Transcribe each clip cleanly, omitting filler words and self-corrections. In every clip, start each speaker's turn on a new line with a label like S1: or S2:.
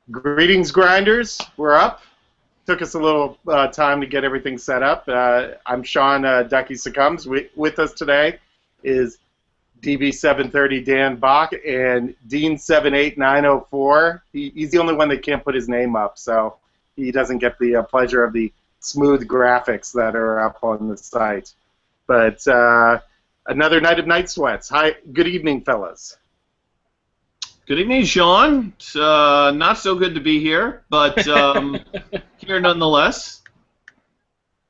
S1: Greetings, grinders. We're up. Took us a little time to get everything set up. I'm Sean Duckie Succumbs. With us today is DB730 Dan Bach and Dean78904. He's the only one that can't put his name up, so he doesn't get the pleasure of the smooth graphics that are up on the site. But another night of night sweats. Hi, good evening, fellas.
S2: Good evening, Sean. It's not so good to be here, but here nonetheless.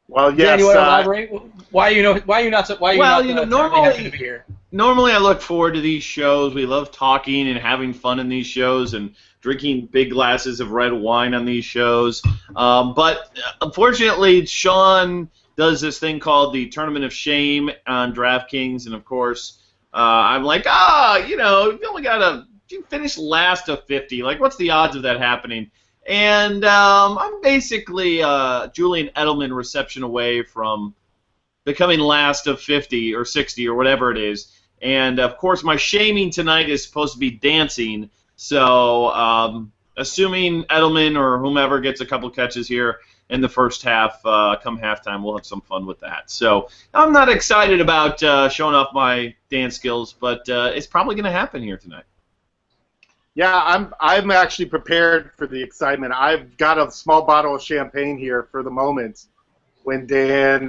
S1: Well, yes.
S3: Dan, you want to elaborate? Why are you not happy to be here?
S2: Normally, I look forward to these shows. We love talking and having fun in these shows and drinking big glasses of red wine on these shows. But unfortunately, Sean does this thing called the Tournament of Shame on DraftKings, and of course, I'm like, you only got you finished last of 50. Like, what's the odds of that happening? And I'm basically Julian Edelman reception away from becoming last of 50 or 60 or whatever it is. And, of course, my shaming tonight is supposed to be dancing. So assuming Edelman or whomever gets a couple catches here in the first half, come halftime, we'll have some fun with that. So I'm not excited about showing off my dance skills, but it's probably going to happen here tonight.
S1: Yeah, I'm actually prepared for the excitement. I've got a small bottle of champagne here for the moment when Dan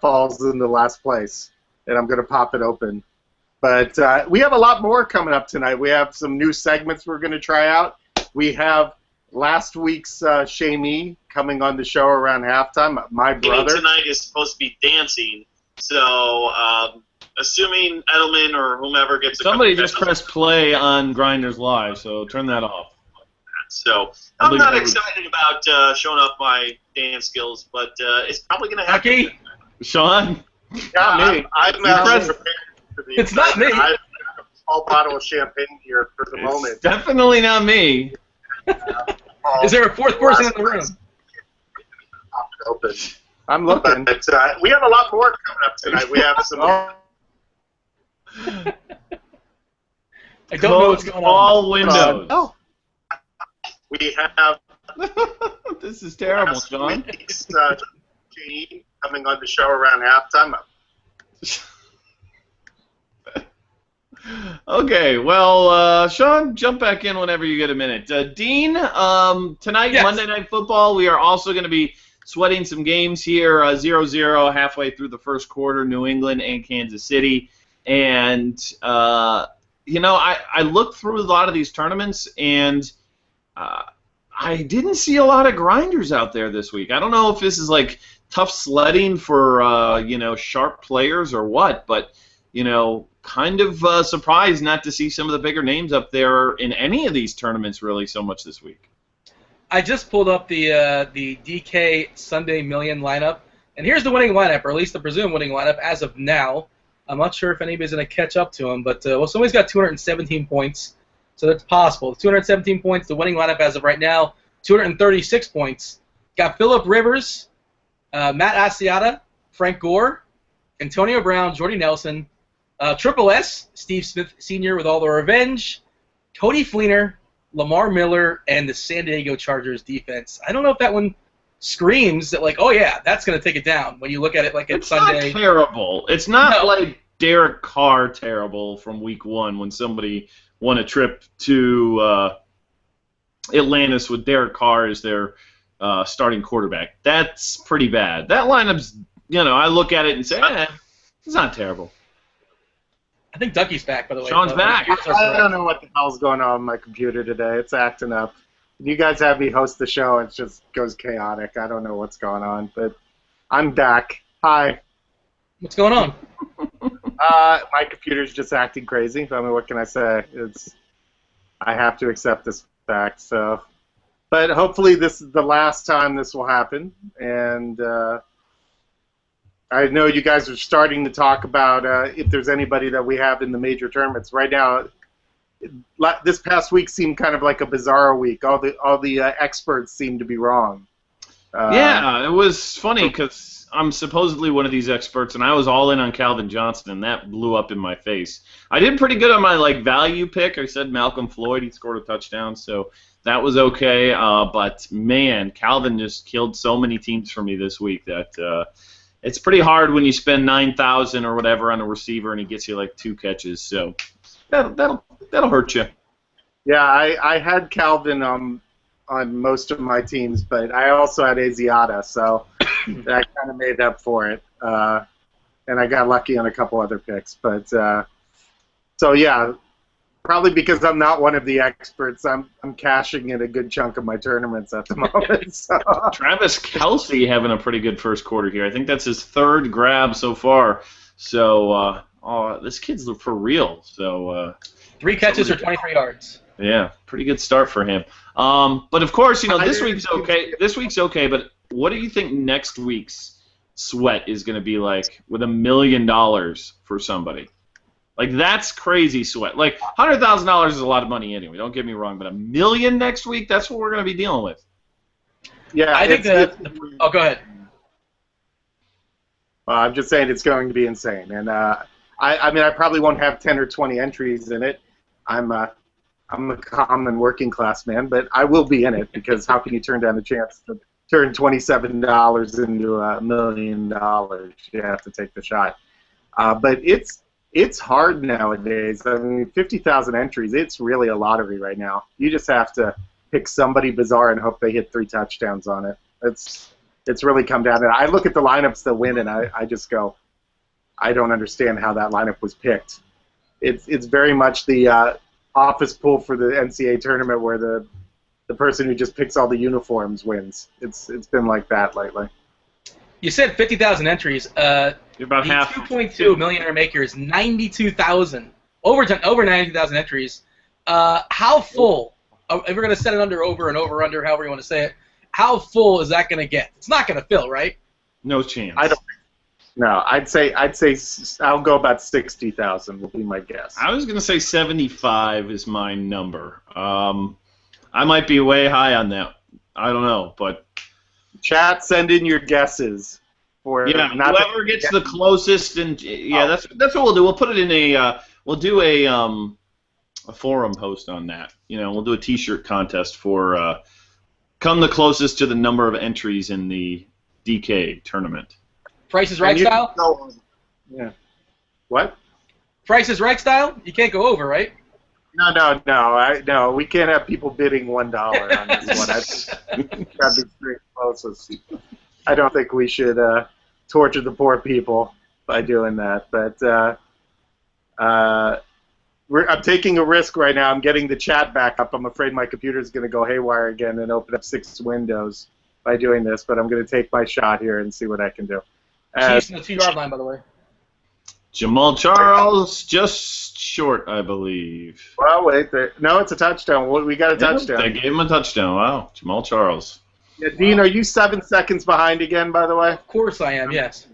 S1: falls into last place, and I'm going to pop it open. But we have a lot more coming up tonight. We have some new segments we're going to try out. We have last week's Shamey coming on the show around halftime. My brother.
S2: Tonight is supposed to be dancing, so assuming Edelman or whomever gets somebody just press play on Grinders Live, so turn that off. So I'm not excited about showing off my dance skills, but it's probably going to happen.
S3: Duckie?
S2: Sean?
S1: Not me. I'm prepared for the
S3: It's not me.
S1: I have a small bottle of champagne here for the moment.
S2: Definitely not me.
S3: Is there a fourth person in the room?
S1: Open. I'm looking. But, we have a lot more coming up tonight. We have some.
S3: I don't know what's going on.
S2: All windows.
S1: Oh. We have.
S2: This is terrible, Sean.
S1: Coming on the show around halftime.
S2: Okay, well, Sean, jump back in whenever you get a minute. Dean, tonight,
S3: yes.
S2: Monday Night Football, we are also going to be sweating some games here, 0-0 halfway through the first quarter, New England and Kansas City. And, I looked through a lot of these tournaments, and I didn't see a lot of grinders out there this week. I don't know if this is, like, tough sledding for, sharp players or what, but, kind of surprised not to see some of the bigger names up there in any of these tournaments really so much this week.
S3: I just pulled up the DK Sunday Million lineup, and here's the winning lineup, or at least the presumed winning lineup as of now. I'm not sure if anybody's going to catch up to him, but somebody's got 217 points, so that's possible. 217 points, the winning lineup as of right now, 236 points. Got Phillip Rivers, Matt Asiata, Frank Gore, Antonio Brown, Jordy Nelson, Triple S, Steve Smith Sr. with all the revenge, Cody Fleener, Lamar Miller, and the San Diego Chargers defense. I don't know if that one screams that, like, oh yeah, that's going to take it down when you look at it like it's Sunday.
S2: It's not terrible. It's not like Derek Carr terrible from week one when somebody won a trip to Atlantis with Derek Carr as their starting quarterback. That's pretty bad. That lineup's, I look at it and say, it's not terrible.
S3: I think Duckie's back, by the way.
S2: Sean's back.
S1: I don't know what the hell's going on with my computer today. It's acting up. You guys have me host the show, it just goes chaotic. I don't know what's going on, but I'm back. Hi.
S3: What's going on?
S1: My computer's just acting crazy. I mean, what can I say? I have to accept this fact. So, but hopefully this is the last time this will happen, and I know you guys are starting to talk about if there's anybody that we have in the major tournaments. Right now, this past week seemed kind of like a bizarre week. All the experts seem to be wrong.
S2: Yeah, it was funny because I'm supposedly one of these experts, and I was all in on Calvin Johnson, and that blew up in my face. I did pretty good on my value pick. I said Malcolm Floyd, he scored a touchdown, so That was okay, but man, Calvin just killed so many teams for me this week that it's pretty hard when you spend 9,000 or whatever on a receiver and he gets you like 2 catches. So that'll hurt you.
S1: Yeah, I had Calvin on most of my teams, but I also had Asiata, so that kind of made up for it. And I got lucky on a couple other picks, but so yeah. Probably because I'm not one of the experts, I'm cashing in a good chunk of my tournaments at the moment. So.
S2: Travis Kelce having a pretty good first quarter here. I think that's his 3rd grab so far. So this kid's for real. So
S3: 3 catches for 23 yards.
S2: Yeah, pretty good start for him. But of course, this week's okay. This week's okay. But what do you think next week's sweat is going to be like with $1 million for somebody? Like, that's crazy sweat. Like, $100,000 is a lot of money anyway, don't get me wrong, but $1 million next week, that's what we're going to be dealing with.
S1: Yeah,
S3: I think oh, go ahead.
S1: I'm just saying it's going to be insane. And I mean, I probably won't have 10 or 20 entries in it. I'm a common working class man, but I will be in it because how can you turn down a chance to turn $27 into $1 million? You have to take the shot. But it's hard nowadays. I mean, 50,000 entries, it's really a lottery right now. You just have to pick somebody bizarre and hope they hit 3 touchdowns on it. It's really come down to it. I look at the lineups that win, and I just go, I don't understand how that lineup was picked. It's very much the office pool for the NCAA tournament where the person who just picks all the uniforms wins. It's been like that lately.
S3: You said 50,000 entries.
S2: You're about
S3: the
S2: half.
S3: 2.2 millionaire maker is 92,000. Over 92,000 entries. How full? If we're going to set it over and over, however you want to say it, how full is that going to get? It's not going to fill, right?
S2: No chance.
S1: I don't. No, I'd say I'll go about 60,000 will be my guess.
S2: I was going to say 75 is my number. I might be way high on that. I don't know, but
S1: chat, send in your guesses.
S2: Whoever gets the closest, and that's what we'll do. We'll put it in we'll do a forum post on that. We'll do a T-shirt contest for come the closest to the number of entries in the DK tournament.
S3: Price is Right style?
S1: Yeah. What?
S3: Price is Right style? You can't go over, right?
S1: No. We can't have people bidding $1 on this one. I think that'd be pretty closest. I don't think we should torture the poor people by doing that. But I'm taking a risk right now. I'm getting the chat back up. I'm afraid my computer's going to go haywire again and open up 6 windows by doing this. But I'm going to take my shot here and see what I can do.
S3: Chiefs in the 2-yard line, by the way.
S2: Jamal Charles, just short, I believe.
S1: Well, wait. No, it's a touchdown. We got a touchdown.
S2: They gave him a touchdown. Wow, Jamal Charles.
S1: Yeah, Dean, are you 7 seconds behind again, by the way?
S3: Of course I am, yes.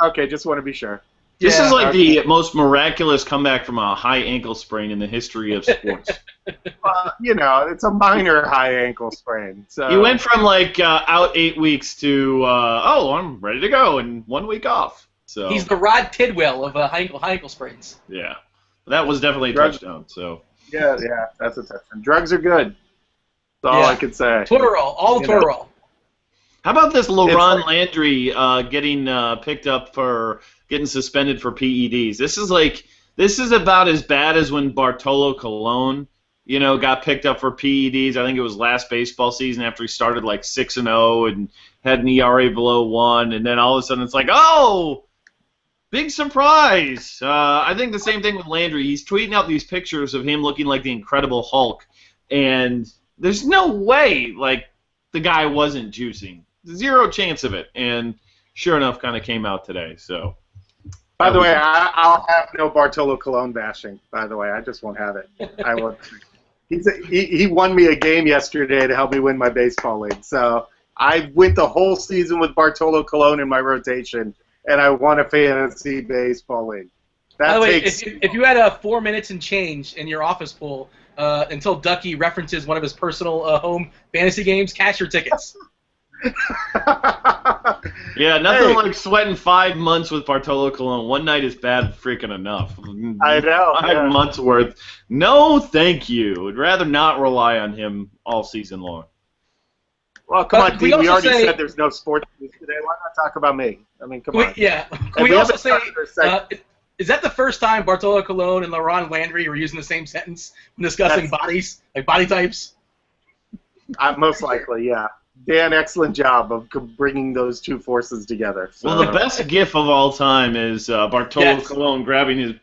S1: Okay, just want to be sure.
S2: This is like the most miraculous comeback from a high ankle sprain in the history of sports.
S1: It's a minor high ankle sprain. So
S2: you went from out 8 weeks to I'm ready to go and 1 week off. So
S3: he's the Rod Tidwell of high ankle sprains.
S2: Yeah, that was definitely a touchdown. So
S1: yeah, that's a touchdown. Drugs are good. That's all I could say.
S3: Toradol, all the Toradol.
S2: How about this LaRon Landry getting picked up for getting suspended for PEDs? This is about as bad as when Bartolo Colon, got picked up for PEDs. I think it was last baseball season after he started 6-0 and had an ERA below 1, and then all of a sudden it's big surprise. I think the same thing with Landry. He's tweeting out these pictures of him looking like the Incredible Hulk, and there's no way the guy wasn't juicing. Zero chance of it, and sure enough, kind of came out today. So,
S1: by the way, I'll have no Bartolo Colon bashing. By the way, I just won't have it. I won't. He won me a game yesterday to help me win my baseball league. So I went the whole season with Bartolo Colon in my rotation, and I won a fantasy baseball league.
S3: By the way, if you had 4 minutes and change in your office pool until Duckie references one of his personal home fantasy games, cash your tickets.
S2: Yeah, nothing
S1: Hey,
S2: like sweating 5 months with Bartolo Colon. One night is bad freaking enough.
S1: I know.
S2: 5 months worth. No, thank you. Would rather not rely on him all season long.
S1: Well, come on,
S3: we
S1: Dean. We
S3: also
S1: already
S3: say,
S1: said there's no sports news today. Why not talk about me? I mean, come on.
S3: yeah. Can
S1: And
S3: we
S1: we
S3: also
S1: haven't
S3: say,
S1: talked for a second.
S3: is that the first time Bartolo Colon and Laurent Landry were using the same sentence when discussing bodies, like body types?
S1: Most likely, yeah. Dan, excellent job of bringing those two forces together. So.
S2: Well, the best GIF of all time is Bartolo
S3: Yes.
S2: Colon grabbing his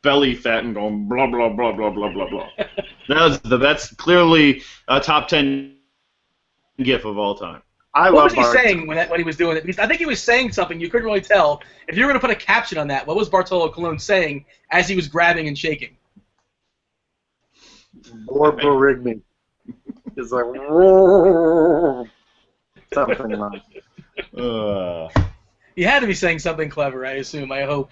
S2: belly fat and going blah blah blah blah blah blah blah. That's clearly a top 10 GIF of all time.
S1: I
S3: What
S1: love
S3: was he
S1: Bart.
S3: saying when he was doing it? Because I think he was saying something you couldn't really tell. If you were going to put a caption on that, what was Bartolo Colon saying as he was grabbing and shaking?
S1: Borborigme. It's like something like.
S3: He had to be saying something clever, I assume. I hope.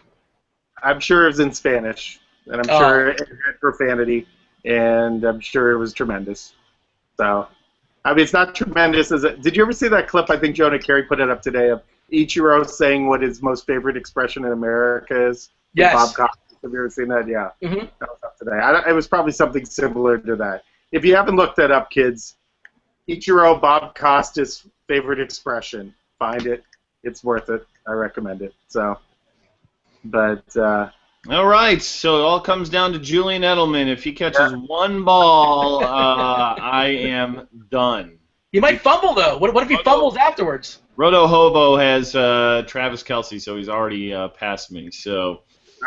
S1: I'm sure it was in Spanish, and I'm sure it had profanity, and I'm sure it was tremendous. So, I mean, it's not tremendous. Did you ever see that clip? I think Jonah Carey put it up today of Ichiro saying what his most favorite expression in America is.
S3: Yes.
S1: Bob Costas. Have you ever seen that? Yeah.
S3: Mm-hmm.
S1: That was up today. It was probably something similar to that. If you haven't looked that up, kids, Ichiro Bob Costas' favorite expression. Find it. It's worth it. I recommend it. So, but.
S2: All right, so it all comes down to Julian Edelman. If he catches one ball, I am done.
S3: He might fumble, though. What if he fumbles afterwards?
S2: Roto Hobo has Travis Kelce, so he's already passed me. So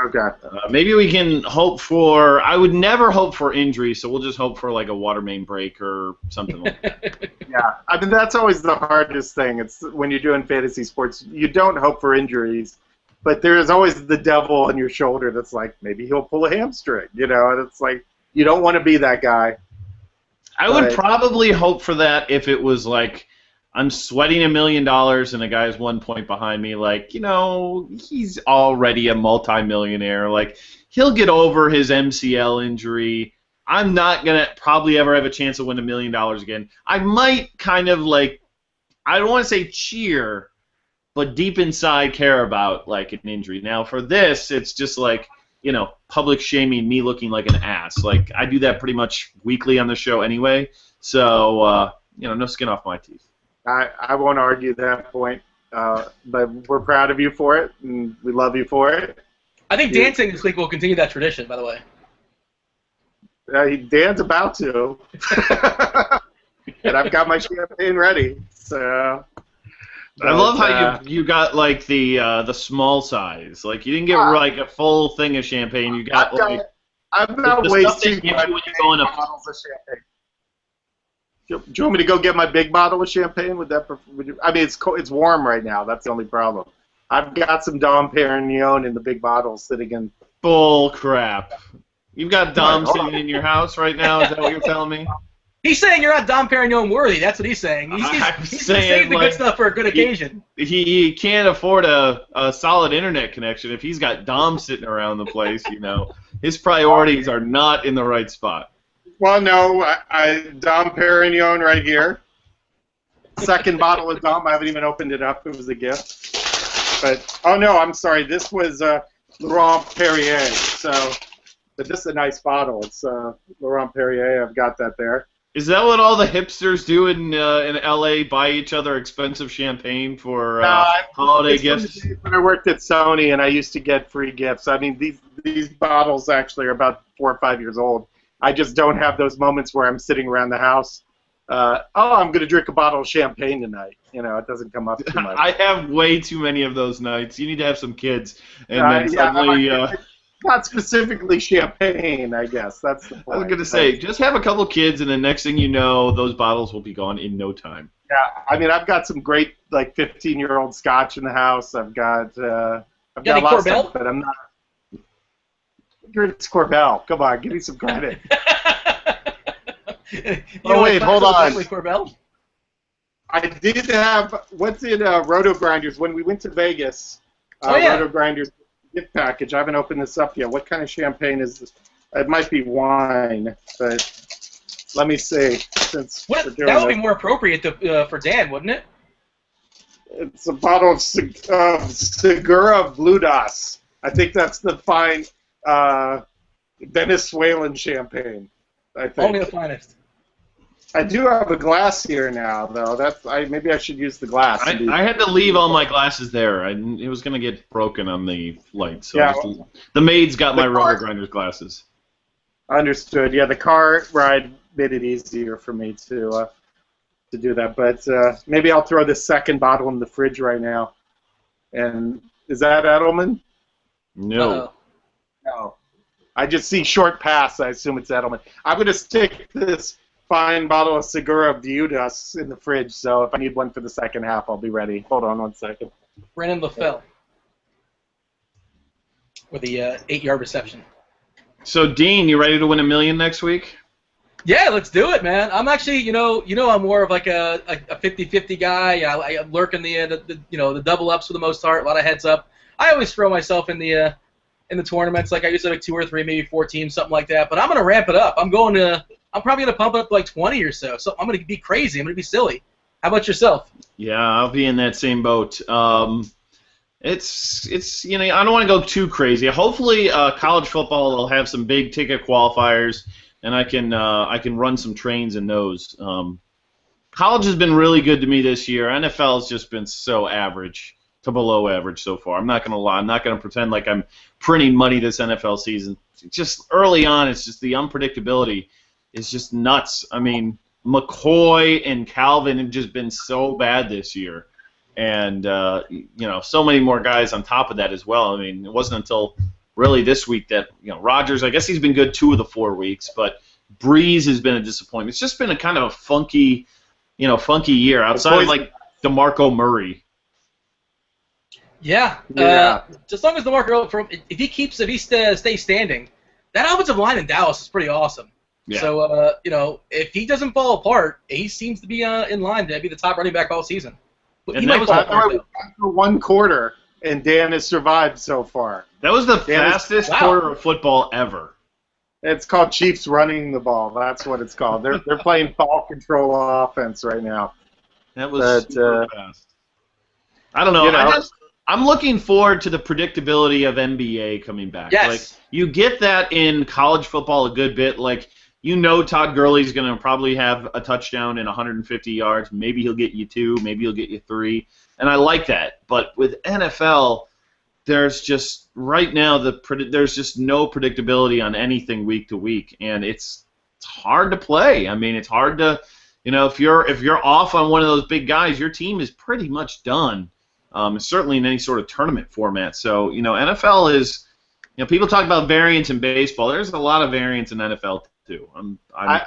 S1: Okay.
S2: maybe we can hope for. I would never hope for injury, so we'll just hope for like a water main break or something like that.
S1: Yeah, I mean that's always the hardest thing. It's when you're doing fantasy sports, you don't hope for injuries, but there is always the devil on your shoulder that's like maybe he'll pull a hamstring, and it's like you don't want to be that guy.
S2: I would probably hope for that if it was like I'm sweating $1 million and the guy's 1 point behind me. Like, he's already a multimillionaire. Like, he'll get over his MCL injury. I'm not going to probably ever have a chance to win $1 million again. I might kind of like, I don't want to say cheer, but deep inside care about like an injury. Now, for this, it's just like, public shaming me looking like an ass. Like, I do that pretty much weekly on the show anyway. So, no skin off my teeth.
S1: I won't argue that point, but we're proud of you for it, and we love you for it.
S3: I think dancing this week will continue that tradition, by the way.
S1: Dan's about to, and I've got my champagne ready. So
S2: I love how you got like the small size. Like you didn't get like a full thing of champagne. You got
S1: I'm not wasting
S2: my
S1: bottles of champagne. Do you want me to go get my big bottle of champagne? I mean, it's warm right now. That's the only problem. I've got some Dom Perignon in the big bottle sitting in.
S2: Bull crap. You've got Dom sitting in your house right now? Is that what you're telling me?
S3: He's saying you're not Dom Perignon worthy. That's what he's saying. He's saying the good stuff for a good occasion.
S2: He can't afford a solid internet connection if he's got Dom sitting around the place, His priorities are not in the right spot.
S1: Well, no, Dom Perignon right here. Second bottle of Dom. I haven't even opened it up. It was a gift. But, oh, no, I'm sorry. This was Laurent Perrier. But this is a nice bottle. It's Laurent Perrier. I've got that there.
S2: Is that what all the hipsters do in L.A., buy each other expensive champagne for holiday gifts?
S1: When I worked at Sony and I used to get free gifts. I mean, these bottles actually are about 4 or 5 years old. I just don't have those moments where I'm sitting around the house. I'm going to drink a bottle of champagne tonight. It doesn't come up too much.
S2: I have way too many of those nights. You need to have some kids. And then suddenly...
S1: not specifically champagne, I guess. That's the point.
S2: I was going to say, just have a couple kids, and the next thing you know, those bottles will be gone in no time.
S1: Yeah, I mean, I've got some great, 15-year-old scotch in the house. I've got lots of stuff, but I'm not... It's Corbel. Come on, give me some credit. Wait, hold on.
S3: Corbel?
S1: I did have, what's in Roto Grinders? When we went to Vegas, Roto Grinders gift package. I haven't opened this up yet. What kind of champagne is this? It might be wine, but let me see.
S3: That would be more appropriate for Dan, wouldn't it?
S1: It's a bottle of Segura Blue Das. I think that's the fine Venezuelan champagne. I think.
S3: Only the finest.
S1: I do have a glass here now, though. Maybe I should use the glass.
S2: I had to leave all my glasses there. It was going to get broken on the flight, so
S1: yeah,
S2: the maids got my Roto Grinders glasses.
S1: Understood. Yeah, the car ride made it easier for me to do that. But maybe I'll throw the second bottle in the fridge right now. And is that Edelman?
S2: No.
S1: No. I just see short pass. I assume it's Edelman. I'm going to stick this fine bottle of Segura Viudas in the fridge, so if I need one for the second half, I'll be ready. Hold on 1 second.
S3: Brandon LaFell with the 8-yard reception.
S2: So, Dean, you ready to win $1 million next week?
S3: Yeah, let's do it, man. I'm actually, I'm more of like a 50-50 guy. I lurk in the double ups for the most part, a lot of heads up. I always throw myself in the tournaments. Like I usually like 2 or 3, maybe 4 teams, something like that. But I'm gonna ramp it up. I'm probably gonna pump it up to like 20 or so. So I'm gonna be crazy. I'm gonna be silly. How about yourself?
S2: Yeah, I'll be in that same boat. It's I don't want to go too crazy. Hopefully, college football will have some big ticket qualifiers, and I can run some trains in those. College has been really good to me this year. NFL has just been so average to below average so far. I'm not gonna lie. I'm not gonna pretend like I'm printing money this NFL season. Just early on, it's just the unpredictability is just nuts. I mean, McCoy and Calvin have just been so bad this year. And, so many more guys on top of that as well. I mean, it wasn't until really this week that, Rodgers, I guess he's been good 2 of the 4 weeks, but Breeze has been a disappointment. It's just been a kind of a funky year outside of, like, DeMarco Murray.
S3: Yeah. As long as DeMarco, if he stays standing, that offensive line in Dallas is pretty awesome.
S2: Yeah.
S3: So, if he doesn't fall apart, he seems to be in line to be the top running back all season.
S2: And that was
S1: for 1 quarter, and Dan has survived so far.
S2: That was the fastest quarter of football ever.
S1: It's called Chiefs running the ball. That's what it's called. They're playing ball control offense right now.
S2: That was super fast. I don't know. I'm looking forward to the predictability of NBA coming back.
S3: Yes.
S2: Like you get that in college football a good bit. Like Todd Gurley's going to probably have a touchdown and 150 yards. Maybe he'll get you 2. Maybe he'll get you 3. And I like that. But with NFL, there's just right now there's just no predictability on anything week to week, and it's hard to play. I mean, it's hard to if you're off on one of those big guys, your team is pretty much done. Certainly in any sort of tournament format. So NFL is people talk about variance in baseball. There's a lot of variance in NFL too. I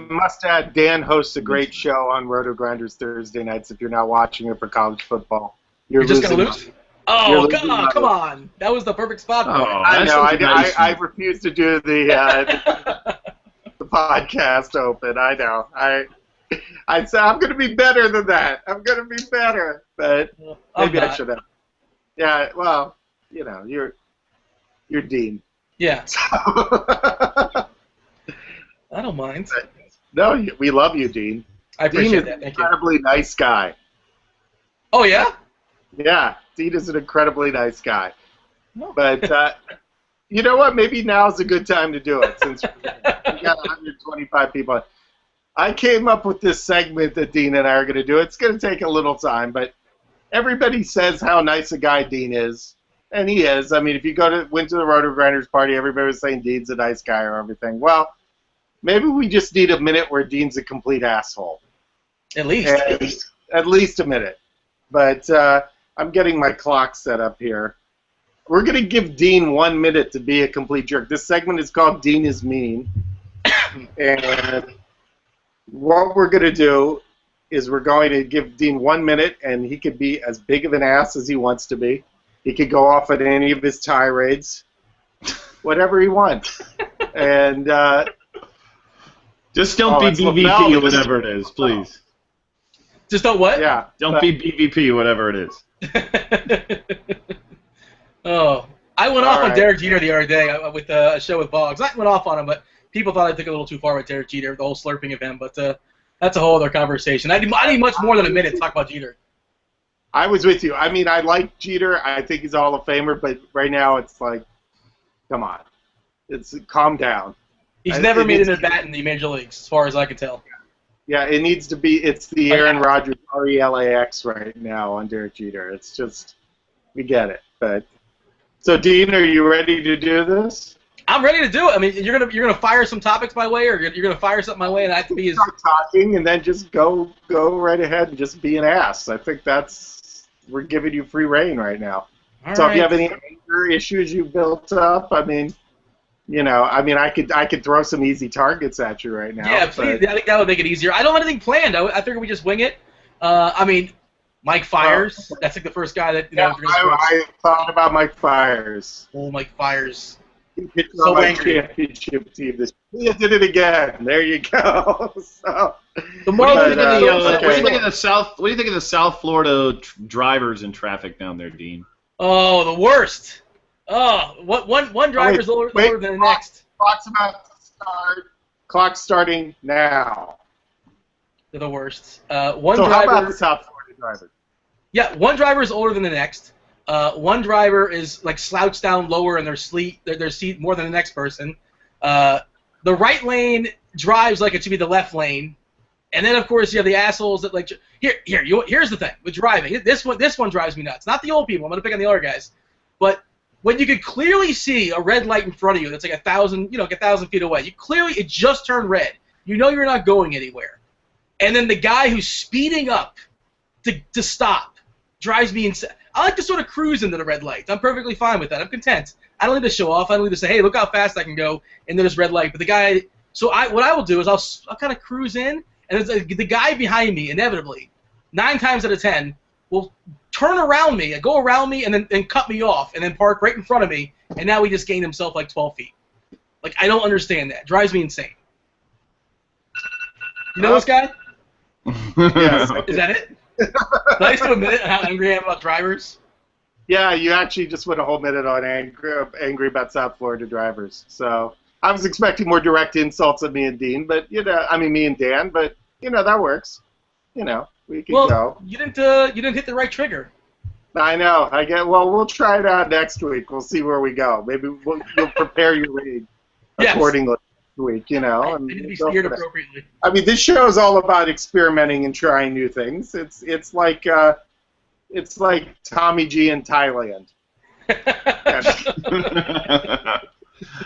S1: must add, Dan hosts a great show on Roto Grinders Thursday nights. If you're not watching it for college football, you're just going to lose.
S3: Oh, come on! That was the perfect spot for it.
S1: I know. I refuse to do the podcast open. I know. I said I'm going to be better than that. I'm going to be better, but maybe I should have. Yeah. Well, you're Dean.
S3: Yeah. I don't mind.
S1: No, we love you, Dean.
S3: I appreciate
S1: Dean is
S3: that. Thank
S1: an incredibly nice guy.
S3: Oh, yeah?
S1: Yeah, Dean is an incredibly nice guy.
S3: No.
S1: But you know what? Maybe now's a good time to do it since we got 125 people. I came up with this segment that Dean and I are going to do. It's going to take a little time, but everybody says how nice a guy Dean is. And he is. I mean, if you went to the Roto Grinders party, everybody was saying Dean's a nice guy or everything. Well, maybe we just need a minute where Dean's a complete asshole.
S3: At least.
S1: At least a minute. But I'm getting my clock set up here. We're going to give Dean 1 minute to be a complete jerk. This segment is called Dean is Mean. And what we're going to do is we're going to give Dean 1 minute, and he could be as big of an ass as he wants to be. He could go off at any of his tirades, whatever he wants. And
S2: just don't be BVP or whatever it is, please.
S3: Just don't what?
S1: Yeah.
S2: Don't be BVP, whatever it is.
S3: Oh, I went off on Derek Jeter the other day with a show with Boggs. I went off on him, but people thought I took it a little too far with Derek Jeter, the whole slurping of him. But that's a whole other conversation. I need much more than a minute to talk about Jeter.
S1: I was with you. I mean, I like Jeter. I think he's a Hall of Famer, but right now it's like, come on, it's calm down.
S3: He's never made an at-bat in the major leagues, as far as I can tell.
S1: Yeah, it needs to be. It's the Aaron Rodgers RELAX right now on Derek Jeter. It's just, we get it. But so, Dean, are you ready to do this?
S3: I'm ready to do it. I mean, you're gonna fire some topics my way, or you're gonna fire something my way, and I have to be as
S1: start talking, and then just go right ahead and just be an ass. I think we're giving you free reign right now.
S3: All
S1: so
S3: right.
S1: if you have any anger issues you built up, I mean, I could throw some easy targets at you right now.
S3: Yeah, please. I think that would make it easier. I don't have anything planned. I figured we just wing it. I mean, Mike Fiers. That's like the first guy that
S1: I thought about Mike Fiers.
S3: Oh, Mike Fiers.
S1: He pitched on my championship team this year. He did it again. There you go. So,
S2: what do you think of the South? What do you think of the South Florida drivers in traffic down there, Dean?
S3: Oh, the worst. Oh, one driver's lower than the next.
S1: Clock's about to start. Clock's starting now.
S3: They're the worst.
S1: How about the South Florida driver?
S3: Yeah, one driver is older than the next. One driver is like slouched down lower in their seat more than the next person. The right lane drives like it should be the left lane, and then of course you have the assholes that like here's the thing with driving. This one drives me nuts. Not the old people. I'm gonna pick on the older guys, but when you could clearly see a red light in front of you that's like 1,000 feet away, it just turned red. You know you're not going anywhere, and then the guy who's speeding up to stop drives me insane. I like to sort of cruise into the red lights. I'm perfectly fine with that. I'm content. I don't need to show off. I don't need to say, hey, look how fast I can go into this red light. But the guy, what I will do is I'll kind of cruise in, and the guy behind me, inevitably, 9 times out of 10, will turn around me, go around me, and then cut me off, and then park right in front of me, and now he just gained himself like 12 feet. Like, I don't understand that. It drives me insane. You know this guy?
S1: Yes.
S3: Is that it? Nice to admit how angry I am about drivers.
S1: Yeah, you actually just went a whole minute on angry about South Florida drivers. So I was expecting more direct insults at me and Dean, but me and Dan, but that works. We can go.
S3: Well, you didn't hit the right trigger.
S1: I know. We'll try it out next week. We'll see where we go. Maybe you'll prepare your lead accordingly. Week, and
S3: need to be steered appropriately.
S1: I mean, this show is all about experimenting and trying new things. It's like Tommy G in Thailand.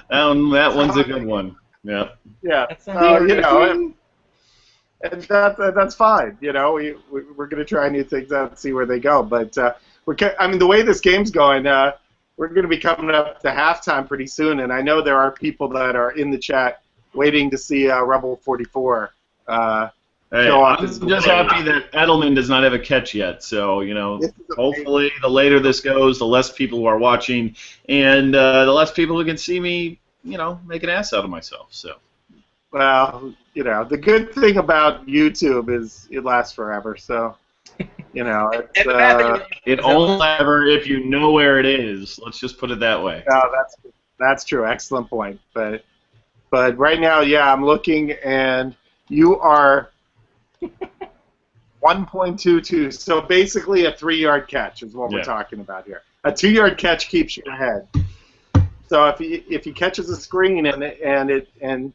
S2: That one's a good one. Yeah.
S1: Yeah. And that's fine. We're gonna try new things out and see where they go. But the way this game's going, we're gonna be coming up to halftime pretty soon, and I know there are people that are in the chat waiting to see Rebel 44 show up.
S2: I'm just happy that Edelman does not have a catch yet. So, hopefully the later this goes, the less people who are watching, and the less people who can see me, make an ass out of myself. So.
S1: Well, the good thing about YouTube is it lasts forever. So,
S2: it only ever if you know where it is. Let's just put it that way.
S1: No, that's true. Excellent point. But right now, yeah, I'm looking, and you are 1.22. So basically a 3-yard catch is what we're talking about here. A 2-yard catch keeps you ahead. So if he catches a screen and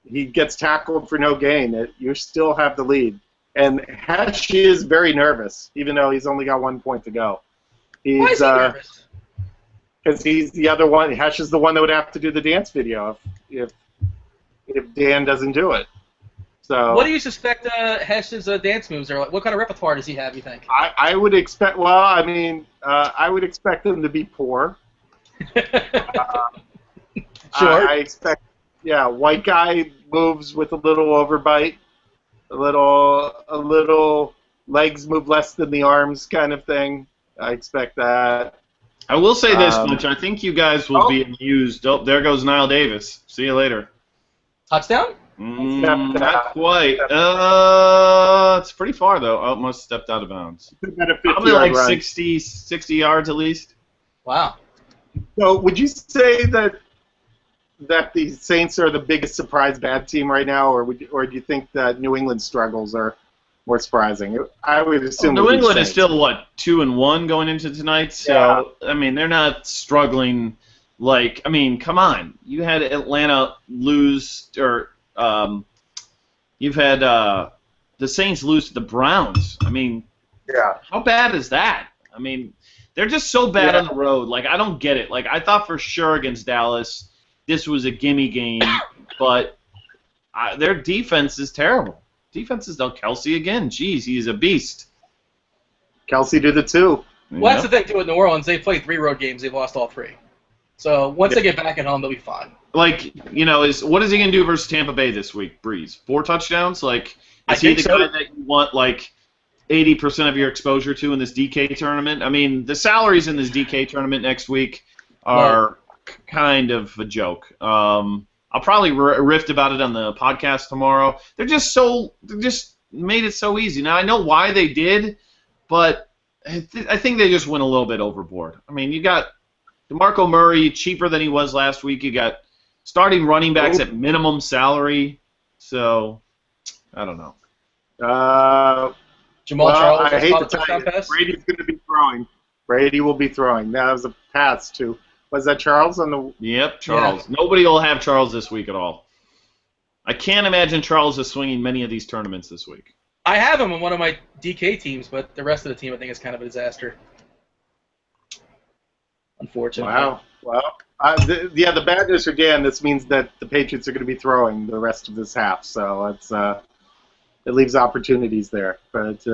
S1: he gets tackled for no gain, you still have the lead. And Hesh is very nervous, even though he's only got 1 point to go.
S3: Why is he nervous?
S1: Because he's the other one. Hesh is the one that would have to do the dance video if Dan doesn't do it. So
S3: what do you suspect Hesh's dance moves are? What kind of repertoire does he have, you think?
S1: I would expect. Well, I would expect them to be poor.
S3: Sure.
S1: I expect. Yeah, white guy moves with a little overbite, a little legs move less than the arms kind of thing. I expect that.
S2: I will say this much. I think you guys will be amused. Oh, there goes Niall Davis. See you later.
S3: Touchdown?
S2: Not quite. It's pretty far, though. Oh, it must have stepped out of bounds. Probably like 60 yards at least.
S3: Wow.
S1: So would you say that the Saints are the biggest surprise bad team right now, or do you think that New England struggles are more surprising. I would assume
S2: New
S1: it would be
S2: England is
S1: Saints.
S2: still, what, 2-1 going into tonight? So, I mean, they're not struggling like, I mean, come on. You had Atlanta lose, or you've had the Saints lose to the Browns. I mean,
S1: Yeah.
S2: how bad is that? I mean, they're just so bad on the road. Like, I don't get it. Like, I thought for sure against Dallas this was a gimme game, but their defense is terrible. Defense is Kelsey again. Jeez, he's a beast.
S1: Kelsey did it too.
S3: Well, that's the thing, too, with New Orleans. They played 3 road games. They've lost all 3. So once they get back at home, they'll be fine.
S2: Like, you know, what is he going to do versus Tampa Bay this week, Breeze? 4 touchdowns? Like, is he the guy that you want, like, 80% of your exposure to in this DK tournament? I mean, the salaries in this DK tournament next week are kind of a joke. I'll probably riff about it on the podcast tomorrow. They just made it so easy. Now, I know why they did, but I think they just went a little bit overboard. I mean, you got DeMarco Murray, cheaper than he was last week. You got starting running backs at minimum salary. So, I don't know.
S3: Jamal Charles.
S1: I hate to tell you, Brady's going to be throwing. Brady will be throwing. That was a pass to. Was that Charles on the?
S2: Yep, Charles. Yeah. Nobody will have Charles this week at all. I can't imagine Charles is swinging many of these tournaments this week.
S3: I have him on one of my DK teams, but the rest of the team I think is kind of a disaster. Unfortunately.
S1: Wow. Well, the bad news for Dan, this means that the Patriots are going to be throwing the rest of this half, so it leaves opportunities there. But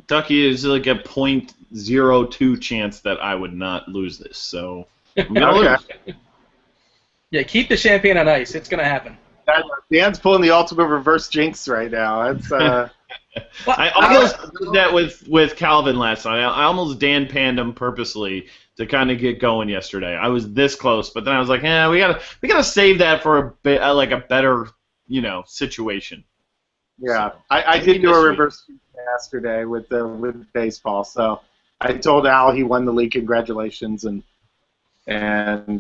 S2: Duckie is like a .02 chance that I would not lose this, so I'm gonna lose.
S3: Yeah, keep the champagne on ice. It's going to happen.
S1: Dan's pulling the ultimate reverse jinx right now. It's
S2: I almost did that with Calvin last night. I almost Dan panned him purposely to kind of get going yesterday. I was this close, but then I was like, we gotta save that for a bit, like a better, situation.
S1: Yeah, so, I did do a reverse jinx yesterday with baseball. So I told Al he won the league. Congratulations, and then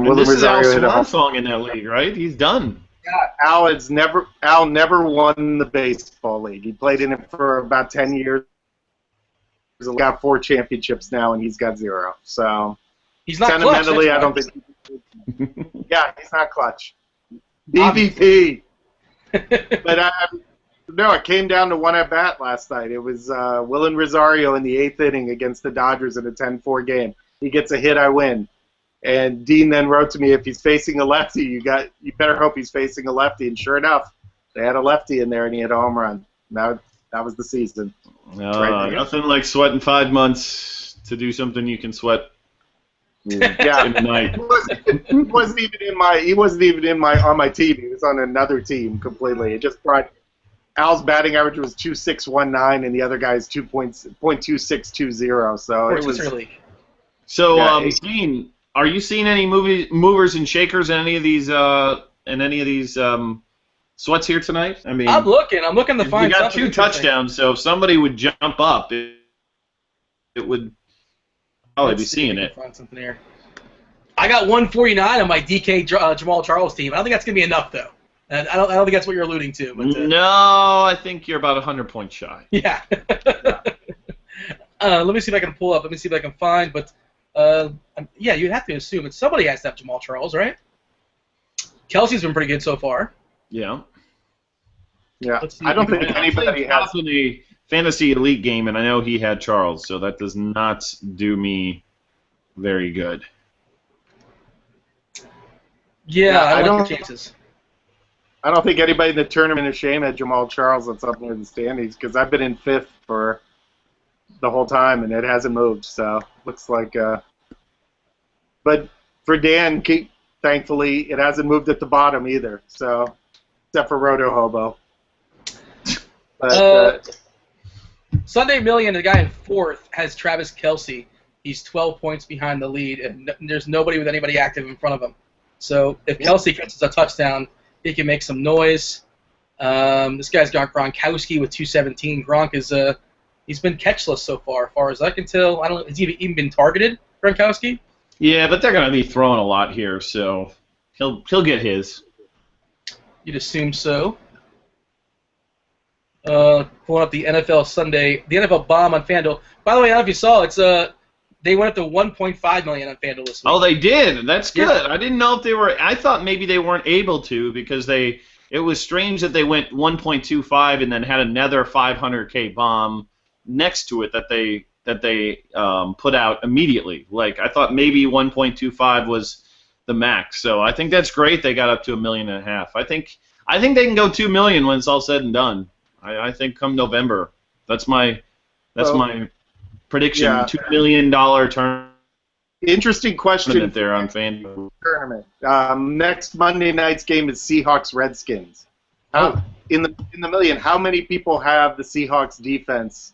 S1: Willie Rosario hit a
S2: swan song in that league, right? He's done.
S1: Yeah, Al never won the baseball league. He played in it for about 10 years. He's got 4 championships now, and he's got 0. So
S3: he's not
S1: sentimentally,
S3: clutch,
S1: I don't think. Yeah, he's not clutch. BVP. But no, it came down to one at bat last night. It was Willie Rosario in the 8th inning against the Dodgers in a 10-4 game. He gets a hit, I win. And Dean then wrote to me, if he's facing a lefty, you better hope he's facing a lefty. And sure enough, they had a lefty in there, and he hit a home run. That was the season.
S2: Nothing like sweating 5 months to do something you can sweat.
S1: Yeah,
S2: in the night.
S1: He wasn't even on my team. He was on another team completely. It just brought Al's batting average was 2.619, and the other guy's 2.2620. So it was
S3: early.
S2: So, Dean, are you seeing any movers and shakers in any of these sweats here tonight? I mean,
S3: I'm looking to find.
S2: You got 2 touchdowns, so if somebody would jump up, it would probably be seeing it.
S3: Find something here. I got 149 on my DK Jamal Charles team. I don't think that's gonna be enough though. And I don't think that's what you're alluding to. But,
S2: no, I think you're about 100 points shy.
S3: Yeah. Let me see if I can pull up. Let me see if I can find. But yeah, you'd have to assume that somebody has to have Jamal Charles, right? Kelsey's been pretty good so far.
S2: Yeah.
S1: Yeah. I don't think anybody has
S2: in the fantasy elite game, and I know he had Charles, so that does not do me very good.
S3: Yeah, I like your chances.
S1: I don't think anybody in the tournament of shame had Jamal Charles that's up near the standings because I've been in 5th for the whole time and it hasn't moved. So looks like, but for Dan, thankfully it hasn't moved at the bottom either. So except for Roto Hobo. But,
S3: Sunday Million, the guy in 4th, has Travis Kelce. He's 12 points behind the lead, and there's nobody with anybody active in front of him. So if Kelce catches a touchdown, he can make some noise. This guy's got Gronkowski with 217. Gronk is he's been catchless so far as I can tell. I don't know, has he even been targeted, Gronkowski?
S2: Yeah, but they're going to be throwing a lot here, so he'll get his.
S3: You'd assume so. Pulling up the NFL Sunday, the NFL Bomb on FanDuel. By the way, I don't know if you saw, it's they went up to 1.5 million on FanDuel this week.
S2: Oh, they did. That's good.
S3: Yeah.
S2: I didn't know if they were. I thought maybe they weren't able to because it was strange that they went 1.25 and then had another 500K bomb next to it that they put out immediately. Like I thought maybe 1.25 was the max. So I think that's great. They got up to 1.5 million. I think they can go 2 million when it's all said and done. I think come November. That's my prediction.
S1: Yeah.
S2: $2 million tournament.
S1: Interesting question
S2: there on FanDuel.
S1: Tournament. Next Monday night's game is Seahawks Redskins. In the million, how many people have the Seahawks defense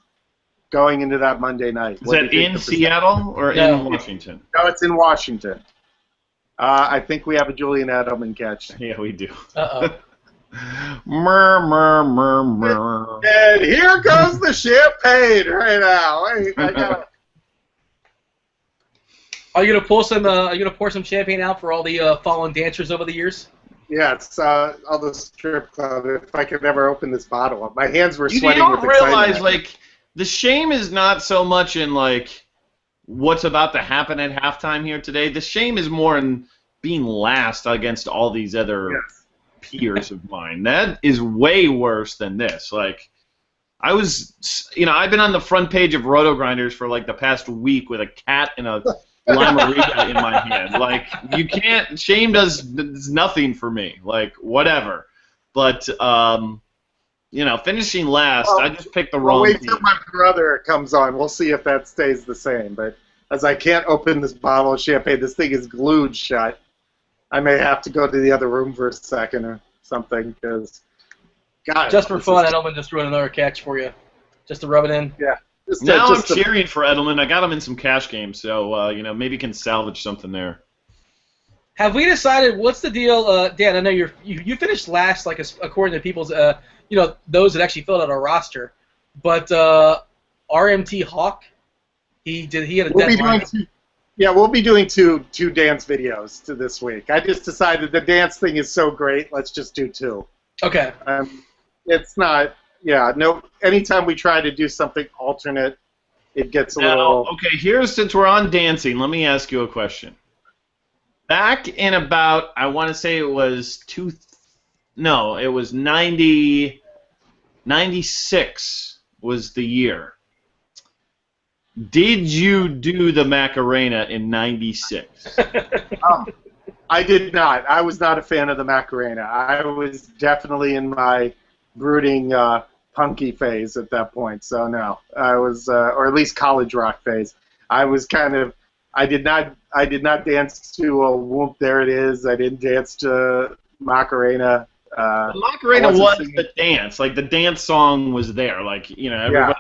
S1: going into that Monday night?
S2: Is that in Seattle or in Washington?
S1: No, it's in Washington. I think we have a Julian Edelman catch.
S2: Yeah, we do.
S3: Uh-oh.
S2: Murr.
S1: And here goes the champagne right now. I gotta...
S3: Are you gonna pull some? Are you gonna pour some champagne out for all the fallen dancers over the years?
S1: Yeah, it's all the strip club. If I could ever open this bottle, my hands were
S2: You
S1: sweating.
S2: don't
S1: with excitement.
S2: realize, like, the shame is not so much in, like, what's about to happen at halftime here today. The shame is more in being last against all these other peers of mine. That is way worse than this. Like, I've been on the front page of Roto Grinders for, like, the past week with a cat and a Limerita in my hand. Like, you can't, shame does nothing for me. Like, whatever. But, finishing last, I just picked the wrong
S1: wait
S2: team.
S1: till my brother comes on. We'll see if that stays the same. But as I can't open this bottle of champagne, this thing is glued shut. I may have to go to the other room for a second or something because, God.
S3: Just for fun, Edelman just threw in another catch for you, just to rub it in.
S1: Yeah.
S2: I'm cheering for Edelman. I got him in some cash games, so maybe can salvage something there.
S3: Have we decided what's the deal, Dan? I know you finished last, like according to people's, those that actually filled out a roster, but RMT Hawk, he had a deadline.
S1: We'll be doing two dance videos to this week. I just decided the dance thing is so great. Let's just do two.
S3: Okay.
S1: It's not. Yeah, no. Anytime we try to do something alternate, it gets a little.
S2: Okay, since we're on dancing, let me ask you a question. Back in about, I want to say it was 96 was the year. Did you do the Macarena in 96?
S1: I did not. I was not a fan of the Macarena. I was definitely in my brooding punky phase at that point. So no, I was, or at least college rock phase. I was I did not dance to a Whoop, There It Is. I didn't dance to Macarena.
S2: The Macarena was the dance. Like the dance song was there. Like everybody.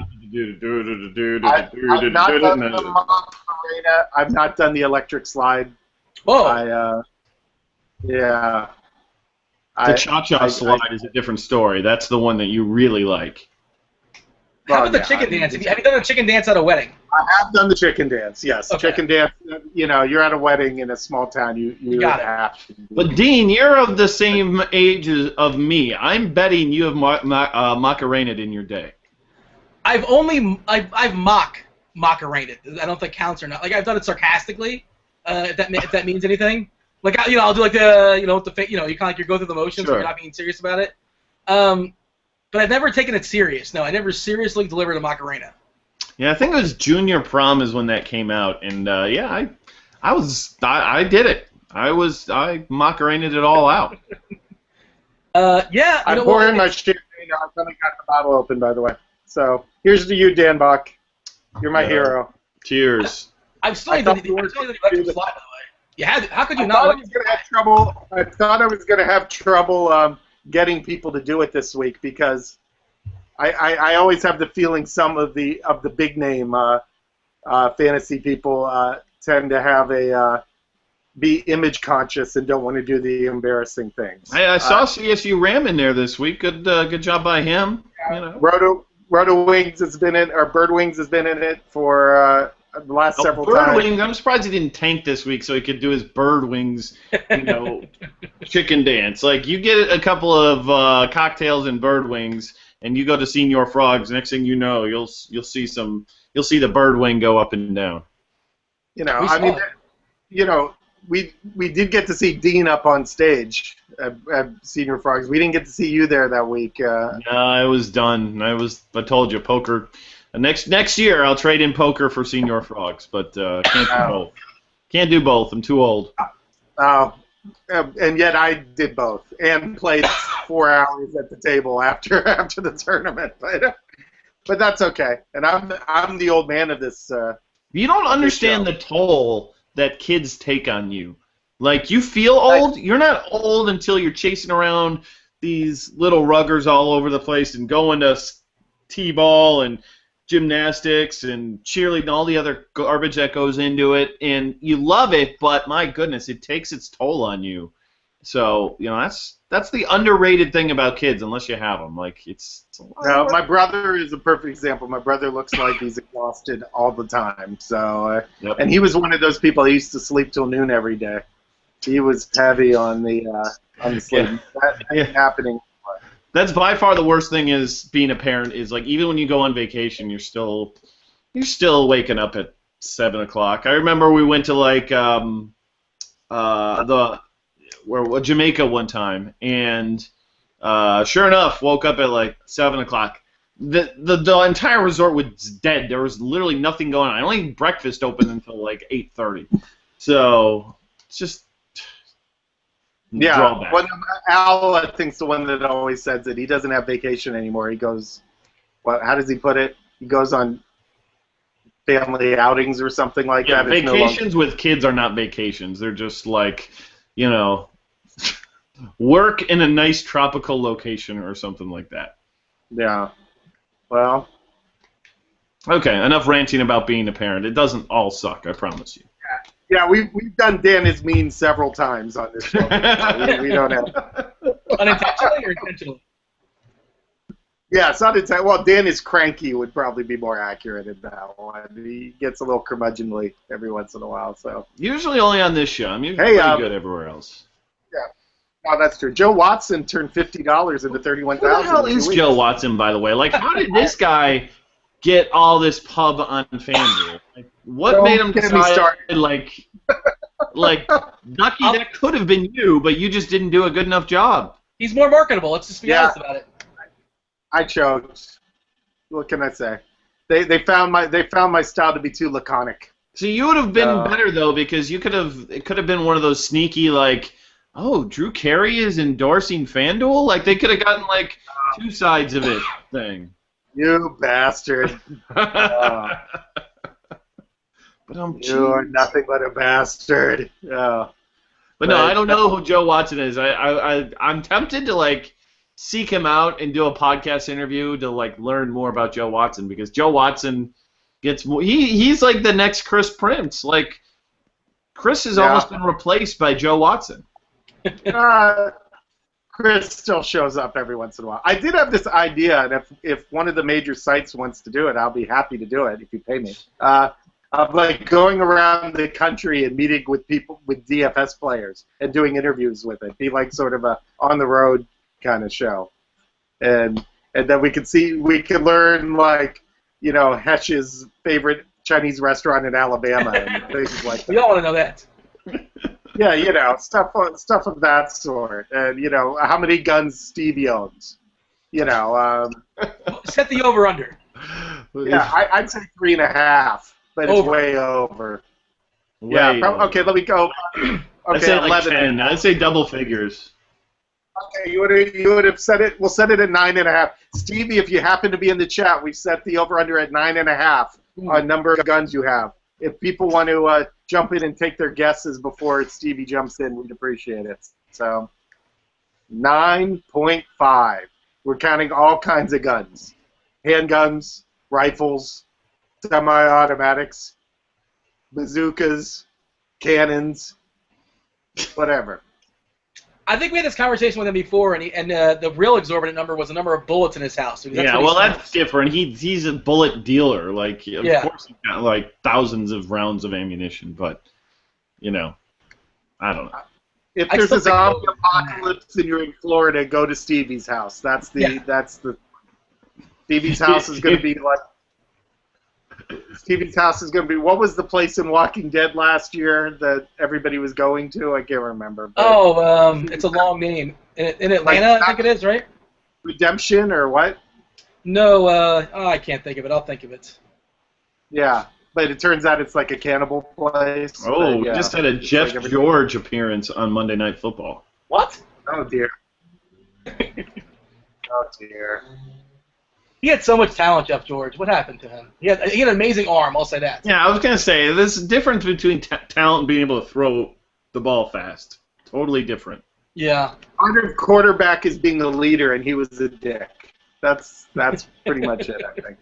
S1: I've not done the Macarena. I've not done the electric slide.
S3: Whoa.
S2: The cha-cha slide is a different story. That's the one that you really like.
S3: How about the chicken dance? Have you done the chicken dance at a wedding?
S1: I have done the chicken dance, yes.
S3: Okay.
S1: Chicken dance, you're at a wedding in a small town. You
S3: got
S1: have to.
S2: But, Dean, you're of the same age of me. I'm betting you have Macarena'd in your day.
S3: I've Macarena'd. I don't think counts or not. Like, I've done it sarcastically, if that means anything. Like, I'll do like the, you kind of like you go through the motions,
S2: sure.
S3: But you're not being serious about it. But I've never taken it serious. No, I never seriously delivered a Macarena.
S2: Yeah, I think it was junior prom is when that came out, and I did it. I Macarena'd it all out.
S1: I'm pouring my champagne. I've only got the bottle open, by the way. So here's to you, Dan Buck. You're my hero.
S2: Cheers.
S3: I've still done the electric slide, by the way. You had. How could you not?
S1: I thought I was going to have trouble getting people to do it this week because I always have the feeling some of the big name fantasy people tend to have be image conscious and don't want to do the embarrassing things.
S2: I saw CSU Ram in there this week. Good job by him.
S1: Roto Wings has been in, or Bird Wings has been in it for the last several times.
S2: Bird Wings. I'm surprised he didn't tank this week so he could do his Bird Wings, chicken dance. Like you get a couple of cocktails and Bird Wings, and you go to Senior Frogs. Next thing you know, you'll see the bird wing go up and down.
S1: You know, I mean, you know, we did get to see Dean up on stage at Senior Frogs. We didn't get to see you there that week.
S2: No, I was done. I told you, poker. Next year, I'll trade in poker for Senior Frogs, but can't do both. Can't do both. I'm too old.
S1: And yet I did both and played 4 hours at the table after the tournament. But that's okay. And I'm the old man of this.
S2: You don't understand the toll that kids take on you. Like, you feel old. You're not old until you're chasing around these little ruggers all over the place and going to t-ball and gymnastics and cheerleading and all the other garbage that goes into it. And you love it, but my goodness, it takes its toll on you. So, you know, that's the underrated thing about kids, unless you have them. Like, it's a lot of work.
S1: My brother is a perfect example. My brother looks like he's exhausted all the time. So, and he was one of those people. He used to sleep till noon every day. He was heavy on the sleep.
S2: Yeah.
S1: That ain't happening.
S2: That's by far the worst thing is being a parent. Is like, even when you go on vacation, you're still waking up at 7 o'clock. I remember we went to like Jamaica one time, and sure enough, woke up at like 7 o'clock. The entire resort was dead. There was literally nothing going on. I only had breakfast open until like 8:30. So it's just drawback.
S1: Well, Al, I think's the one that always says that he doesn't have vacation anymore. He goes, how does he put it? He goes on family outings or something like that.
S2: Vacations with kids are not vacations. They're just like, you know, work in a nice tropical location or something like that.
S1: Yeah. Well.
S2: Okay, enough ranting about being a parent. It doesn't all suck, I promise you.
S1: Yeah, we've done Dan is mean several times on this show. we don't have.
S3: Unintentionally or intentionally?
S1: Yeah, it's not intentional. Well, Dan is cranky would probably be more accurate in that one. He gets a little curmudgeonly every once in a while. So
S2: usually only on this show. I'm usually pretty good everywhere else.
S1: Yeah, no, that's true. Joe Watson turned $50 into $31,000.
S2: Who the hell is Joe Watson, by the way? Like, how did this guy get all this pub on FanDuel? Like, what made him decide, like Duckie, that could have been you, but you just didn't do a good enough job.
S3: He's more marketable. Let's just be honest about it.
S1: I choked. What can I say? They found my style to be too laconic.
S2: See, you would have been better though, because it could have been one of those sneaky, like, oh, Drew Carey is endorsing FanDuel? Like, they could have gotten like two sides of it thing.
S1: You bastard.
S2: But
S1: you are nothing but a bastard.
S2: But no, I don't know who Joe Watson is. I'm tempted to like seek him out and do a podcast interview to like learn more about Joe Watson, because Joe Watson gets more. He's like the next Chris Prince. Like, Chris has almost been replaced by Joe Watson.
S1: Chris still shows up every once in a while. I did have this idea, and if one of the major sites wants to do it, I'll be happy to do it if you pay me. Of like going around the country and meeting with people, with DFS players, and doing interviews with it. Be like sort of a on the road kind of show, and then we could learn, like, you know, Hesch's favorite Chinese restaurant in Alabama and things like that.
S3: We all want to know that.
S1: Yeah, you know, stuff of that sort, and you know how many guns Stevie owns. You know,
S3: set the over under.
S1: Yeah, I'd say 3.5, but it's way over. Okay, let me go. Okay,
S2: I'd say
S1: 11.
S2: 10. I'd say double figures.
S1: Okay, you would have set it. We'll set it at 9.5. Stevie, if you happen to be in the chat, we've set the over under at 9.5 on number of guns you have. If people want to jump in and take their guesses before Stevie jumps in, we'd appreciate it. So 9.5. We're counting all kinds of guns: handguns, rifles, semi-automatics, bazookas, cannons, whatever.
S3: I think we had this conversation with him before, and the real exorbitant number was the number of bullets in his house.
S2: That's different. He's a bullet dealer. Like, of course he's got like thousands of rounds of ammunition, but you know, I don't know.
S1: If there's a zombie apocalypse and you're in Florida, go to Stevie's house. That's the Stevie's house is going to be like. Stevie's house is going to be. What was the place in Walking Dead last year that everybody was going to? I can't remember.
S3: It's a long name. In Atlanta, I think it is, right?
S1: Redemption or what?
S3: No, I can't think of it. I'll think of it.
S1: Yeah, but it turns out it's like a cannibal place.
S2: Oh,
S1: yeah,
S2: we just had a Jeff George appearance on Monday Night Football.
S3: What?
S1: Oh dear. Oh dear.
S3: He had so much talent, Jeff George. What happened to him? He had an amazing arm. I'll say that.
S2: Yeah, I was gonna say there's a difference between talent and being able to throw the ball fast. Totally different.
S3: Yeah.
S1: Our quarterback is being the leader, and he was a dick. That's pretty much it, I think.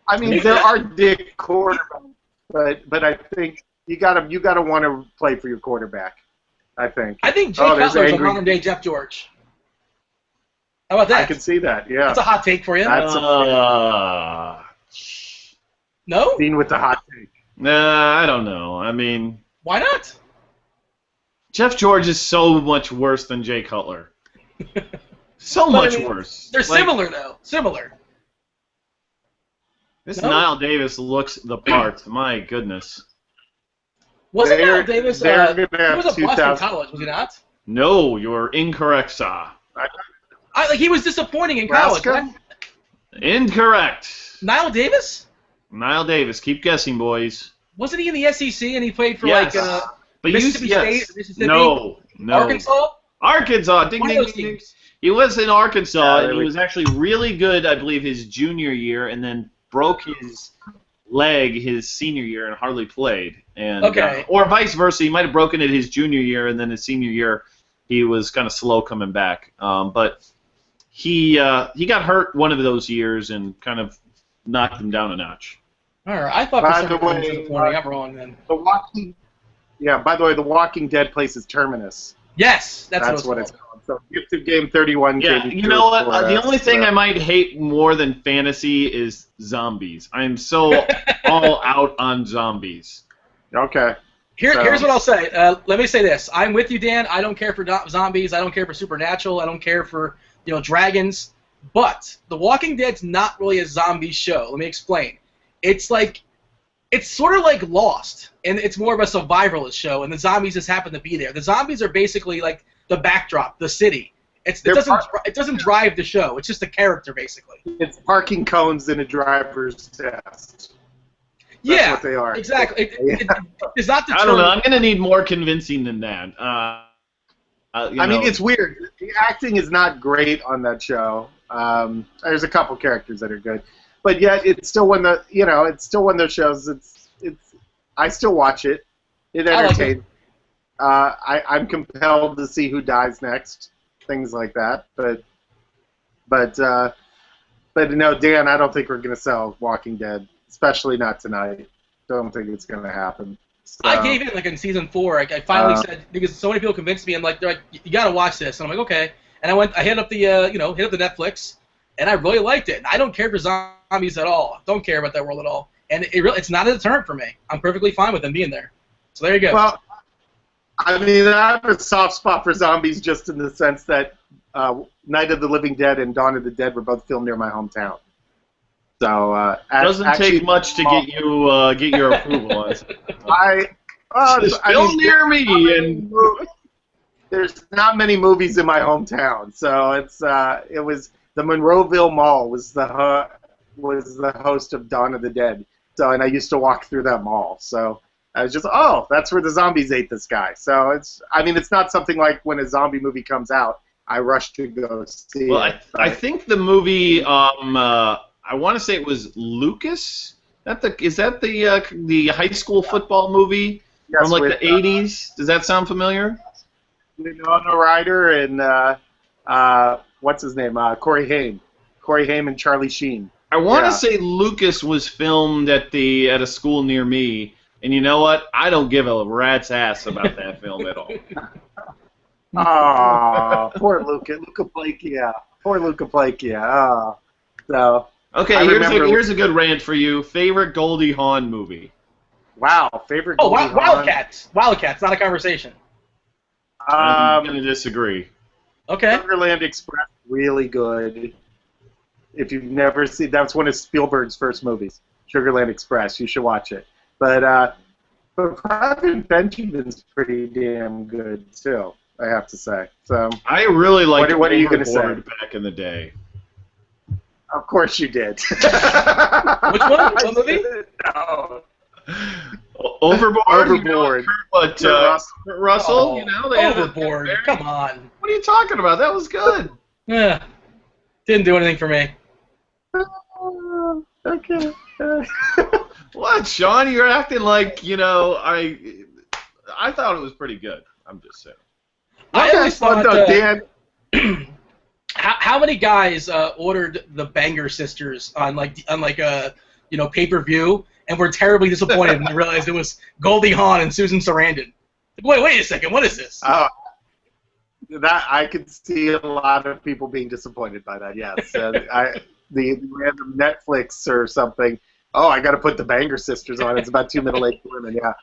S1: I mean, there are dick quarterbacks, but I think you gotta want to play for your quarterback. I think.
S3: I think Jay Cutler is a modern day Jeff George. How about that?
S1: I can see that. Yeah.
S3: That's a hot take for you.
S1: That's
S3: No?
S1: Dean with the hot take.
S2: Nah, I don't know. I mean,
S3: why not?
S2: Jeff George is so much worse than Jay Cutler. So much worse.
S3: They're similar, though. Similar.
S2: This Niall Davis looks the part. My goodness.
S3: Wasn't Niall Davis? He was a Boston
S1: 2000.
S3: College, was he not?
S2: No, you're incorrect, sir.
S3: He was disappointing in college. Right?
S2: Incorrect.
S3: Niall Davis?
S2: Niall Davis. Keep guessing, boys.
S3: Wasn't he in the SEC and he played for Mississippi State? Mississippi?
S2: No.
S3: Arkansas?
S2: Arkansas. Ding, ding, ding, ding. He was in Arkansas, and he was actually really good, I believe, his junior year, and then broke his leg his senior year and hardly played. And or vice versa. He might have broken it his junior year, and then his senior year he was kind of slow coming back. But he got hurt one of those years and kind of knocked him down a notch.
S3: All right. I thought
S1: by the way,
S3: I'm wrong then.
S1: By the way, the Walking Dead place is Terminus.
S3: Yes, that's
S1: what it's called. So Gifted Game 31.
S2: Yeah, you know what? The only thing I might hate more than fantasy is zombies. I am so all out on zombies.
S1: Okay.
S3: Here's what I'll say. Let me say this. I'm with you, Dan. I don't care for zombies. I don't care for supernatural. I don't care for dragons. But The Walking Dead's not really a zombie show. Let me explain. It's sort of like Lost, and it's more of a survivalist show, and the zombies just happen to be there. The zombies are basically like the backdrop, the city. It doesn't drive the show. It's just a character, basically.
S1: It's parking cones in a driver's test. That's what they are.
S3: Exactly. It's not the
S2: I don't know. I'm going to need more convincing than that.
S1: I mean, it's weird. The acting is not great on that show. There's a couple characters that are good, but yet it's still one of those shows. I still watch it. It entertains. I'm compelled to see who dies next, things like that. But no, Dan, I don't think we're gonna sell Walking Dead, especially not tonight. Don't think it's gonna happen. So,
S3: I gave in in season 4. I finally said, because so many people convinced me. They're like, you gotta watch this, and I'm like, okay. And I hit up the Netflix, and I really liked it. And I don't care for zombies at all. Don't care about that world at all. And it's not a deterrent for me. I'm perfectly fine with them being there. So there you go.
S1: Well, I mean, I have a soft spot for zombies just in the sense that Night of the Living Dead and Dawn of the Dead were both filmed near my hometown. So
S2: doesn't take much to get your approval on it.
S1: Filmed
S2: near me, and
S1: there's not many movies in my hometown, so it was the Monroeville Mall was the host of Dawn of the Dead. So, and I used to walk through that mall. So I was just, that's where the zombies ate this guy. So it's not something like when a zombie movie comes out, I rush to go see it.
S2: I think the movie, I want to say it was Lucas. Is that the high school football movie from the 80s? Does that sound familiar?
S1: Winona Ryder and what's his name? Corey Haim. Corey Haim and Charlie Sheen.
S2: I want to say Lucas was filmed at a school near me, and you know what? I don't give a rat's ass about that film at all.
S1: Oh, poor Luca. Poor Luca Plakia. So.
S2: Okay, here's a good rant for you. Favorite Goldie Hawn movie?
S1: Wow, favorite Goldie Hawn.
S3: Wildcats. Wildcats, not a conversation.
S2: I'm going to disagree.
S3: Okay.
S1: Sugarland Express, really good. If you've never seen, that's one of Spielberg's first movies, Sugarland Express. You should watch it. But Private Benjamin's pretty damn good too, I have to say. So
S2: I really liked
S1: what are you going to say?
S2: Overboard back in the day.
S1: Of course you did.
S3: Which one? What movie?
S1: No.
S2: Overboard.
S1: Overboard.
S2: Kurt Russell.
S3: Oh,
S2: You know, they had
S3: Overboard. Come on.
S2: What are you talking about? That was good.
S3: Yeah. Didn't do anything for me.
S1: Okay.
S2: What, Sean? You're acting like, you know, I thought it was pretty good. I'm just saying.
S3: I always thought,
S1: Dan.
S3: how many guys ordered the Banger Sisters on a pay-per-view and were terribly disappointed when they realized it was Goldie Hawn and Susan Sarandon? Wait a second, what is this?
S1: Oh, that I could see a lot of people being disappointed by that. Yes, the random Netflix or something. Oh, I got to put the Banger Sisters on. It's about two middle-aged women. Yeah,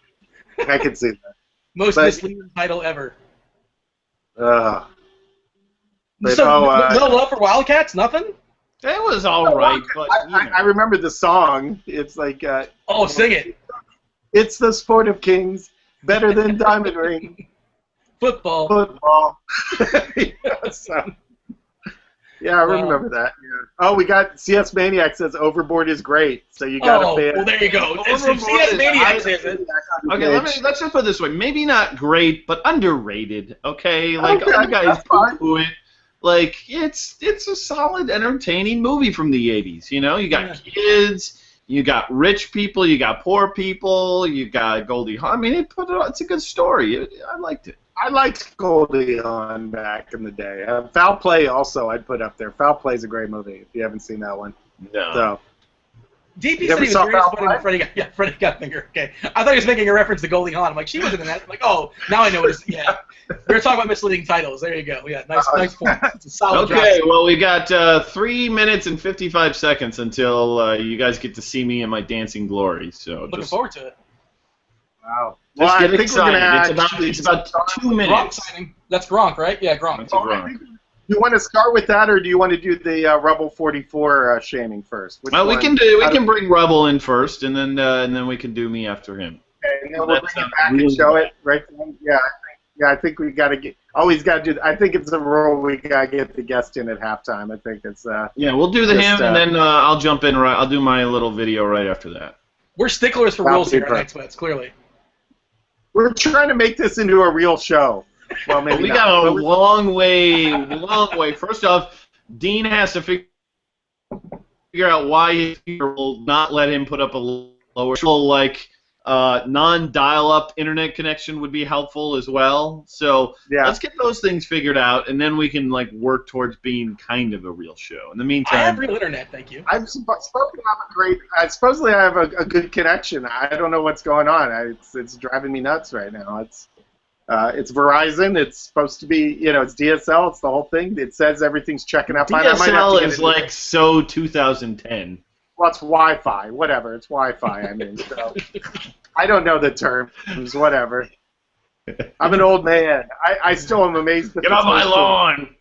S1: I could see that.
S3: Most misleading title ever.
S1: But,
S3: No love for Wildcats? Nothing?
S2: It was all right, but
S1: I remember the song. It's like
S3: sing it.
S1: It's the sport of kings, better than diamond ring.
S3: Football.
S1: Yeah, I remember that. Yeah. Oh, we got CS Maniac says Overboard is great, so you got to pay it.
S3: Well, there you go. If CS Maniac says it.
S2: Okay, let's just put it this way. Maybe not great, but underrated. Okay, like
S1: okay,
S2: other guys poo it. Like it's a solid, entertaining movie from the '80s. You know, you got kids, you got rich people, you got poor people, you got Goldie Hawn. I mean, it's a good story. I liked it.
S1: I liked Goldie Hawn back in the day. Foul Play also I'd put up there. Foul Play is a great movie if you haven't seen that one.
S2: No.
S1: So,
S3: DP said he was very disappointed in Freddie got Finger. Okay. I thought he was making a reference to Goldie Hawn. I'm like, she wasn't in that. I'm like, oh, now I know what it is. Yeah. We were talking about misleading titles. There you go. Yeah, nice point. It's a solid job.
S2: Okay, well, we got 3 minutes and 55 seconds until you guys get to see me in my dancing glory. So
S3: looking forward to it.
S1: Wow.
S2: Well,
S1: I
S2: get
S1: think
S2: excited.
S1: we're gonna
S2: It's about 2 minutes.
S3: Gronk signing. That's Gronk, right? Yeah, Gronk.
S2: That's a Gronk.
S1: You want to start with that, or do you want to do the Rebel 44 shaming first?
S2: Well, we can bring Rebel in first, and then we can do me after him.
S1: Okay, and then we'll bring it back and show it right then. Yeah, I think we got to get. Always got to do. I think it's a rule we got to get the guest in at halftime. I think it's.
S2: Yeah, we'll do him, and then I'll jump in. I'll do my little video right after that.
S3: We're sticklers for rules here at Night Sweats, clearly.
S1: We're trying to make this into a real show. Well, maybe
S2: we got a long way. First off, Dean has to figure out why he will not let him put up a lower, like non-dial-up internet connection would be helpful as well. So let's get those things figured out, and then we can work towards being kind of a real show. In the meantime,
S3: I have real internet, thank you.
S1: Supposedly I have a good connection. I don't know what's going on. It's driving me nuts right now. It's Verizon. It's supposed to be, it's DSL. It's the whole thing. It says everything's checking out fine.
S2: DSL is so 2010.
S1: Well, it's Wi-Fi. Whatever. It's Wi-Fi. I mean, so I don't know the terms. Whatever. I'm an old man. I still am amazed.
S2: Get off my lawn.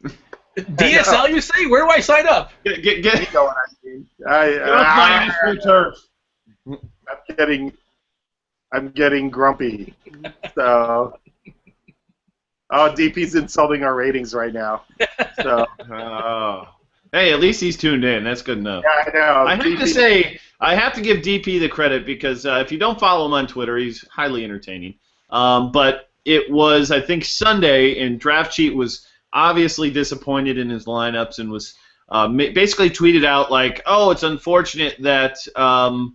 S3: DSL, you say? Where do I sign up?
S2: Get
S1: you know what I mean.
S2: Get off my AstroTurf.
S1: I'm getting grumpy. So. Oh, DP's insulting our ratings right now. So.
S2: Hey, at least he's tuned in. That's good enough.
S1: Yeah, I know.
S2: I have to give DP the credit because if you don't follow him on Twitter, he's highly entertaining. But it was, I think, Sunday, and Draft Cheat was obviously disappointed in his lineups and was basically tweeted out oh, it's unfortunate that I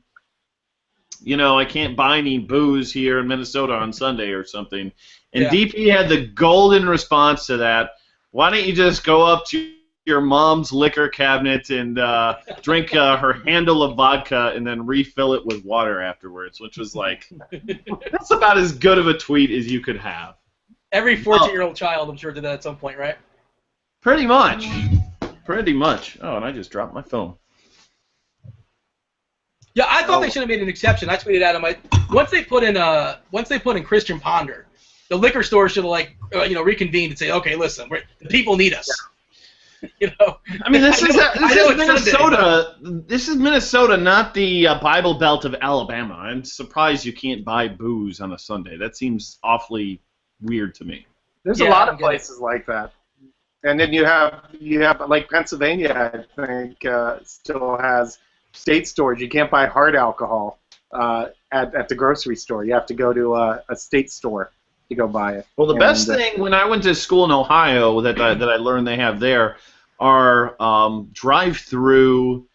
S2: can't buy any booze here in Minnesota on Sunday or something. And DP had the golden response to that. Why don't you just go up to your mom's liquor cabinet and drink her handle of vodka and then refill it with water afterwards, which was that's about as good of a tweet as you could have.
S3: Every 14-year-old child, I'm sure, did that at some point, right?
S2: Pretty much. Oh, and I just dropped my phone.
S3: Yeah, I thought they should have made an exception. I tweeted at him. Once they put in Christian Ponder, the liquor store should have reconvened and say, okay, listen, the people need us. You know.
S2: I mean, this is Minnesota.
S3: Sunday.
S2: This is Minnesota, not the Bible Belt of Alabama. I'm surprised you can't buy booze on a Sunday. That seems awfully weird to me.
S1: There's a lot of places like that. And then you have like Pennsylvania, I think, still has state stores. You can't buy hard alcohol at the grocery store. You have to go to a state store to go buy it.
S2: Well, the best thing when I went to school in Ohio that I learned they have there are drive-through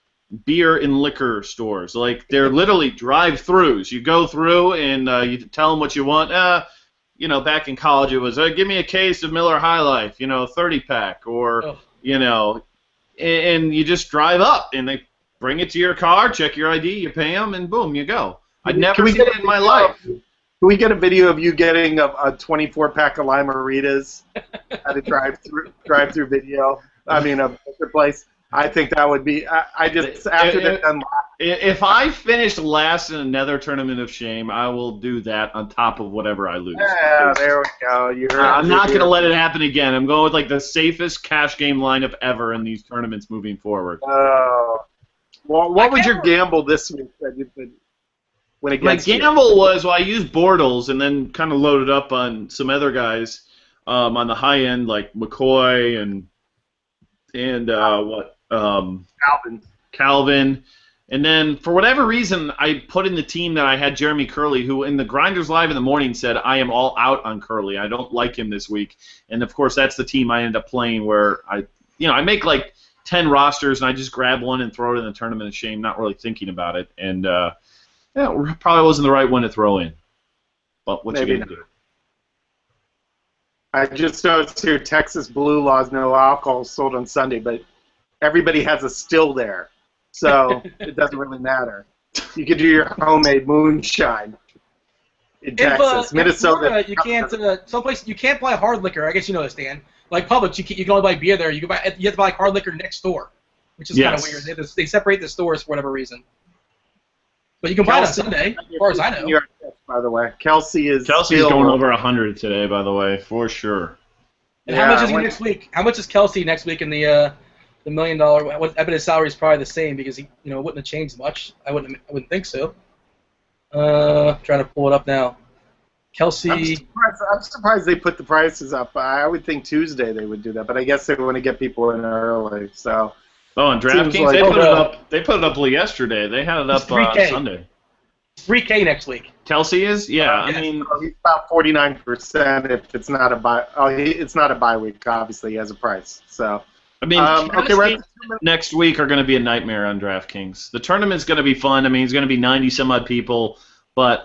S2: beer and liquor stores. Like, they're literally drive-throughs. You go through and you tell them what you want. You know, back in college it was, give me a case of Miller High Life, 30-pack, or, and you just drive up, and they bring it to your car, check your ID, you pay them, and boom, you go. I'd never seen it in my life.
S1: Can we get a video of you getting a 24-pack of Lime-A-Ritas at a drive-through video? I mean, a liquor place. I think that would be.
S2: If I finish last in another tournament of shame, I will do that on top of whatever I lose.
S1: Yeah, there we go.
S2: I'm not going to let it happen again. I'm going with like the safest cash game lineup ever in these tournaments moving forward.
S1: Well, what was your gamble this week that you went against?
S2: My gamble was, I used Bortles and then kind of loaded up on some other guys on the high end, like McCoy and Calvin. And then, for whatever reason, I put in the team that I had Jeremy Curley, who in the Grinders Live in the morning said, I am all out on Curley. I don't like him this week. And, of course, that's the team I ended up playing where I make like 10 rosters, and I just grab one and throw it in the tournament of shame, not really thinking about it. And, it probably wasn't the right one to throw in. But what you going to do?
S1: I just noticed here, Texas Blue Laws, no alcohol sold on Sunday, but everybody has a still there. So it doesn't really matter. You could do your homemade moonshine in Texas. Minnesota,
S3: you can't. Someplace you can't buy hard liquor. I guess you know this, Dan. Like Publix, you can only buy beer there. You have to buy hard liquor next door, which is kind of weird. They separate the stores for whatever reason. But you can buy it on Sunday, as far as I know.
S1: By the way, Kelsey's
S2: going over 100 today, by the way, for sure.
S3: And how much is he next week? How much is Kelsey next week in the $1 million? I bet his salary is probably the same because he wouldn't have changed much. I wouldn't think so. Trying to pull it up now. Kelsey.
S1: I'm surprised they put the prices up. I would think Tuesday they would do that, but I guess they want to get people in early. So.
S2: Oh, and DraftKings, they put it up. They put it up yesterday. They had it up on Sunday.
S3: $3K next week.
S2: Kelsey is, yeah.
S1: Yes.
S2: I mean,
S1: he's about 49% if it's not a bye. Oh, it's not a bye week. Obviously, he has a price. So.
S2: I mean, next week are going to be a nightmare on DraftKings. The tournament's going to be fun. I mean, it's going to be 90-some-odd people, but,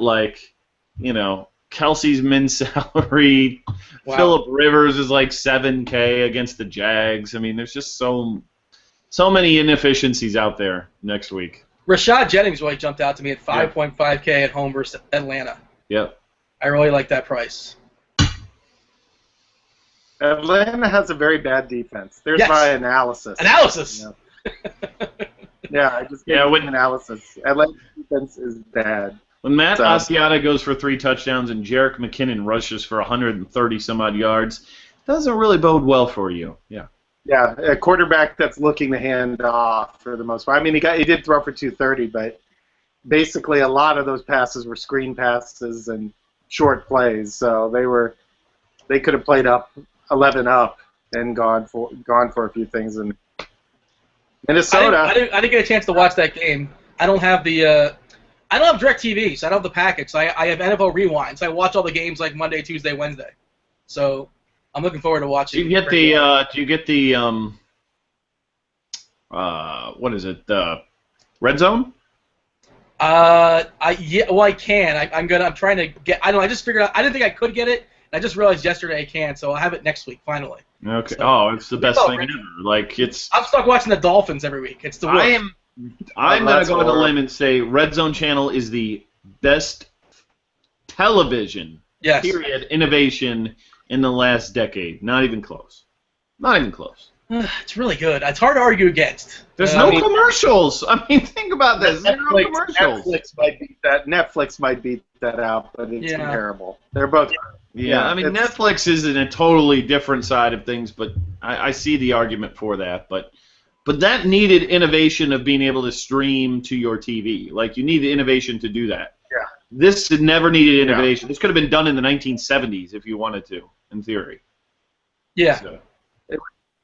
S2: Kelsey's min salary, Phillip Rivers is like $7K against the Jags. I mean, there's just so many inefficiencies out there next week.
S3: Rashad Jennings really jumped out to me at 5.5K at home versus Atlanta.
S2: Yep.
S3: I really like that price.
S1: Atlanta has a very bad defense. There's my analysis.
S3: Analysis.
S1: I just gave you analysis. Atlanta's defense is bad.
S2: When Matt Asiata goes for 3 touchdowns and Jerick McKinnon rushes for 130-some-odd yards, it doesn't really bode well for you. Yeah.
S1: Yeah, a quarterback that's looking to hand off for the most part. I mean, he did throw for 230, but basically a lot of those passes were screen passes and short plays. So they could have played up 11 up and gone for a few things. And Minnesota,
S3: I didn't get a chance to watch that game. I don't have I don't have DirecTV, so I don't have the package. So I have NFL Rewind, so I watch all the games like Monday, Tuesday, Wednesday. So I'm looking forward to watching.
S2: Do you get the what is it? Red Zone?
S3: I can. I'm trying to get. I don't know. I just figured out. I didn't think I could get it. I just realized yesterday I can. So I'll have it next week finally.
S2: Okay. So, it's the best thing ever.
S3: I'm stuck watching the Dolphins every week. It's the worst.
S2: I'm gonna go on a limb and say Red Zone Channel is the best television period innovation in the last decade. Not even close. Not even close.
S3: It's really good. It's hard to argue against.
S2: There's no commercials. I mean, think about this. There's no commercials.
S1: Netflix might beat that out, but it's comparable. They're both.
S2: Yeah, I mean, Netflix is in a totally different side of things, but I see the argument for that. But that needed innovation of being able to stream to your TV. Like, you need the innovation to do that.
S1: Yeah.
S2: This never needed innovation. This could have been done in the 1970s if you wanted to, in theory.
S3: Yeah.
S2: So.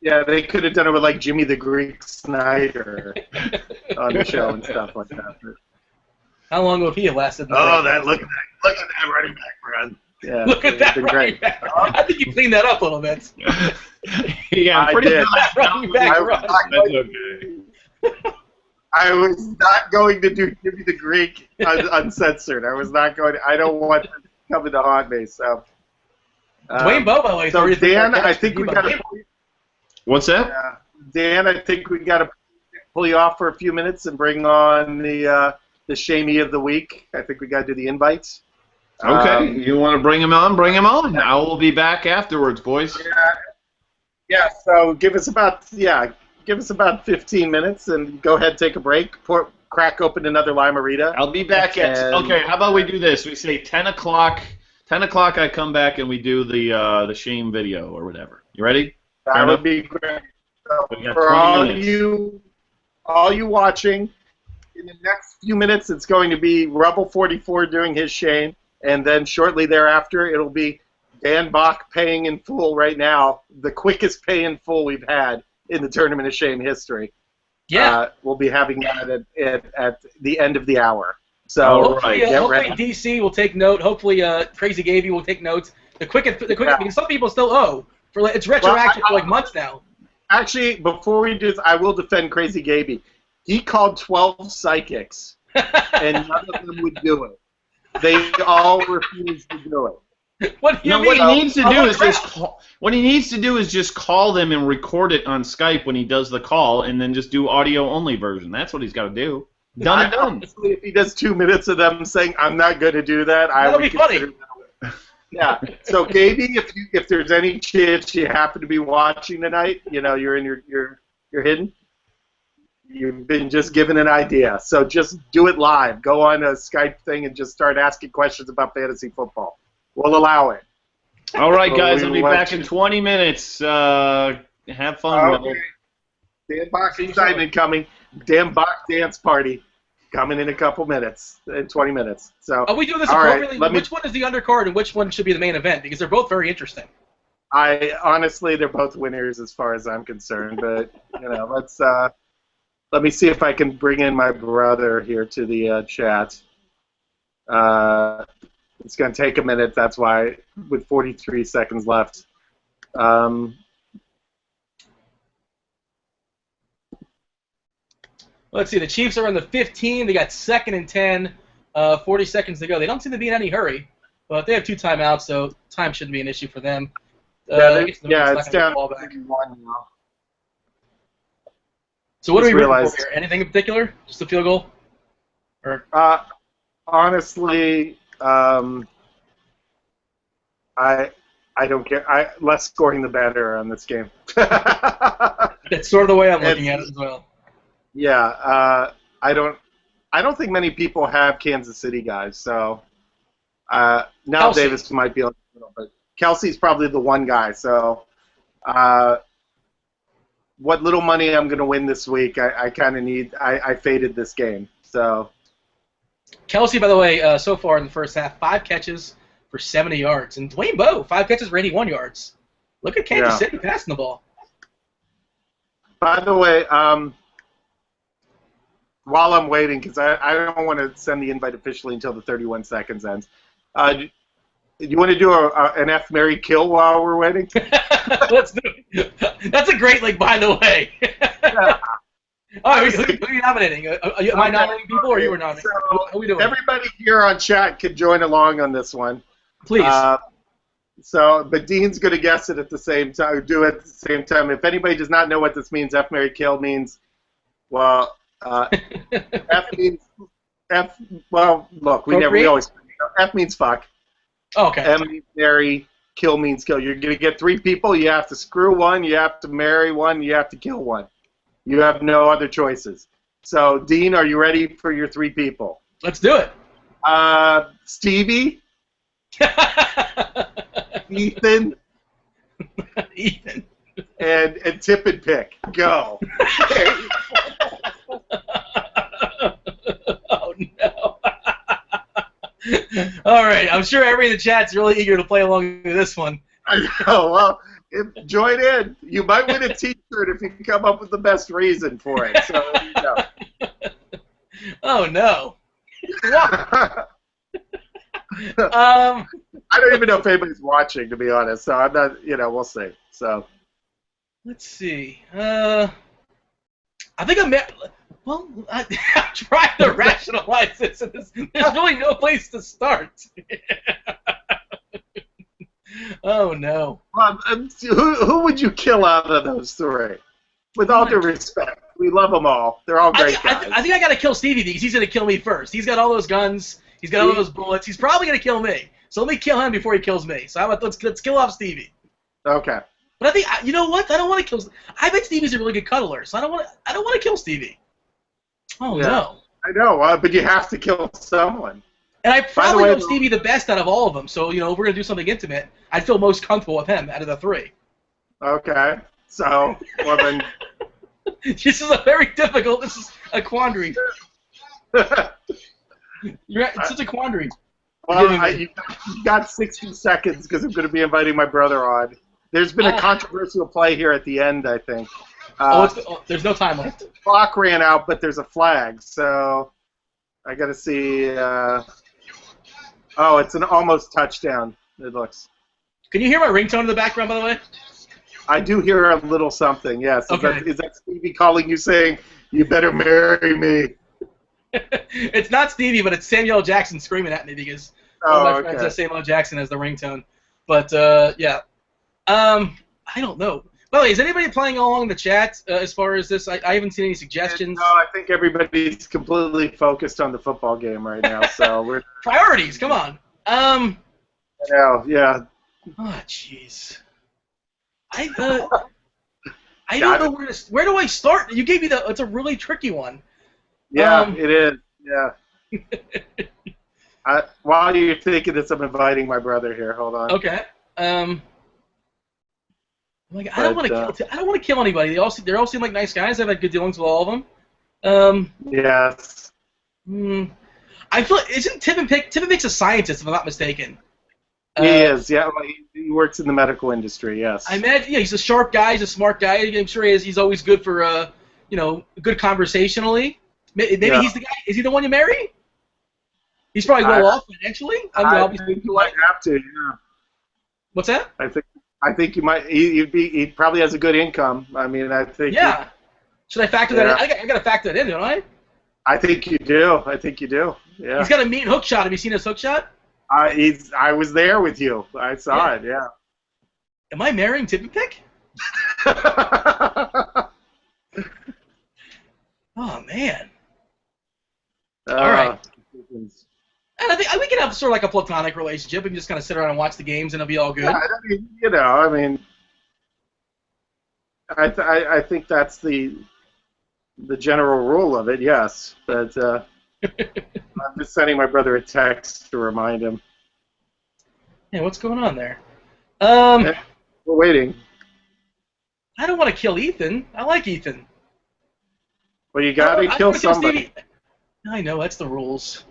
S1: Yeah, they could have done it with like Jimmy the Greek Snyder on the show and stuff like that.
S3: How long will he have lasted?
S1: Look at that running back run. Yeah,
S3: look at that running
S1: great.
S3: back. I think you cleaned that up a little bit.
S2: Yeah,
S1: I
S2: pretty
S1: did.
S2: good.
S3: Running back run.
S2: That's okay.
S1: I was not going to do Jimmy the Greek uncensored. I was not going to. I don't want this coming to haunt me. So,
S3: Dwayne Bowe, by the way.
S1: So Dan, I think we got to.
S2: What's that?
S1: Dan, I think we got to pull you off for a few minutes and bring on the Shamey of the week. I think we got to do the invites.
S2: Okay, you want to bring him on? Bring him on. I will be back afterwards, boys.
S1: Yeah. So give us about 15 minutes and go ahead, take a break, crack open another Lime-A-Rita.
S2: I'll be back at. Okay, how about we do this? We say 10 o'clock. 10 o'clock, I come back and we do the shame video or whatever. You ready?
S1: That would be great. So for all you watching, in the next few minutes, it's going to be Rebel 44 doing his shame, and then shortly thereafter, it'll be Dan Bach paying in full right now, the quickest pay in full we've had in the Tournament of Shame history.
S3: Yeah.
S1: We'll be having that at the end of the hour. So
S3: hopefully DC will take note. Hopefully Crazy Gaby will take notes. The quickest because some people still owe. It's retroactive for like months now.
S1: Actually, before we do this, I will defend Crazy Gaby. He called 12 psychics, and none of them would do it. They all refused to do it.
S3: What do you mean?
S2: What he needs to do is just call. What he needs to do is just call them and record it on Skype when he does the call, and then just do audio only version. That's what he's got to do. Done and done.
S1: Honestly, if he does 2 minutes of them saying, "I'm not going to do that," I would consider that. Yeah. So, Gaby, if there's any chance you happen to be watching tonight, you're in you're hidden. You've been just given an idea. So just do it live. Go on a Skype thing and just start asking questions about fantasy football. We'll allow it.
S2: All right, guys. I'll be back in 20 minutes. Have fun, Rebel.
S1: Dan Bach excitement coming. Dan Bach dance party coming in a couple minutes, in 20 minutes. So.
S3: Are we doing this appropriately? Right, which one is the undercard and which one should be the main event? Because they're both very interesting.
S1: Honestly, they're both winners as far as I'm concerned. But let me see if I can bring in my brother here to the chat. It's going to take a minute. That's why, with 43 seconds left.
S3: Let's see. The Chiefs are on the 15. They got 2nd and 10. 40 seconds to go. They don't seem to be in any hurry, but they have 2 timeouts, so time shouldn't be an issue for them.
S1: It's down 1 now.
S3: So what do we realize here? Anything in particular? Just a field goal? Or
S1: honestly, I don't care. Less scoring the better on this game.
S3: That's sort of the way I'm looking at it as well.
S1: Yeah, I don't think many people have Kansas City guys. So now Kelsey. Davis might be a little, but Kelsey's probably the one guy. So. What little money I'm going to win this week, I kind of need. I faded this game, so.
S3: Kelsey, by the way, so far in the first half, 5 catches for 70 yards, and Dwayne Bowe, 5 catches for 81 yards. Look at Kansas City passing the ball.
S1: By the way, while I'm waiting, because I don't want to send the invite officially until the 31 seconds ends. You want to do an F, Marry, Kill while we're waiting?
S3: Let's do it. That's a great link, by the way.
S1: Yeah.
S3: All right, who are you nominating? Am I nominating people, or you were nominating?
S1: So
S3: how are we doing?
S1: Everybody here on chat could join along on this one.
S3: Please.
S1: But Dean's going to guess it at the same time. Do it at the same time. If anybody does not know what this means, F, Marry, Kill means, well, F means F. Well, look, we always F means fuck.
S3: Okay.
S1: M means marry, kill means kill. You're going to get 3 people. You have to screw one, you have to marry one, you have to kill one. You have no other choices. So, Dean, are you ready for your 3 people?
S3: Let's do it.
S1: Stevie, Ethan,
S3: Ethan.
S1: and Tip and Pick. Go.
S3: Oh no. All right, I'm sure everybody in the chat's really eager to play along with this one.
S1: I know. Well, join in. You might win a T-shirt if you can come up with the best reason for it. So there you go.
S3: Oh no.
S1: I don't even know if anybody's watching, to be honest. So I'm not. We'll see. So
S3: Let's see. I think well, I'm trying to rationalize this, and there's really no place to start. Oh no.
S1: Who would you kill out of those three? With all due respect, we love them all. They're all great guys.
S3: I think I got to kill Stevie because he's going to kill me first. He's got all those guns. He's got all those bullets. He's probably going to kill me. So let me kill him before he kills me. So how about let's kill off Stevie.
S1: Okay.
S3: But I think you know what? I don't want to kill. I bet Stevie's a really good cuddler, so I don't want to kill Stevie. Oh
S1: Yeah.
S3: no.
S1: I know, but you have to kill someone.
S3: And I probably
S1: way,
S3: know Stevie the best out of all of them. So if we're gonna do something intimate, I'd feel most comfortable with him out of the three.
S1: Okay. So, well then.
S3: This is a very difficult. This is a quandary. It's such a quandary.
S1: Well, you got 60 seconds because I'm going to be inviting my brother on. There's been a controversial play here at the end, I think.
S3: There's no time left.
S1: Clock ran out, but there's a flag, so I got to see. It's an almost touchdown. It looks.
S3: Can you hear my ringtone in the background, by the way?
S1: I do hear a little something. Yes.
S3: Okay.
S1: Is that Stevie calling you, saying, "You better marry me"?
S3: It's not Stevie, but it's Samuel L. Jackson screaming at me because one of my friends has Samuel L. Jackson as the ringtone. But yeah, I don't know. By the way, is anybody playing along in the chat as far as this? I haven't seen any suggestions.
S1: No, I think everybody's completely focused on the football game right now. So we're
S3: priorities. Come on.
S1: I know. Yeah.
S3: Oh, jeez. I don't know where do I start? You gave me it's a really tricky one.
S1: Yeah, it is. Yeah. While you're thinking this, I'm inviting my brother here. Hold on.
S3: Okay. I don't want to kill anybody. They all seem like nice guys. I've had good dealings with all of them.
S1: Yes.
S3: I feel isn't Tip and Pick's a scientist, if I'm not mistaken.
S1: He is. Yeah, he works in the medical industry. Yes.
S3: I imagine. Yeah, he's a sharp guy. He's a smart guy. I'm sure he is. He's always good for good conversationally. Maybe he's the guy. Is he the one you marry? He's probably well off financially.
S1: I think you might have to. Yeah.
S3: What's that?
S1: I think you might. He probably has a good income. I mean, I think.
S3: Yeah. Should I factor that in? I got to factor that in, don't I?
S1: I think you do. Yeah.
S3: He's got a mean hook shot. Have you seen his hook shot?
S1: I was there with you. I saw it. Yeah.
S3: Am I marrying Tip and Pick? Oh man. All right. And I think we can have sort of like a platonic relationship. We can just kind of sit around and watch the games, and it'll be all good.
S1: Yeah, I think that's the general rule of it. Yes, but I'm just sending my brother a text to remind him.
S3: Hey, what's going on there?
S1: We're waiting.
S3: I don't want to kill Ethan. I like Ethan.
S1: Well, you got to kill somebody.
S3: I know that's the rules.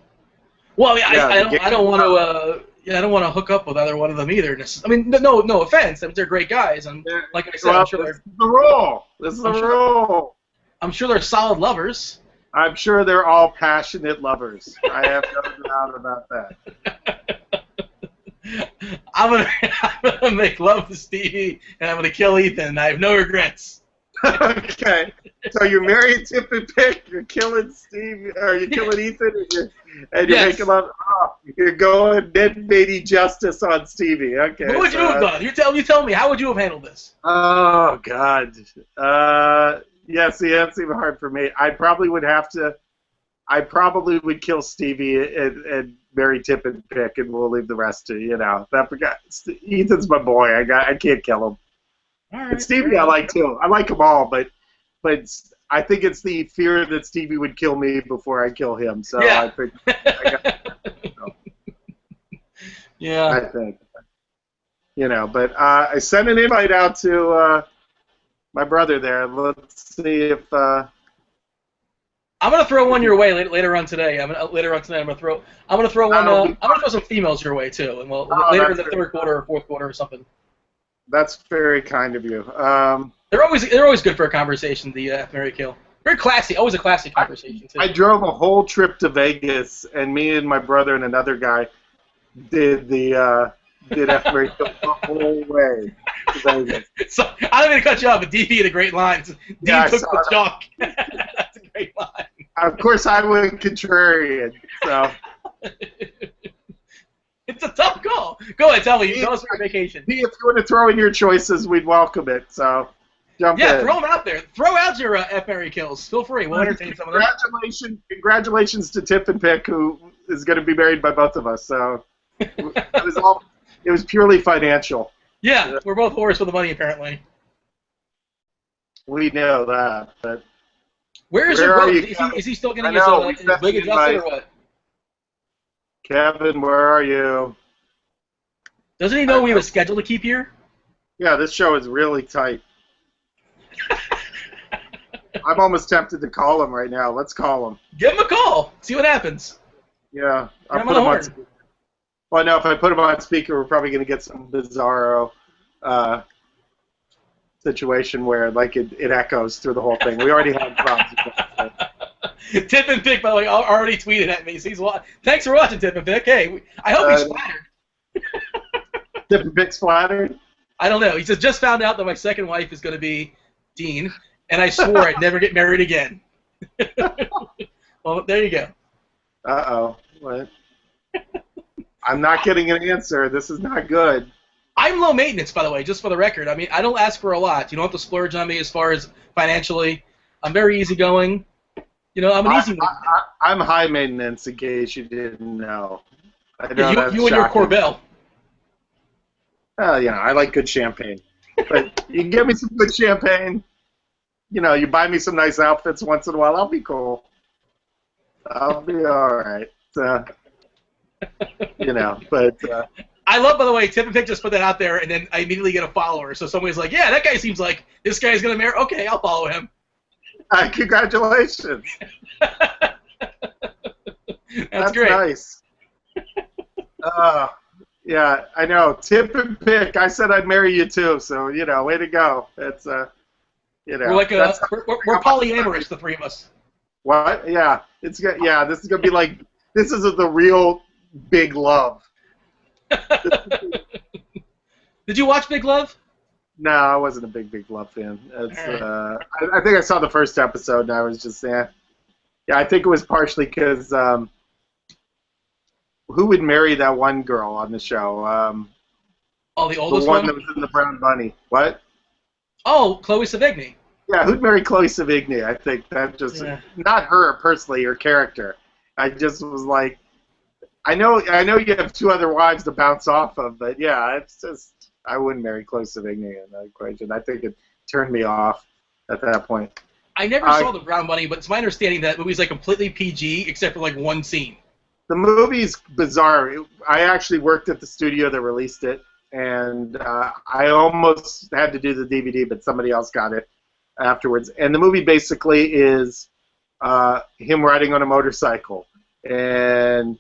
S3: Well, I don't want to. I don't want to hook up with either one of them either. I mean, no offense. I mean, they're great guys. And like I said, I'm sure
S1: this is the rule. This is the rule.
S3: I'm sure they're solid lovers.
S1: I'm sure they're all passionate lovers. I have no doubt about that.
S3: I'm gonna make love to Stevie, and I'm gonna kill Ethan. And I have no regrets.
S1: Okay, so you're marrying Tip and Pick, you're killing Steve, or you're killing Ethan, and you're making love. Oh, you're going Ned Beatty justice on Stevie. Okay.
S3: What would you have done? You tell me. How would you have handled this?
S1: Oh God. Yeah, see, that's even hard for me. I probably would kill Stevie and marry Tip and Pick, and we'll leave the rest to Ethan's my boy. I can't kill him.
S3: All right,
S1: and Stevie I like too. I like them all, but I think it's the fear that Stevie would kill me before I kill him. So
S3: yeah.
S1: I think.
S3: Yeah.
S1: I think. But I sent an invite out to my brother there. Let's see if.
S3: I'm gonna throw one your way later on today. Later on tonight. I'm gonna throw. One.
S1: That'll be
S3: I'm gonna throw some females your way too, and
S1: Oh,
S3: later in
S1: that's
S3: the third quarter or fourth quarter or something.
S1: That's very kind of you.
S3: They're always good for a conversation. The Mary Kill. Very classy. Always a classy conversation too.
S1: I drove a whole trip to Vegas, and me and my brother and another guy did F. Mary Kill the whole way to Vegas.
S3: So I don't mean to cut you off, but DB had a great line. Dean
S1: Yeah,
S3: took the chalk. That's a great line.
S1: Of course, I went contrarian. So
S3: it's a tough call. Go ahead, tell me. Tell us your vacation.
S1: if you want to throw in your choices, we'd welcome it. So jump in.
S3: Throw them out there. Throw out your F. Mary Kills. Feel free. We'll entertain some of them.
S1: Congratulations to Tip and Pick, who is going to be married by both of us. So it was purely financial.
S3: Yeah, we're both whores for the money, apparently.
S1: We know that, but
S3: where is your brother? Is he still getting his wig adjusted or what?
S1: Kevin, where are you?
S3: Doesn't he know we have a schedule to keep here?
S1: Yeah, this show is really tight. I'm almost tempted to call him right now. Let's call him.
S3: Give him a call. See what happens.
S1: Yeah, I'll
S3: Put
S1: put him on speaker. Well, no, if I put him on speaker, we're probably going to get some bizarro situation where it echoes through the whole thing. We already had problems with that.
S3: Tip and Pick, by the way, already tweeted at me. So thanks for watching, Tip and Pick. Hey, I hope he's flattered.
S1: Tip and Pick's flattered?
S3: I don't know. He says, just found out that my second wife is going to be Dean, and I swore I'd never get married again. Well, there you go.
S1: Uh-oh. What? I'm not getting an answer. This is not good.
S3: I'm low maintenance, by the way, just for the record. I mean, I don't ask for a lot. You don't have to splurge on me as far as financially. I'm very easygoing. I'm an easy one.
S1: I'm high maintenance, in case you didn't know. I know
S3: you and your Corbell.
S1: I like good champagne. But you can get me some good champagne. You buy me some nice outfits once in a while. I'll be cool. I'll be all right. But.
S3: I love, by the way, Tip and Pick just put that out there, and then I immediately get a follower. So somebody's like, yeah, that guy seems like this guy's going to marry. Okay, I'll follow him.
S1: Congratulations. That's
S3: great.
S1: Nice. Yeah, I know. Tip and Pick. I said I'd marry you too. So way to go. It's
S3: We're like we're polyamorous, the three of us.
S1: What? Yeah. This is gonna be like this is the real Big Love.
S3: Did you watch Big Love?
S1: No, I wasn't a Big Love fan. It's, I think I saw the first episode, and I was just, Yeah, I think it was partially because who would marry that one girl on the show?
S3: The oldest
S1: the one that was in the Brown Bunny. What?
S3: Oh, Chloe Sevigny.
S1: Yeah, who'd marry Chloe Sevigny? I think that just not her personally, her character. I just was like, I know you have two other wives to bounce off of, but yeah, it's just I wouldn't marry Chloe Sevigny in that equation. I think it turned me off at that point.
S3: I never saw the Brown Bunny, but it's my understanding that movie's like completely PG except for like one scene.
S1: The movie's bizarre. I actually worked at the studio that released it, and I almost had to do the DVD, but somebody else got it afterwards. And the movie basically is him riding on a motorcycle, and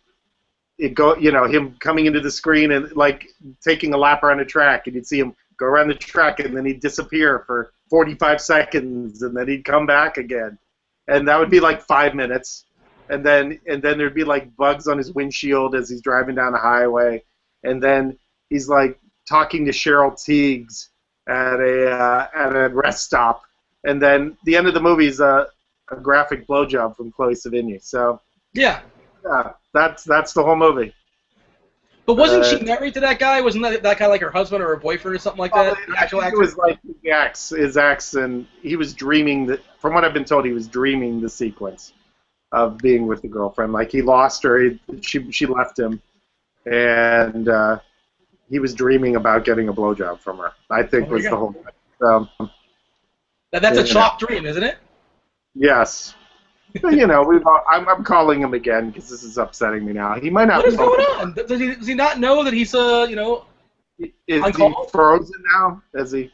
S1: him coming into the screen and like taking a lap around a track, and you'd see him go around the track, and then he'd disappear for 45 seconds, and then he'd come back again, and that would be like 5 minutes, and then there'd be like bugs on his windshield as he's driving down the highway, and then he's like talking to Cheryl Tiegs at a rest stop, and then the end of the movie is a graphic blowjob from Chloe Sevigny. So yeah, that's the whole movie.
S3: But wasn't she married to that guy? Wasn't that guy like her husband or her boyfriend or something like that?
S1: The actual actor? It was like his ex, and he was dreaming from what I've been told, he was dreaming the sequence of being with the girlfriend. Like he lost her, she left him, and he was dreaming about getting a blowjob from her. I think was the whole thing.
S3: That's a chalk dream, isn't it?
S1: Yes. But, I'm calling him again because this is upsetting me now. He might not.
S3: What is going on? Does he not know that he's
S1: Is
S3: on
S1: he
S3: call?
S1: frozen now? Is he?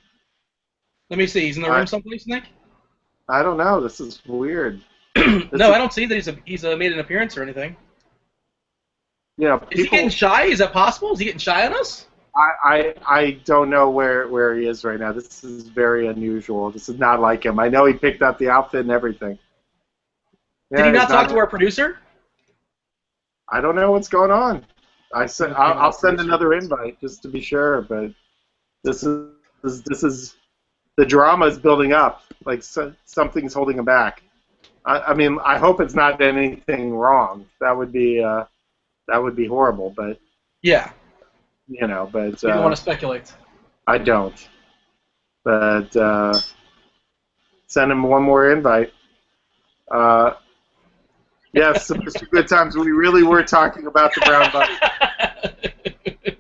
S3: Let me see. He's in the room someplace, Nick.
S1: I don't know. This is weird.
S3: No, I don't see that he's made an appearance or anything. Is he getting shy? Is that possible? Is he getting shy on us?
S1: I don't know where he is right now. This is very unusual. This is not like him. I know he picked out the outfit and everything.
S3: Did he not talk to our producer?
S1: I don't know what's going on. I'll send another invite just to be sure, but this is the drama is building up. Like something's holding him back. I mean, I hope it's not anything wrong. That would be horrible. But
S3: yeah,
S1: but
S3: you don't want to speculate.
S1: I don't. But send him one more invite. Yes, Mr. Good Times. We really were talking about the brown bunny,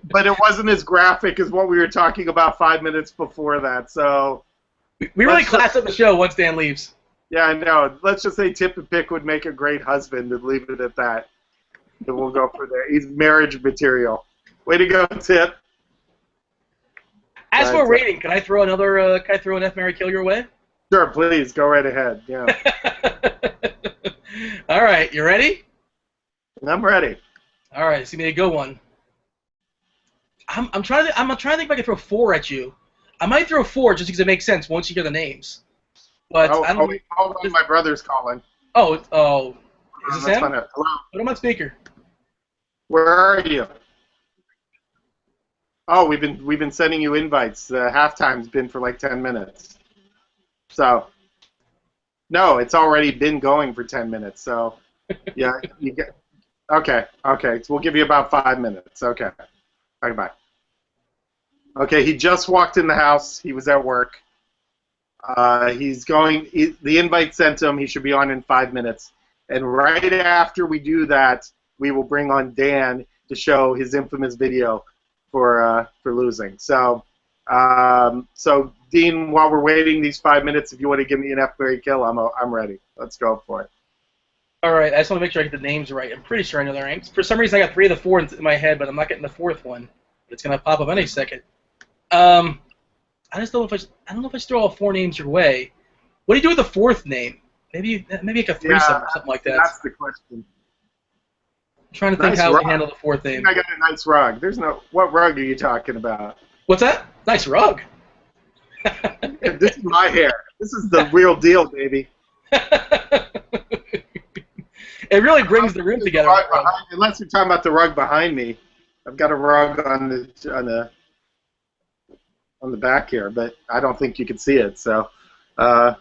S1: but it wasn't as graphic as what we were talking about 5 minutes before that. So
S3: we really class up the show once Dan leaves.
S1: Yeah, I know. Let's just say Tip and Pick would make a great husband, and leave it at that. And we'll go for there. He's marriage material. Way to go, Tip.
S3: As for rating, can I throw another? Can I throw an F, Marry, Kill your way?
S1: Sure, please go right ahead. Yeah.
S3: All right, you ready?
S1: I'm ready.
S3: All right, it's gonna be a good one. I'm trying to think if I can throw 4 at you. I might throw 4 just because it makes sense once you hear the names. But I don't.
S1: Hold on, my brother's calling.
S3: Oh, is this him?
S1: Hello.
S3: Put him on speaker.
S1: Where are you? Oh, we've been sending you invites. The halftime's been for like 10 minutes. So. No, it's already been going for 10 minutes. So, yeah, you get. Okay. So we'll give you about 5 minutes. Okay. Bye. Okay, he just walked in the house. He was at work. He's going. The invite sent him. He should be on in 5 minutes. And right after we do that, we will bring on Dan to show his infamous video for losing. So Dean, while we're waiting these 5 minutes, if you want to give me an F, Marry, Kill, I'm ready. Let's go for it. All
S3: right, I just want to make sure I get the names right. I'm pretty sure I know their names. For some reason, I got 3 of the 4 in my head, but I'm not getting the 4th one. It's gonna pop up any second. I just don't know if I should throw all 4 names your way. What do you do with the 4th name? Maybe like a threesome or something like that.
S1: That's the question.
S3: I'm trying to think how we handle the 4th name.
S1: I got a nice rug. What rug are you talking about?
S3: What's that? Nice rug.
S1: This is my hair. This is the real deal, baby.
S3: It really brings the room together.
S1: Unless you're talking about the rug behind me, I've got a rug on the back here, but I don't think you can see it. So.
S3: All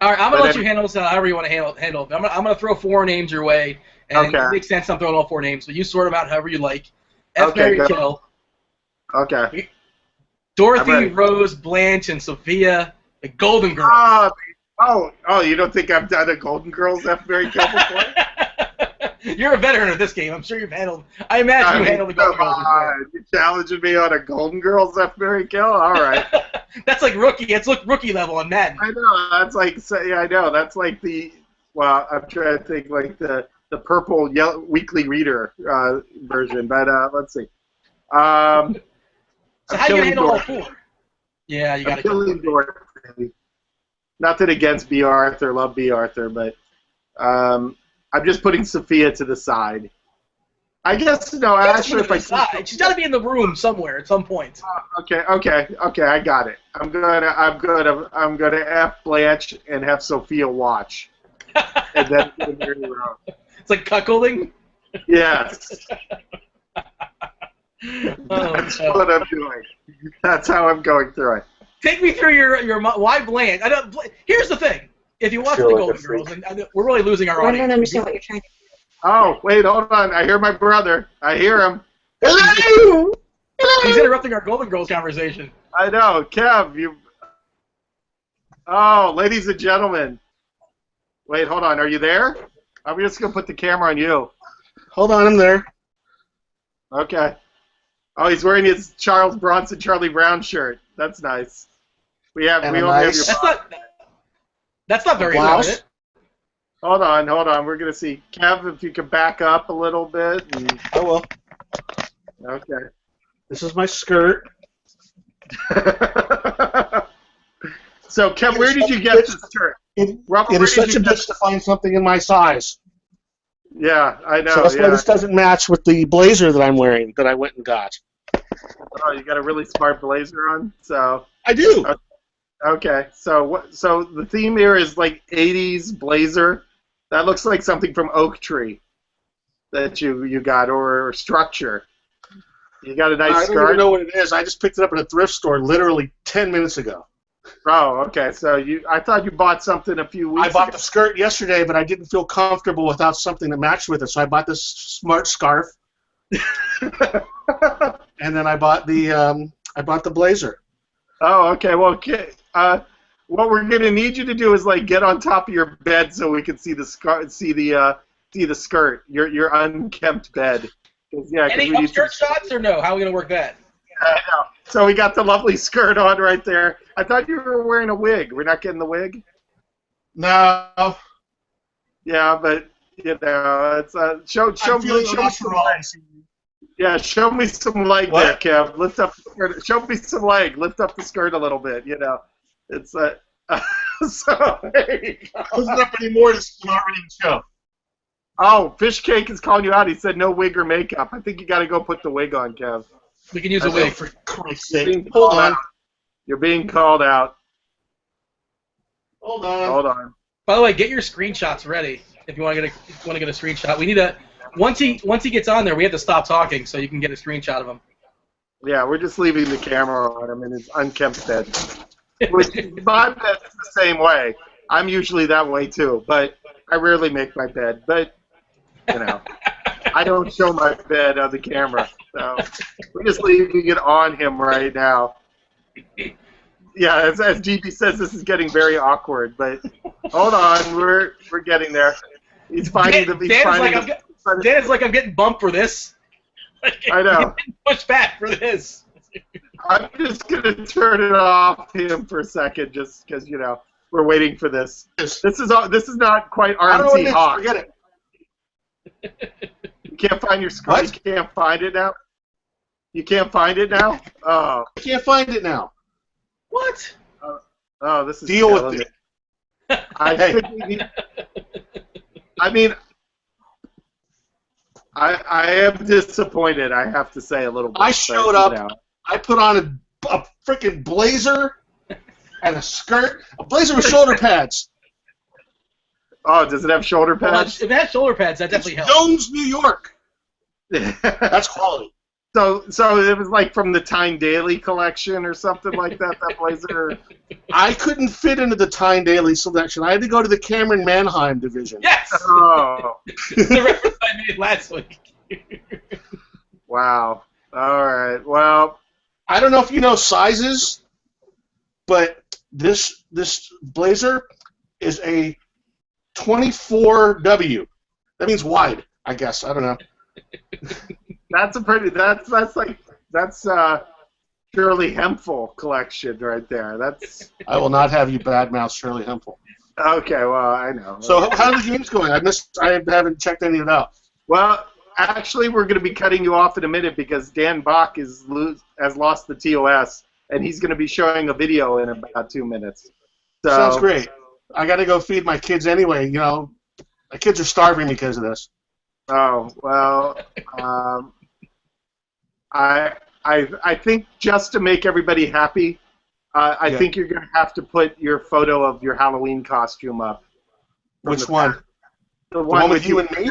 S3: right, I'm gonna let you handle this however you want to handle it. I'm gonna throw 4 names your way, and it makes sense I'm throwing all 4 names, but you sort them out however you like. F, Marry, Kill.
S1: Okay.
S3: Dorothy, Rose, Blanche, and Sophia, the Golden Girls.
S1: Oh! You don't think I've done a Golden Girls F, Marry, Kill before?
S3: You're a veteran of this game. I'm sure you've handled. I imagine you handled the Golden Girls before.
S1: You're challenging me on a Golden Girls F, Marry, Kill? All right.
S3: That's like rookie. It's rookie level on Madden.
S1: I know. That's like I know. That's like the. Well, I'm trying to think like the purple yellow weekly reader version, but let's see.
S3: So how do you handle all 4? Yeah, you got to kill
S1: Dorothy. Nothing against B. Arthur, love B. Arthur, but I'm just putting Sophia to the side. I guess actually, if
S3: she's got to be in the room somewhere at some point.
S1: Okay, I got it. I'm gonna F Blanche and have Sophia watch, and then
S3: it's like cuckolding.
S1: Yes. That's what I'm doing. That's how I'm going through it.
S3: Take me through your why Blanche. Here's the thing: if you watch the Golden Girls, and we're really losing our audience.
S4: I don't understand what you're trying to do.
S1: Oh, wait, hold on. I hear my brother. I hear him.
S3: Hello! He's interrupting our Golden Girls conversation.
S1: I know. Kev, you... Oh, ladies and gentlemen. Wait, hold on. Are you there? I'm just going to put the camera on you.
S5: Hold on, I'm there.
S1: Okay. Oh, he's wearing his Charles Bronson, Charlie Brown shirt. That's nice. We only have your...
S3: That's not very
S5: blouse?
S3: good.
S1: Hold on. We're going to see. Kev, if you could back up a little bit. And...
S4: I will.
S1: Okay.
S4: This is my skirt.
S1: So, Kev, where did you get this shirt?
S4: It
S1: Robert,
S4: is such a bitch to find something in my size.
S1: Yeah, I know.
S4: So that's why this doesn't match with the blazer that I'm wearing that I went and got.
S1: Oh, you got a really smart blazer on? So
S4: I do.
S1: Okay. So the theme here is like 80s blazer. That looks like something from Oak Tree that you got, or Structure. You got a nice skirt?
S4: I don't even know what it is. I just picked it up at a thrift store literally 10 minutes ago.
S1: Oh, okay. So I thought you bought something a few weeks ago.
S4: I bought the skirt yesterday, but I didn't feel comfortable without something that matched with it, so I bought this smart scarf. And then I bought the blazer.
S1: Oh, okay. Well, okay. What we're gonna need you to do is like get on top of your bed so we can see the skirt, your unkempt bed. Yeah,
S3: any upskirt shots or no? How are we gonna work that?
S1: I know. So we got the lovely skirt on right there. I thought you were wearing a wig. We're not getting the wig?
S4: No.
S1: Yeah, but you know, it's show me some leg. Yeah, show me some leg there, Kev. Lift up the skirt. Show me some leg. Lift up the skirt a little bit. You know, it's so there you go.
S4: Wasn't up anymore. This is not ready to show.
S1: Oh, Fish Cake is calling you out. He said no wig or makeup. I think you got to go put the wig on, Kev.
S3: We can use a wig.
S4: For Christ's sake. Hold on.
S1: You're being called out.
S4: Hold on.
S1: Hold on.
S3: By the way, get your screenshots ready if you want to get a screenshot. We need a once he gets on there, we have to stop talking so you can get a screenshot of him.
S1: Yeah, we're just leaving the camera on him in his unkempt bed. Which my bed's the same way. I'm usually that way too, but I rarely make my bed. But you know, I don't show my bed on the camera, so we're just leaving it on him right now. Yeah, as GB says, this is getting very awkward. But hold on, we're getting there. He's finding
S3: Dan's like I'm getting bumped for this.
S1: I know.
S3: Push back for this.
S1: I'm just gonna turn it off him for a second, just because we're waiting for this. This is not quite RMT Hawk.
S4: Forget
S1: it. You can't find your screen. You can't find it now. You can't find it now. Oh.
S4: I can't find it now.
S3: What?
S1: Oh, this is
S4: deal with it.
S1: I am disappointed. I have to say a little bit.
S4: I showed up. I put on a freaking blazer and a skirt. A blazer with shoulder pads.
S1: Oh, does it have shoulder pads?
S3: If it has shoulder pads, that definitely helps.
S4: Jones, New York. That's quality.
S1: So it was like from the Time Daily collection or something like that. That blazer.
S4: I couldn't fit into the Time Daily selection. I had to go to the Cameron Manheim division.
S3: Yes.
S1: Oh.
S3: The reference I made last week.
S1: Wow. All right. Well,
S4: I don't know if you know sizes, but this blazer is a 24W. That means wide, I guess. I don't know.
S1: That's Shirley Hemphill collection right there. That's.
S4: I will not have you badmouth Shirley Hemphill.
S1: Okay, well, I know.
S4: So how are the games going? I haven't checked any of it out.
S1: Well, actually, we're going to be cutting you off in a minute because Dan Bach has lost the TOS, and he's going to be showing a video in about 2 minutes. So,
S4: sounds great. I got to go feed my kids anyway. My kids are starving because of this.
S1: Oh well, I think just to make everybody happy, I think you're going to have to put your photo of your Halloween costume up.
S4: Which one?
S1: The one
S4: with you and me?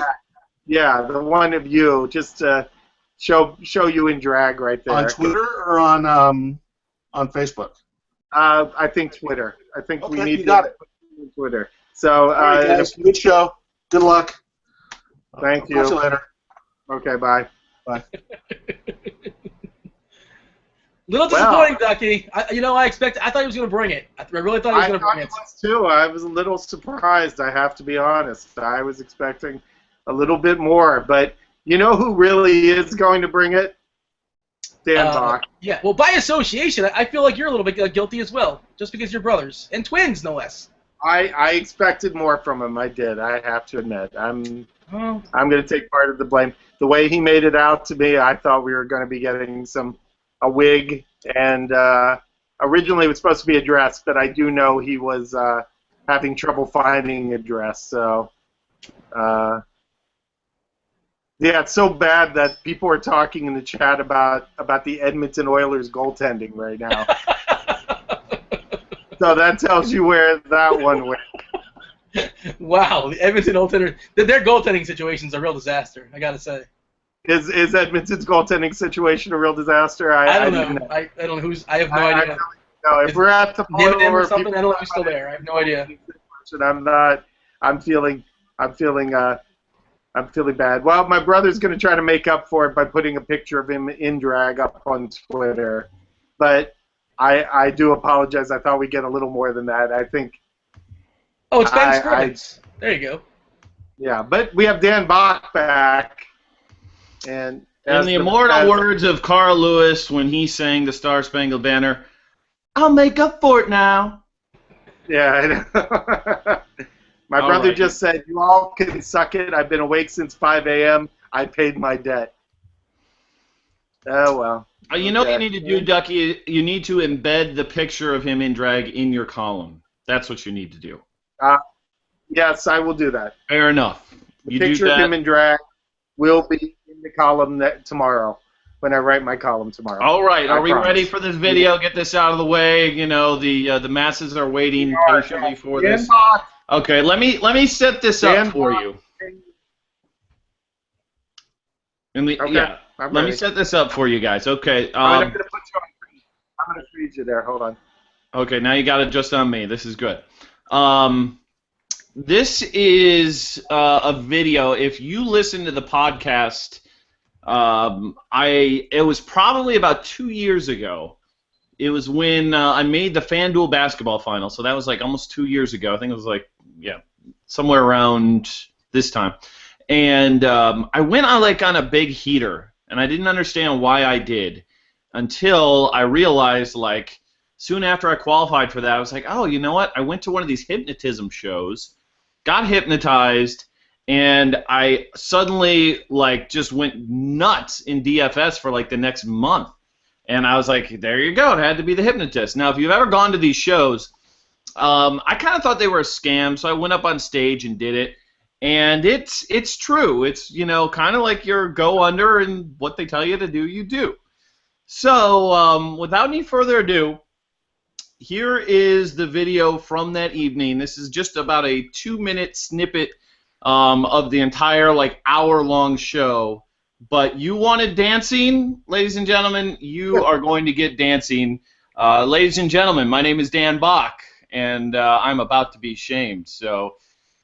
S1: Yeah, the one of you, just to show you in drag right there.
S4: On Twitter or on Facebook?
S1: I think Twitter. I think we need
S4: to put
S1: it on Twitter. So,
S4: all right, guys, good show. Good luck.
S1: Thank you.
S4: Talk to you later.
S1: Okay, bye.
S4: Bye.
S3: Little disappointing, Ducky. I thought he was going to bring it. I really thought he was going to bring it.
S1: I was too. I was a little surprised, I have to be honest. I was expecting a little bit more. But you know who really is going to bring it? Dan Bach.
S3: Yeah, well, by association, I feel like you're a little bit guilty as well, just because you're brothers. And twins, no less.
S1: I expected more from him. I did. I have to admit. I'm
S3: Oh.
S1: going to take part of the blame. The way he made it out to me, I thought we were going to be getting a wig, and originally it was supposed to be a dress, but I do know he was having trouble finding a dress. So, yeah, it's so bad that people are talking in the chat about the Edmonton Oilers goaltending right now. So that tells you where that one went.
S3: Wow, the Edmonton goaltender. Their goaltending situation's a real disaster. I gotta say.
S1: Is Edmonton's goaltending situation a real disaster?
S3: I don't know. I don't know who's. I have no idea.
S1: No, if we're at the point
S3: Dividend
S1: where
S3: or something,
S1: people
S3: I don't know who's still there. I have no idea.
S1: I'm not. I'm feeling bad. Well, my brother's going to try to make up for it by putting a picture of him in drag up on Twitter, but I do apologize. I thought we'd get a little more than that. I think.
S3: Oh, it's Ben Scrimmins. There you go.
S1: Yeah, but we have Dan Bach back, and
S2: in the immortal words of Carl Lewis when he sang the Star Spangled Banner, "I'll make up for it now."
S1: Yeah, I know. My brother just said, "You all can suck it. I've been awake since 5 a.m. I paid my debt." Oh, well.
S2: You know what you need to do, Ducky? You need to embed the picture of him in drag in your column. That's what you need to do.
S1: Yes, I will do that.
S2: Fair enough.
S1: The picture of him in drag will be in the column tomorrow, when I write my column tomorrow.
S2: All right. Are we ready for this video? Get this out of the way. You know, the masses are waiting patiently for this. Okay, let me set this up for you. Yeah, let me set this up for you guys. Okay.
S1: I'm going to freeze you there. Hold on.
S2: Okay, now you got it just on me. This is good. This is a video. If you listen to the podcast, it was probably about 2 years ago. It was when I made the FanDuel basketball final, so that was like almost 2 years ago. I think it was like, yeah, somewhere around this time. And I went on a big heater, and I didn't understand why I did until I realized, like, soon after I qualified for that, I was like, oh, you know what? I went to one of these hypnotism shows, got hypnotized, and I suddenly, like, just went nuts in DFS for, like, the next month. And I was like, there you go. It had to be the hypnotist. Now, if you've ever gone to these shows, I kind of thought they were a scam, so I went up on stage and did it. And it's true. It's, you know, kind of like your go under, and what they tell you to do, you do. So without any further ado, here is the video from that evening. This is just about a 2-minute snippet of the entire, like, hour-long show. But you wanted dancing, ladies and gentlemen, you are going to get dancing. Ladies and gentlemen, my name is Dan Bach, and I'm about to be shamed. So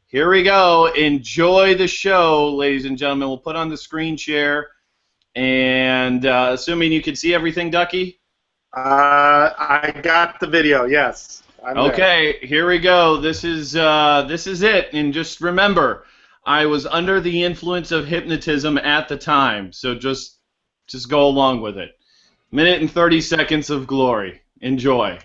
S2: here we go. Enjoy the show, ladies and gentlemen. We'll put on the screen share. And assuming you can see everything, Ducky?
S1: I got the video, yes.
S2: Okay, here we go. This is it. And just remember, I was under the influence of hypnotism at the time, so just go along with it. 1 minute and 30 seconds of glory. Enjoy.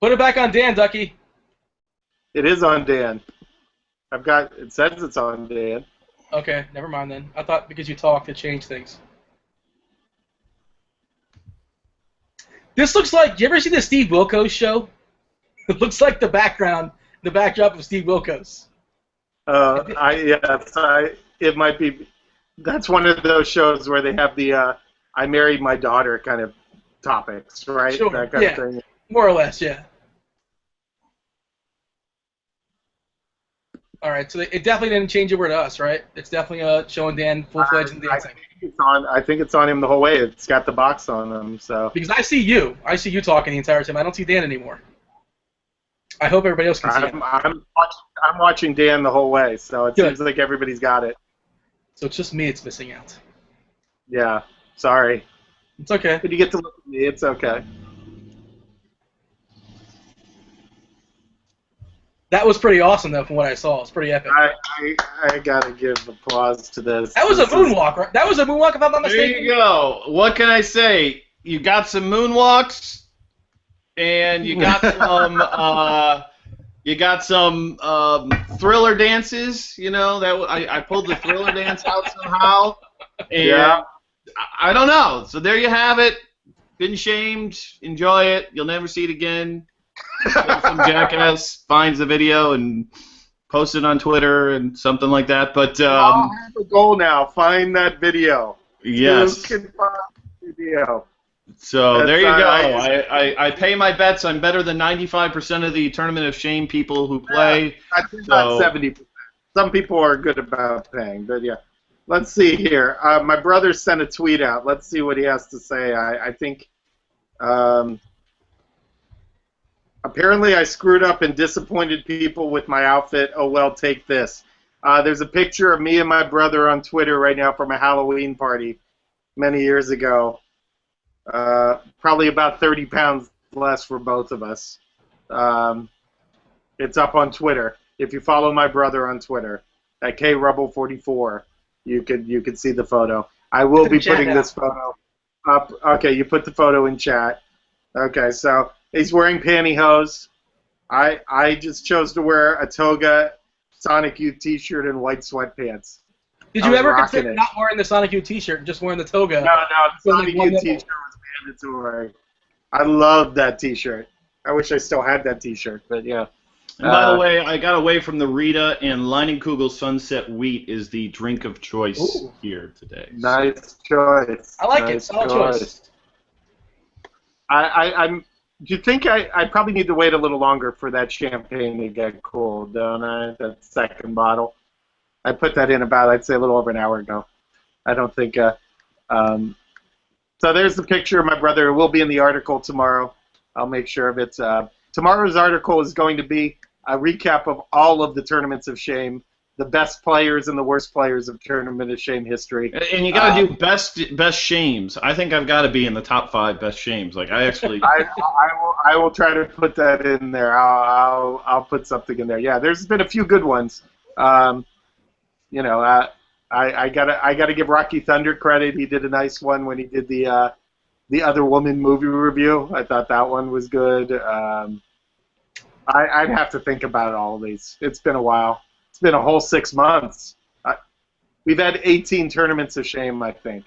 S3: Put it back on Dan, Ducky.
S1: It is on Dan. It says it's on Dan.
S3: Okay, never mind then. I thought because you talked it changed things. This looks like, you ever see the Steve Wilkos show? It looks like the backdrop of Steve Wilkos.
S1: It might be, that's one of those shows where they have the I married my daughter kind of topics, right?
S3: Sure,
S1: that kind of thing.
S3: More or less, yeah. All right, so it definitely didn't change over to us, right? It's definitely showing Dan full-fledged and dancing.
S1: I think it's on him the whole way. It's got the box on him, so.
S3: Because I see you talking the entire time. I don't see Dan anymore. I hope everybody else can see him.
S1: I'm watching Dan the whole way, so it seems like everybody's got it.
S3: So it's just me it's missing out.
S1: Yeah. Sorry.
S3: It's okay.
S1: But you get to look at me. It's okay.
S3: That was pretty awesome, though, from what I saw. It's pretty epic.
S1: I gotta give applause to this.
S3: That was a moonwalk, right? That was a moonwalk, if I'm not mistaken.
S2: There you go. What can I say? You got some moonwalks, and you got some thriller dances. You know that I pulled the thriller dance out somehow, and
S1: Yeah.
S2: I don't know. So there you have it. Been shamed. Enjoy it. You'll never see it again. Some jackass finds the video and posts it on Twitter and something like that. But
S1: I have a goal now. Find that video.
S2: yes.
S1: Who can find the video?
S2: So there you go.
S1: That's,
S2: I pay my bets. I'm better than 95% of the Tournament of Shame people who play.
S1: I think about 70%. Some people are good about paying, but yeah. Let's see here. My brother sent a tweet out. Let's see what he has to say. I think apparently I screwed up and disappointed people with my outfit. Oh, well, take this. There's a picture of me and my brother on Twitter right now from a Halloween party many years ago. Probably about 30 pounds less for both of us. It's up on Twitter. If you follow my brother on Twitter, at KRubble44, you could see the photo. I will be putting this photo up. Okay, you put the photo in chat. Okay, so he's wearing pantyhose. I just chose to wear a toga, Sonic Youth t-shirt, and white sweatpants.
S3: Did you ever consider not wearing the Sonic Youth t-shirt and just wearing the toga?
S1: No, the Sonic Youth t-shirt was mandatory. I love that t-shirt. I wish I still had that t-shirt, but yeah.
S2: And by the way, I got away from the Rita, and Leinenkugel Sunset Wheat is the drink of choice here today.
S1: Nice choice.
S3: I like it. Solid choice.
S1: Do you think I probably need to wait a little longer for that champagne to get cold, don't I? That second bottle. I put that in about, I'd say, a little over an hour ago. I don't think. So there's the picture of my brother. It will be in the article tomorrow. I'll make sure of it. Tomorrow's article is going to be a recap of all of the Tournaments of Shame, the best players and the worst players of Tournament of Shame history.
S2: And you got to do best shames. I think I've got to be in the top 5 best shames. Like I actually.
S1: I will try to put that in there. I'll put something in there. Yeah, there's been a few good ones. I gotta give Rocky Thunder credit. He did a nice one when he did the Other Woman movie review. I thought that one was good. I'd have to think about all of these. It's been a while. It's been a whole 6 months. We've had 18 Tournaments of Shame, I think,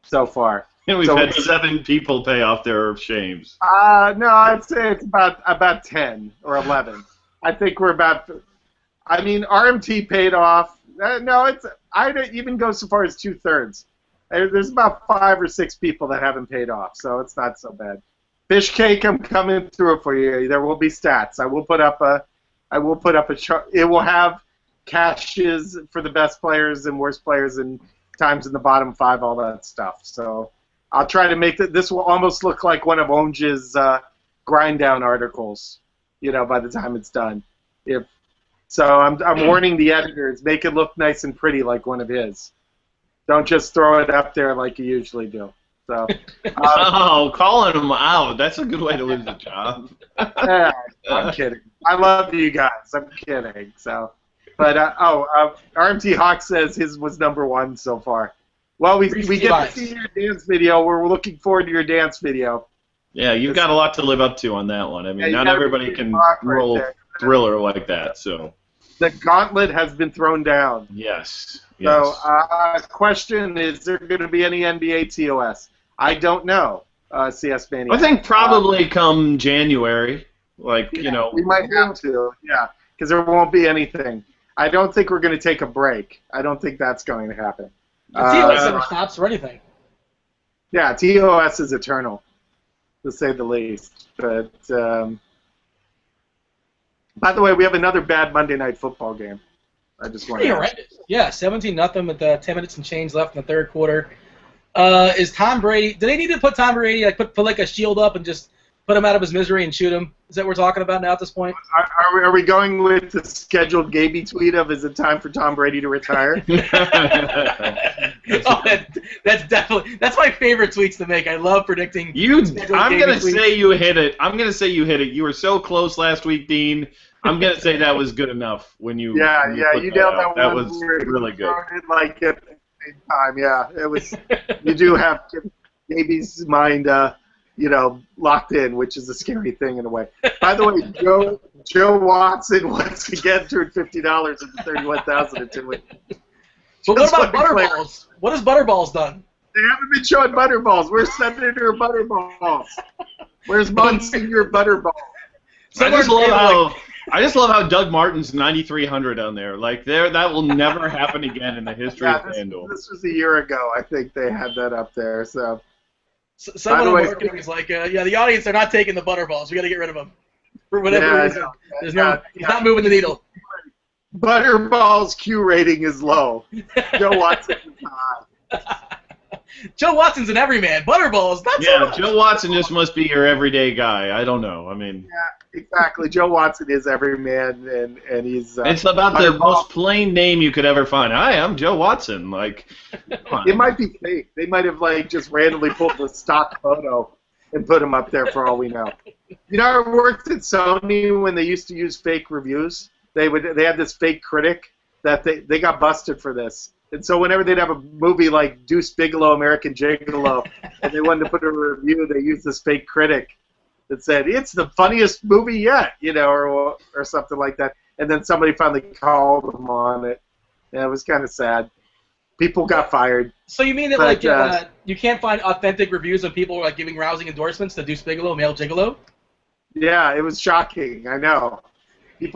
S1: so far.
S2: And we've had 7 people pay off their shames.
S1: No, I'd say it's about 10 or 11. I think we're about. I mean, RMT paid off. No, I'd even go so far as 2/3. There's about 5 or 6 people that haven't paid off, so it's not so bad. Fish Cake, I'm coming through it for you. There will be stats. I will put up a chart. It will have caches for the best players and worst players and times in the bottom 5, all that stuff. So I'll try to make this will almost look like one of Onge's grind down articles, by the time it's done. I'm warning the editors, make it look nice and pretty like one of his. Don't just throw it up there like you usually do. So,
S2: calling him out. That's a good way to lose a job.
S1: I'm kidding. I love you guys. I'm kidding. So, but RMT Hawk says his was number 1 so far. Well, we get to see your dance video. We're looking forward to your dance video.
S2: Yeah, you've got a lot to live up to on that one. I mean, not everybody can roll thriller like that. So
S1: the gauntlet has been thrown down.
S2: Yes.
S1: So, question: is there going to be any NBA TOS? I don't know. CS Mania.
S2: I think probably come January. We
S1: might have to. Yeah, because there won't be anything. I don't think we're going to take a break. I don't think that's going to happen.
S3: TOS never stops for anything.
S1: Yeah, TOS is eternal, to say the least. But by the way, we have another bad Monday Night Football game. I just want to.
S3: Horrendous. Yeah, 17-0 with 10 minutes and change left in the third quarter. Is Tom Brady? Do they need to put Tom Brady put like a shield up and just put him out of his misery and shoot him. Is that what we're talking about now at this point?
S1: Are we going with the scheduled Gaby tweet of "Is it time for Tom Brady to retire"?
S3: That's my favorite tweets to make. I love predicting.
S2: I'm gonna say you hit it. I'm gonna say you hit it. You were so close last week, Dean. I'm gonna say that was good enough when you.
S1: You nailed that one.
S2: That was really good.
S1: Like at the same time, yeah, it was. You do have Gaby's mind, locked in, which is a scary thing in a way. By the way, Joe Watson once again turned $50 into $31,000 into it.
S3: But what about Butterballs? What has Butterballs done?
S1: They haven't been showing Butterballs. Where's Senator Butterballs? Where's Monsignor Butterball?
S2: I just love how Doug Martin's 9,300 on there. Like that will never happen again in the history of FanDuel.
S1: This was a year ago. I think they had that up there. So.
S3: Someone in marketing is like, the audience are not taking the Butterballs. We got to get rid of them for whatever reason. He's not moving the needle.
S1: Butterball's Q rating is low. Joe Watson is high.
S3: Joe Watson's an everyman. Butterballs, not so much.
S2: Joe Watson just must be your everyday guy. I don't know. I mean.
S1: Yeah, exactly. Joe Watson is everyman, and he's.
S2: It's about the most plain name you could ever find. Hi, I'm Joe Watson. Like.
S1: It might be fake. They might have just randomly pulled the stock photo and put him up there for all we know. I worked at Sony when they used to use fake reviews. They had this fake critic that they got busted for this. And so whenever they'd have a movie like Deuce Bigalow, American Gigolo, and they wanted to put a review, they used this fake critic that said, it's the funniest movie yet, or something like that. And then somebody finally called them on it. And it was kind of sad. People got fired.
S3: So you mean that you can't find authentic reviews of people giving rousing endorsements to Deuce Bigalow, Male Gigolo?
S1: Yeah, it was shocking. I know. You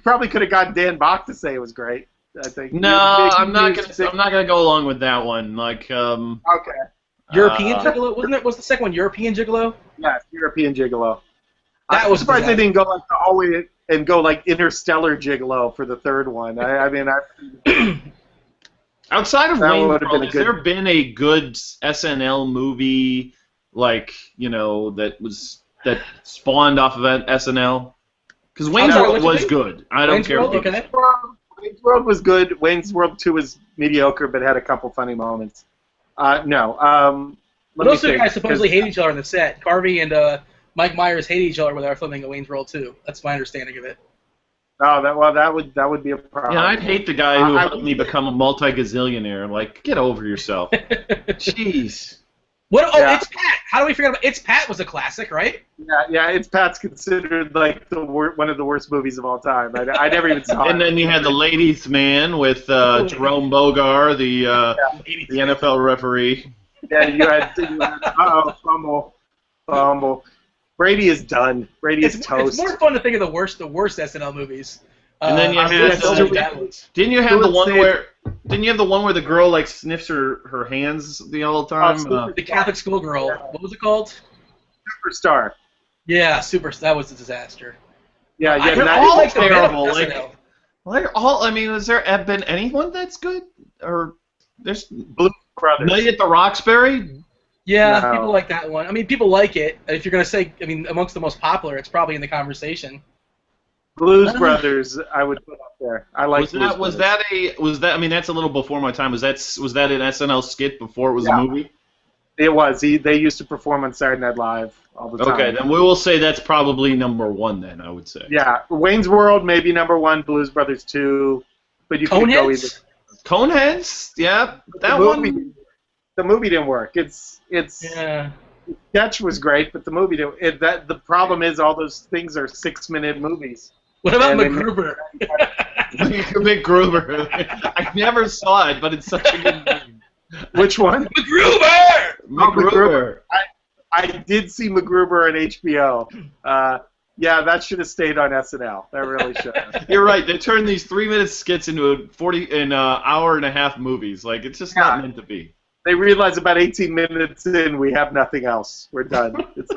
S1: probably could have gotten Dan Bach to say it was great. I think.
S2: No, I'm not gonna go along with that one. Like.
S1: Okay.
S3: European Gigolo, was the second one European Gigolo?
S1: Yeah, European Gigolo.
S3: That was
S1: surprised they didn't go the whole way and go Interstellar Gigolo for the third one.
S2: Outside of Wayne's World, has there been a good SNL movie that spawned off of SNL? Because Wayne's World was good. I don't care.
S3: Okay.
S1: Wayne's World was good. Wayne's World 2 was mediocre, but had a couple funny moments. No.
S3: Those two guys supposedly hate each other on the set. Harvey and Mike Myers hate each other when they were filming at Wayne's World 2. That's my understanding of it.
S1: Oh, that would be a problem.
S2: Yeah, I'd hate the guy who helped me become a multi-gazillionaire. Like, get over yourself. Jeez.
S3: It's Pat. How do we forget about It's Pat was a classic, right?
S1: Yeah. It's Pat's considered one of the worst movies of all time. I never even saw it.
S2: And then you had The Ladies' Man with Jerome Bogar, the NFL referee.
S1: Yeah, you had fumble. Brady is done. Brady is toast.
S3: It's more fun to think of the worst SNL movies.
S2: And then you had didn't you have the one where the girl sniffs her hands all the time?
S3: The Catholic schoolgirl. Yeah. What was it called?
S1: Superstar.
S3: Yeah, That was a disaster.
S1: Yeah,
S2: they're all terrible. Has there been anyone that's good? Or there's
S1: Blues Brothers.
S2: Night at the Roxbury?
S3: Yeah, no. People like that one. People like it. If you're gonna say, amongst the most popular, it's probably in the conversation.
S1: Blues Brothers, I would put up there. I like.
S2: Was that? That's a little before my time. Was that an SNL skit before it was a movie?
S1: It was. They used to perform on Saturday Night Live all the time.
S2: Okay, then we will say that's probably number one. Then I would say.
S1: Yeah, Wayne's World maybe number one. Blues Brothers 2, but you could go either.
S2: Coneheads, yeah, that one.
S1: The movie didn't work. The sketch was great, but the movie didn't. The problem is all those things are 6-minute movies.
S3: What about MacGruber?
S2: MacGruber. I never saw it, but it's such a good name.
S1: Which one?
S2: MacGruber.
S1: I did see MacGruber on HBO. Yeah, that should have stayed on SNL. That really should have.
S2: You're right. They turned these 3-minute skits into hour and a half movies. It's just not meant to be.
S1: They realize about 18 minutes in, we have nothing else. We're done. It's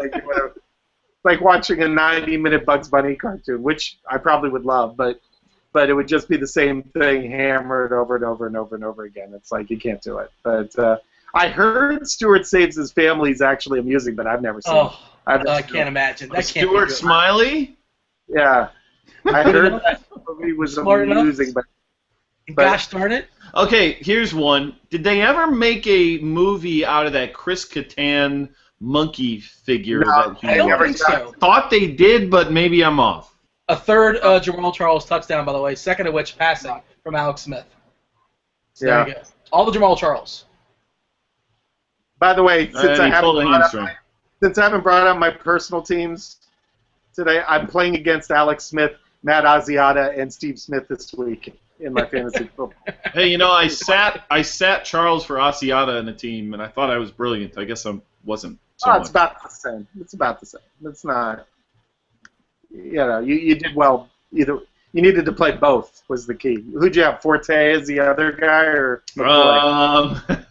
S1: like watching a 90-minute Bugs Bunny cartoon, which I probably would love, but it would just be the same thing hammered over and over and over and over again. It's like you can't do it. But I heard Stewart Saves His Family is actually amusing, but I've never seen it.
S3: Oh, I can't imagine. That can't be
S2: Stuart
S3: good.
S2: Smiley?
S1: Yeah. I heard that movie was
S3: Smart enough?
S1: amusing, but
S3: Gosh darn it.
S2: Okay, here's one. Did they ever make a movie out of that Chris Kattan monkey figure
S1: No,
S2: that he
S3: I don't
S1: never
S3: think
S1: got
S3: so.
S2: thought they did, but maybe I'm off.
S3: A third Jamal Charles touchdown, by the way. Second of which passing from Alex Smith. So
S1: Yeah.
S3: there you go. All the Jamal Charles.
S1: by the way,
S2: And he pulled a hamstring.
S1: since I haven't brought up my personal teams today, I'm playing against Alex Smith, Matt Asiata, and Steve Smith this week in my fantasy football.
S2: Hey, you know, I sat Charles for Asiata in the team, and I thought I was brilliant. I guess I wasn't so
S1: It's
S2: much.
S1: about the same. It's about the same. It's not. You know, you did well. Either you needed to play both was the key. Who'd you have? Forte as the other guy, or McCoy?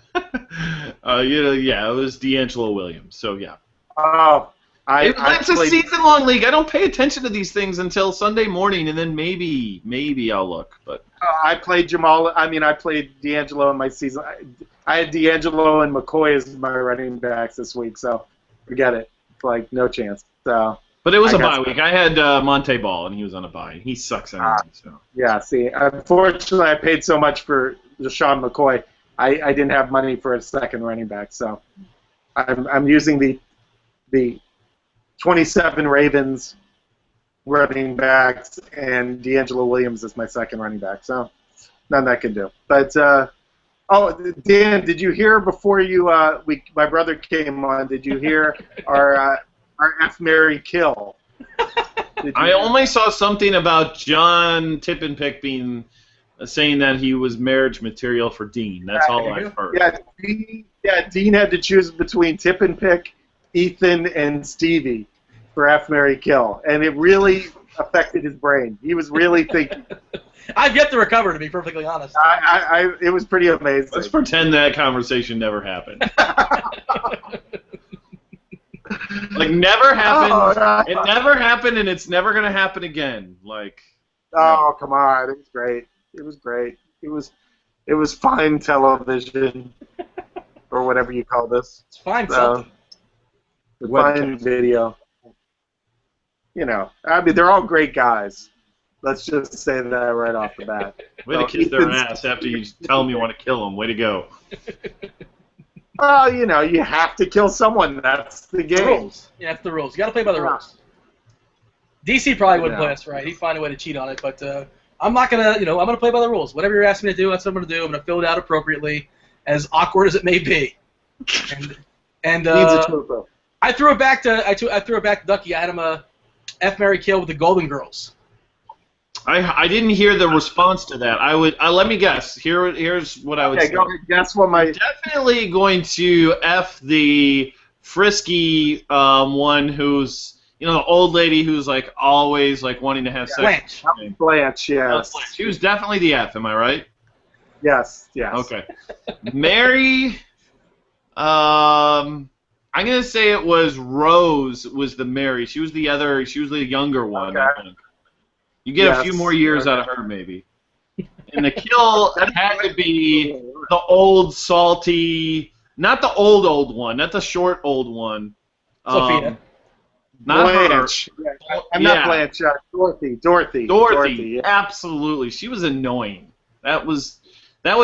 S2: You know, yeah, it was D'Angelo Williams. So yeah,
S1: Oh,
S2: it's a
S1: played-
S2: season-long league. I don't pay attention to these things until Sunday morning, and then maybe I'll look. But
S1: I played Jamal. I mean, I played D'Angelo in my season. I had D'Angelo and McCoy as my running backs this week, so forget it. Like no chance. So
S2: but it was
S1: I
S2: a bye
S1: guess-
S2: week. I had Monte Ball, and he was on a bye. He sucks anyway. So.
S1: yeah. See, unfortunately, I paid so much for Deshaun McCoy. I didn't have money for a second running back, so I'm using the 27 Ravens running backs and D'Angelo Williams as my second running back. So none I can do. But Dan, did you hear before you my brother came on? Did you hear our F Mary Kill?
S2: I only saw something about John Tippenpick being saying that he was marriage material for Dean. That's all I've heard.
S1: Dean had to choose between Tip and Pick, Ethan, and Stevie for F Mary Kill, and it really affected his brain. He was really thinking.
S3: I've yet to recover, to be perfectly honest.
S1: It was pretty amazing.
S2: Let's pretend that conversation never happened. Like never happened.
S1: Oh,
S2: It never happened, and it's never gonna happen again. Like.
S1: oh, come on! It was great. It was great. It was fine television, or whatever you call this.
S3: It's fine something.
S1: Fine video. You know, I mean, they're all great guys. Let's just say that right off the bat.
S2: Way to kiss their ass after you tell them you want to kill them. Way to go.
S1: Well, you know, you have to kill someone. That's the
S3: The
S1: game.
S3: rules. Yeah, that's the rules. You got to play by the rules. DC probably wouldn't
S1: Yeah.
S3: play us right. He'd find a way to cheat on it, but I'm not gonna. I'm gonna play by the rules. Whatever you're asking me to do, that's what I'm gonna do. I'm gonna fill it out appropriately, as awkward as it may be. And
S1: Needs a trooper.
S3: I threw it back to I threw it back to Duckie. I had him F Mary Kill with the Golden Girls.
S2: I didn't hear the response to that. Let me guess. Here's what I would
S1: Okay,
S2: say.
S1: go ahead. Guess what my.
S2: Definitely going to F the frisky one who's, you know, the old lady who's like always like wanting to have sex.
S3: Blanche.
S1: Blanche, yes.
S2: She was definitely the F, am I right?
S1: Yes, yes.
S2: Okay. Mary, I'm gonna say it was Rose was the Mary. She was the younger one, I
S1: Okay.
S2: think. You get a
S1: Yes.
S2: few more years out of her, maybe. And the kill, it had to be the old, salty, not the old one, not the short old one.
S3: Sophia.
S2: Not
S1: Blanche.
S2: her.
S1: Yeah, I'm
S2: Yeah.
S1: not Blanche. Dorothy.
S2: Dorothy.
S1: Yeah.
S2: Absolutely. She was annoying. That would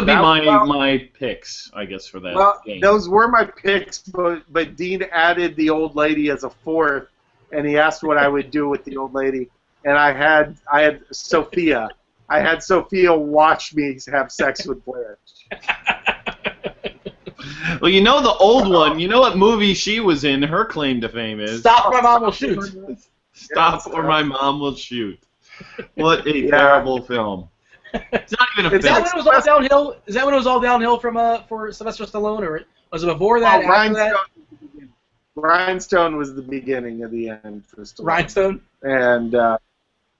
S2: be
S1: That-
S2: my picks, I guess, for that
S1: Well,
S2: game.
S1: those were my picks, but Dean added the old lady as a fourth, and he asked what I would do with the old lady, and I had Sophia. I had Sophia watch me have sex with Blanche.
S2: Well, you know the old one. You know what movie she was in? Her claim to fame is
S3: Stop, my mom will shoot.
S2: Stop or My Mom Will Shoot. What a
S1: Yeah.
S2: terrible film. It's not even a
S3: Is that
S2: film.
S3: when it was all downhill? Is that when it was all downhill from for Sylvester Stallone, or was it before that?
S1: Oh,
S3: after that?
S1: Rhinestone was the beginning of the end for Stallone.
S3: Rhinestone.
S1: And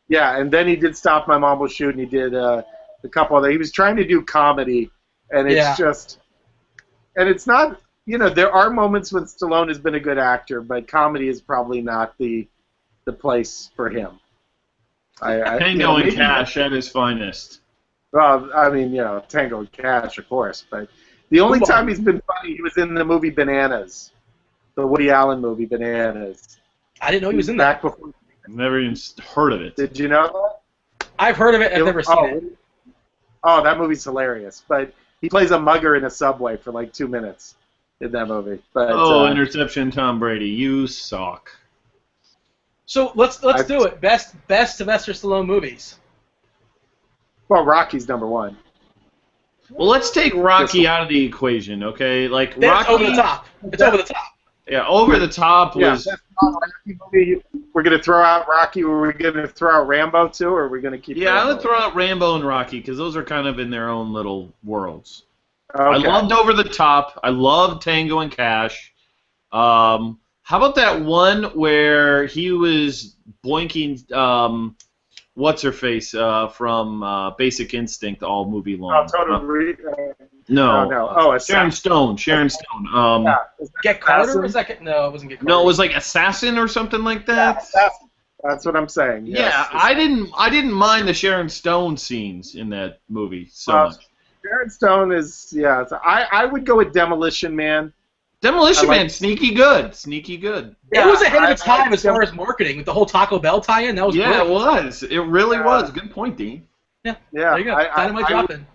S1: yeah, and then he did Stop My Mom Will Shoot, and he did a couple other. He was trying to do comedy, and it's
S3: Yeah.
S1: just, and it's not. You know, there are moments when Stallone has been a good actor, but comedy is probably not the place for him.
S2: Tango and Cash at his finest.
S1: Well, I mean, you know, Tango and Cash, of course, but The only
S3: Football.
S1: time he's been funny, he was in the movie Bananas, the Woody Allen movie Bananas.
S3: I didn't know he was in that.
S1: Back before.
S2: Never even heard of it.
S1: Did you know that?
S3: I've heard of it. I've never seen it.
S1: Oh, that movie's hilarious. But he plays a mugger in a subway for like 2 minutes in that movie. But,
S2: interception, Tom Brady. You suck.
S3: So let's do it. Best Sylvester Stallone movies.
S1: Well, Rocky's number one.
S2: Well, let's take Rocky out of the equation, okay? Like
S3: That's
S2: Rocky,
S3: over the top. It's over the top.
S2: Yeah, over the top was.
S1: That's not Rocky movie. We're gonna throw out Rocky. Or we're gonna throw out Rambo too, or are we gonna keep?
S2: Yeah, I
S1: Rambo?
S2: would throw out Rambo and Rocky because those are kind of in their own little worlds.
S1: Okay.
S2: I loved Over the Top. I loved Tango and Cash. How about that one where he was boinking what's her face from Basic Instinct all movie long?
S1: No. Oh,
S2: Sharon Stone. Sharon Stone.
S3: Get Carter? Was that? No, it wasn't Get Carter.
S2: No, it was like Assassin or something like that.
S1: Yeah, Assassin. That's what I'm saying. Yes.
S2: Yeah, I didn't mind the Sharon Stone scenes in that movie so much.
S1: Sharon Stone is I would go with Demolition Man.
S2: Demolition Man, sneaky good.
S3: It was ahead of its time as far as marketing with the whole Taco Bell tie-in. That was great.
S2: It was. It really was. Good point, Dean.
S3: Yeah. There you go. Dynamite dropping.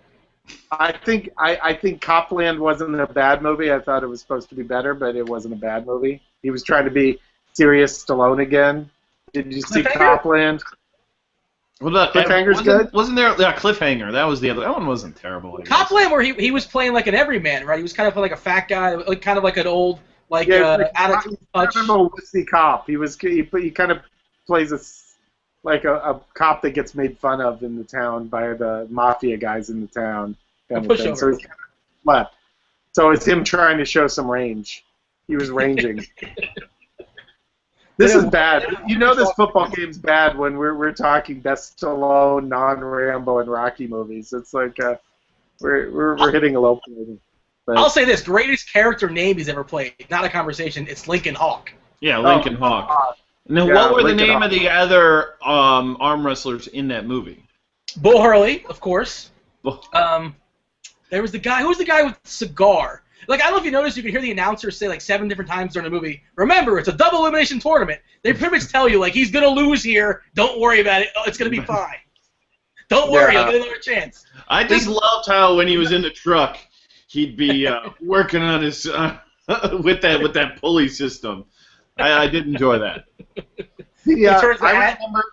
S1: I think Copland wasn't a bad movie. I thought it was supposed to be better, but it wasn't a bad movie. He was trying to be serious Stallone again. Did you see Copland?
S2: What about
S1: Cliffhanger's good?
S2: Wasn't there? Yeah, Cliffhanger. That was the other. That one wasn't terrible.
S3: Copland, where he was playing like an everyman, right? He was kind of like a fat guy, like kind of like an old attitude.
S1: I remember Whiskey Cop. He kind of plays a cop that gets made fun of in the town by the mafia guys in the town. Kind of thing. So he's kind of left. So it's him trying to show some range. He was ranging. This is bad. You know this football game's bad when we're talking best Stallone, non-Rambo, and Rocky movies. It's like we're hitting a low point. But
S3: I'll say this: greatest character name he's ever played. Not a conversation. It's Lincoln Hawk.
S2: Yeah, Lincoln Hawk. And then what were the name of the other arm wrestlers in that movie?
S3: Bull Hurley, of course. There was the guy. Who was the guy with the cigar? Like, I don't know if you noticed, you can hear the announcers say like 7 different times during the movie, remember, it's a double elimination tournament. They pretty much tell you, like, he's going to lose here. Don't worry about it. It's going to be fine. Don't worry. I'll get another chance.
S2: I just loved how when he was in the truck, he'd be working on his with that pulley system. I did enjoy that.
S1: Yeah, I remember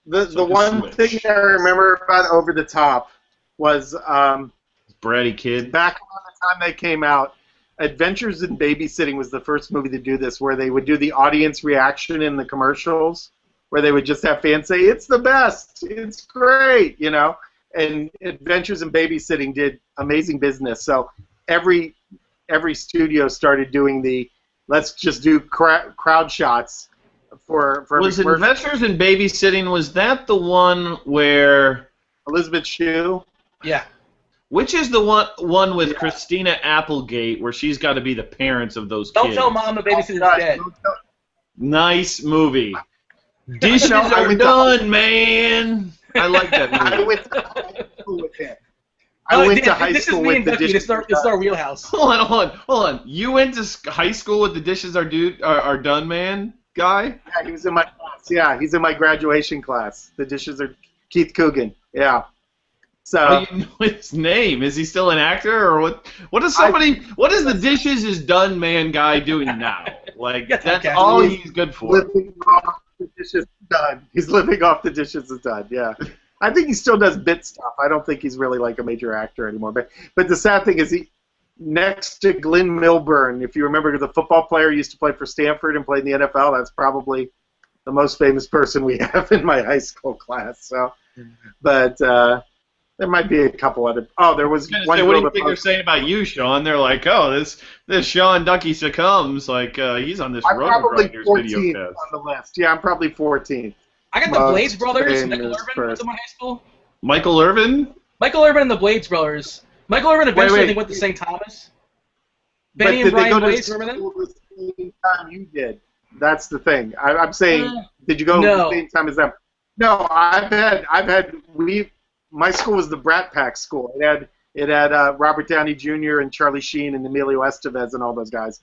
S1: the one thing I remember about Over the Top was
S2: Bratty Kid.
S1: Back around the time they came out, Adventures in Babysitting was the first movie to do this, where they would do the audience reaction in the commercials, where they would just have fans say, "It's the best, it's great," you know. And Adventures in Babysitting did amazing business. So every studio started doing the let's just do crowd shots for.
S2: Was Adventures in Babysitting? Was that the one where
S1: Elizabeth Shue?
S3: Yeah.
S2: Which is the one with Christina Applegate, where she's got to be the parents of those kids?
S3: Don't tell Mom the babysitter's dead.
S2: Nice movie. Dishes are done, man. I like that movie.
S1: I went to high school with him. I went to high school with the Dishes.
S3: This is our wheelhouse.
S2: Hold on. You went to high school with the Dishes are done, man guy?
S1: Yeah, he was in my class. Yeah, he's in my graduation class. The Dishes are Keith Coogan. Yeah. So
S2: you know his name. Is he still an actor, or what? What is the Dishes is done man guy doing now? Like that's all he's good for.
S1: Living off the Dishes is done. He's living off the Dishes is done. Yeah, I think he still does bit stuff. I don't think he's really like a major actor anymore. But the sad thing is he next to Glenn Milburn, if you remember, the football player used to play for Stanford and played in the NFL. That's probably the most famous person we have in my high school class. So, but. There might be a couple other. Oh, there was one.
S2: What do you think they're saying about you, Sean? They're like, oh, this Sean Duckie succumbs. Like he's on this Road Riders video cast.
S1: On the list. Yeah, I'm probably 14th.
S3: I got the Blades brothers. Michael Irvin went to my high school.
S2: Michael Irvin?
S3: Michael Irvin and the Blades brothers. Michael Irvin eventually I think, went to St. Thomas. Benny and Brian Blades, remember that?
S1: The same time you did. That's the thing. I'm saying, did you go the same time as them? No, my school was the Brat Pack school. It It had Robert Downey Jr. and Charlie Sheen and Emilio Estevez and all those guys.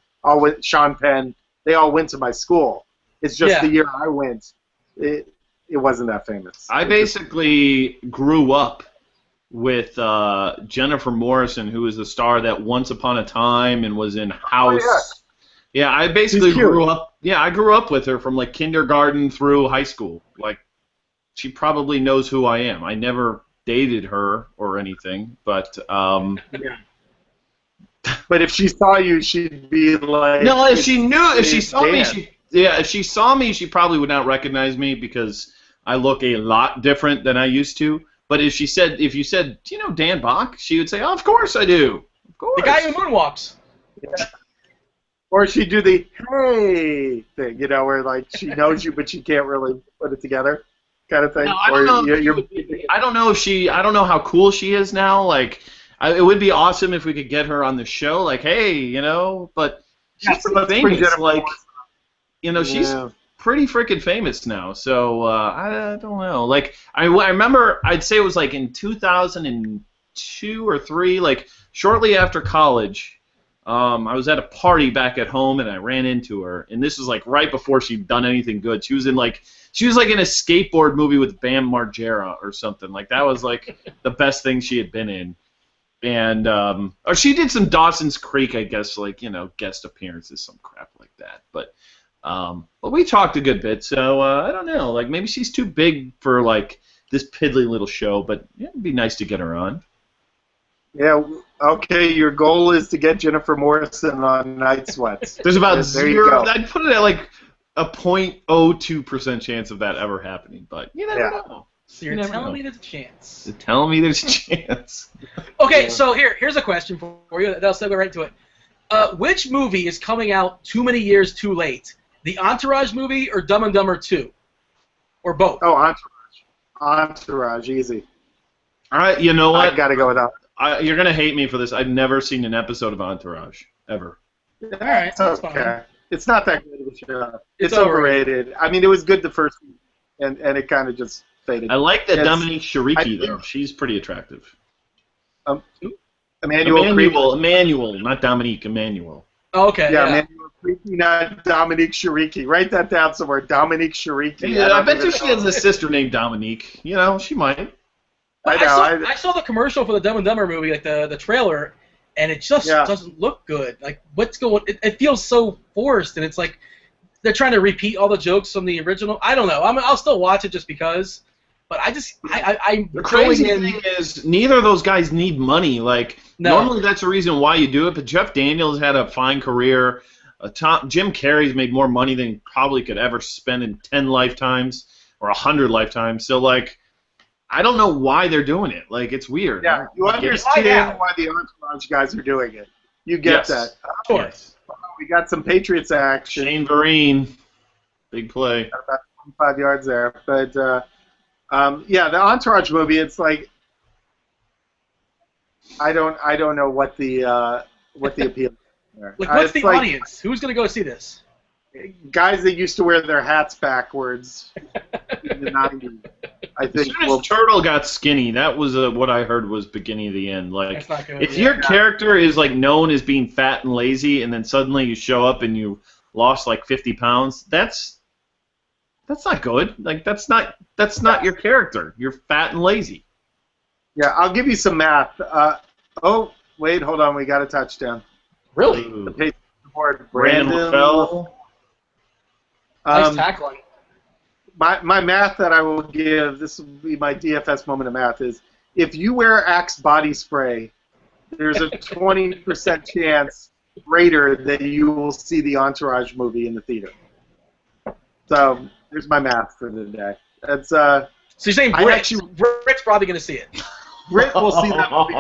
S1: Sean Penn. They all went to my school. It's just the year I went, it wasn't that famous.
S2: I basically grew up with Jennifer Morrison, who was the star that Once Upon a Time and was in House.
S1: Oh,
S2: yeah, I basically grew up. Yeah, I grew up with her from like kindergarten through high school. Like, she probably knows who I am. I never dated her or anything, but
S1: But if she saw you, she'd be like.
S2: No, if she saw me, if she saw me, she probably would not recognize me because I look a lot different than I used to. But if you said, do you know Dan Bach? She would say, oh, of course I do. Of course.
S3: The guy who moonwalks.
S1: Yeah. Or she'd do the hey thing, you know, where like she knows you but she can't really put it together, kind of thing.
S2: No, I don't know. I don't know how cool she is now. Like, it would be awesome if we could get her on the show. Like, hey, you know, but she's pretty famous. Like, you know, she's pretty freaking famous now. So I don't know. Like, I remember, I'd say it was like in 2002 or 3, like shortly after college. I was at a party back at home and I ran into her, and this was like right before she'd done anything good. She was like in a skateboard movie with Bam Margera or something. Like, that was like the best thing she had been in. And or she did some Dawson's Creek, I guess, like, you know, guest appearances, some crap like that. But we talked a good bit, so I don't know. Like, maybe she's too big for like this piddly little show, but yeah, it'd be nice to get her on.
S1: Yeah, okay, your goal is to get Jennifer Morrison on Night Sweats.
S2: There's about zero. I'd put it at like a 0.02% chance of that ever happening, but you never know.
S3: So you're telling me there's a chance.
S2: You're telling me there's a chance.
S3: Okay, so here's a question for you. That'll segue right to it. Which movie is coming out too many years too late? The Entourage movie or Dumb and Dumber 2? Or both?
S1: Oh, Entourage, easy.
S2: All right, you know what?
S1: I gotta go with that.
S2: You're going to hate me for this. I've never seen an episode of Entourage, ever.
S3: All right, that's
S1: okay.
S3: fine.
S1: It's not that good of a show. It's overrated. I mean, it was good the first week, and it kind of just faded.
S2: I like that Dominique Shariki, though. She's pretty attractive. Emmanuel, not Dominique, Emmanuel.
S3: Oh, okay,
S1: yeah. Emmanuel Shariki, not Dominique Shariki. Write that down somewhere. Dominique Shariki.
S2: Yeah, I bet you she has a sister named Dominique. You know, she might.
S3: I saw the commercial for the Dumb and Dumber movie, like the trailer, and it just doesn't look good. Like, what's going? It feels so forced, and it's like they're trying to repeat all the jokes from the original. I don't know. I'll still watch it just because, but
S2: the crazy thing is neither of those guys need money. Like, normally that's the reason why you do it. But Jeff Daniels had a fine career. Jim Carrey's made more money than he probably could ever spend in 10 lifetimes or 100 lifetimes. So like, I don't know why they're doing it. Like, it's weird.
S1: Yeah, you understand why the Entourage guys are doing it. You get that.
S3: Of course.
S1: We got some Patriots action.
S2: Shane Vereen, big play.
S1: Got about 25 yards there. But, yeah, the Entourage movie, it's like, I don't know what the appeal is there.
S3: Like, what's the audience? Who's going to go see this?
S1: Guys that used to wear their hats backwards in the 90s. I think.
S2: As soon as Turtle got skinny, that was what I heard was beginning of the end. Like, if your character is like known as being fat and lazy, and then suddenly you show up and you lost like 50 pounds, that's not good. Like, that's not your character. You're fat and lazy.
S1: Yeah, I'll give you some math. Oh, wait, hold on. We got a touchdown.
S3: Really?
S1: The pace board.
S2: Brandon LaFell.
S3: Nice tackling.
S1: My math that I will give, this will be my DFS moment of math, is if you wear Axe body spray, there's a 20% chance greater that you will see the Entourage movie in the theater. So there's my math for the day. That's
S3: so you're saying Britt's probably going to see it.
S1: Britt will see that movie.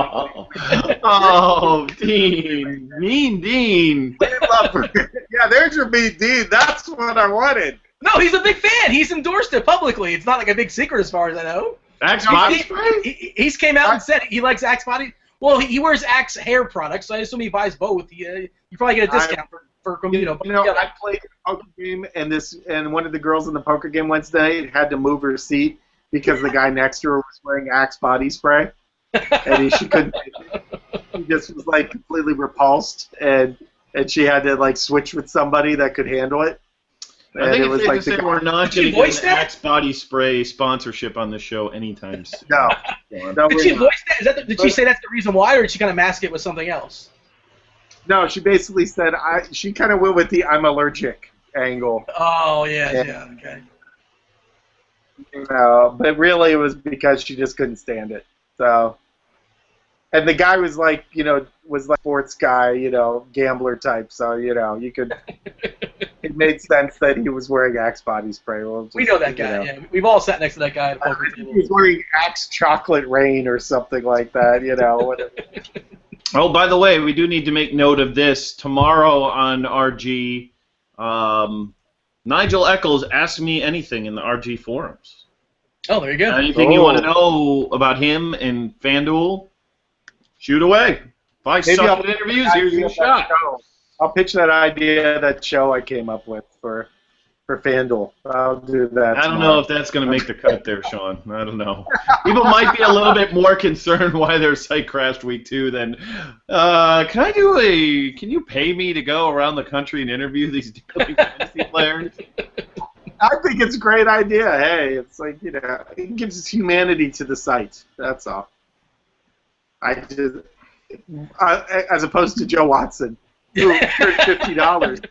S2: Oh, Dean. Mean Dean.
S1: Yeah, there's your mean Dean. That's what I wanted.
S3: No, he's a big fan. He's endorsed it publicly. It's not like a big secret as far as I know.
S2: Axe body spray?
S3: He's came out and said he likes Axe body. Well, he wears Axe hair products, so I assume he buys both. You probably get a discount for
S1: I played a poker game, and one of the girls in the poker game Wednesday night had to move her seat because the guy next to her was wearing Axe body spray, and she couldn't take it. she just was like completely repulsed, and she had to like switch with somebody that could handle it.
S2: I think
S1: it
S2: it's
S1: was
S2: safe
S1: like
S2: to say
S1: the
S2: we're not
S3: Did she
S2: going to get
S3: voice
S2: an
S3: that?
S2: Axe body spray sponsorship on the show anytime soon.
S1: no. No,
S3: Did
S1: we're
S3: she
S1: not.
S3: voice that? Did she say that's the reason why, or did she kind of mask it with something else?
S1: No, she basically said she kind of went with the I'm allergic angle.
S3: Oh, yeah, okay.
S1: No, but really it was because she just couldn't stand it. So, and the guy was like, was like sports guy, gambler type. So, you could. It made sense that he was wearing Axe body spray.
S3: We know that guy. Yeah, we've all sat next to that guy at a poker
S1: I think
S3: table.
S1: he was wearing Axe chocolate rain or something like that. Whatever.
S2: Oh, by the way, we do need to make note of this. Tomorrow on RG, Nigel Eccles asked me anything in the RG forums.
S3: Oh, there you go.
S2: Anything you want to know about him and FanDuel, shoot away. If I
S1: Maybe
S2: suck
S1: I'll
S2: at interviews, here's your shot.
S1: I'll pitch that idea, that show I came up with for FanDuel. I'll do that.
S2: I don't
S1: tomorrow.
S2: know if that's going to make the cut there, Sean. I don't know. People might be a little bit more concerned why their site crashed week 2 than, can you pay me to go around the country and interview these daily fantasy players?
S1: I think it's a great idea. Hey, it's like, it gives humanity to the site. That's all. As opposed to Joe Watson, who earned $50.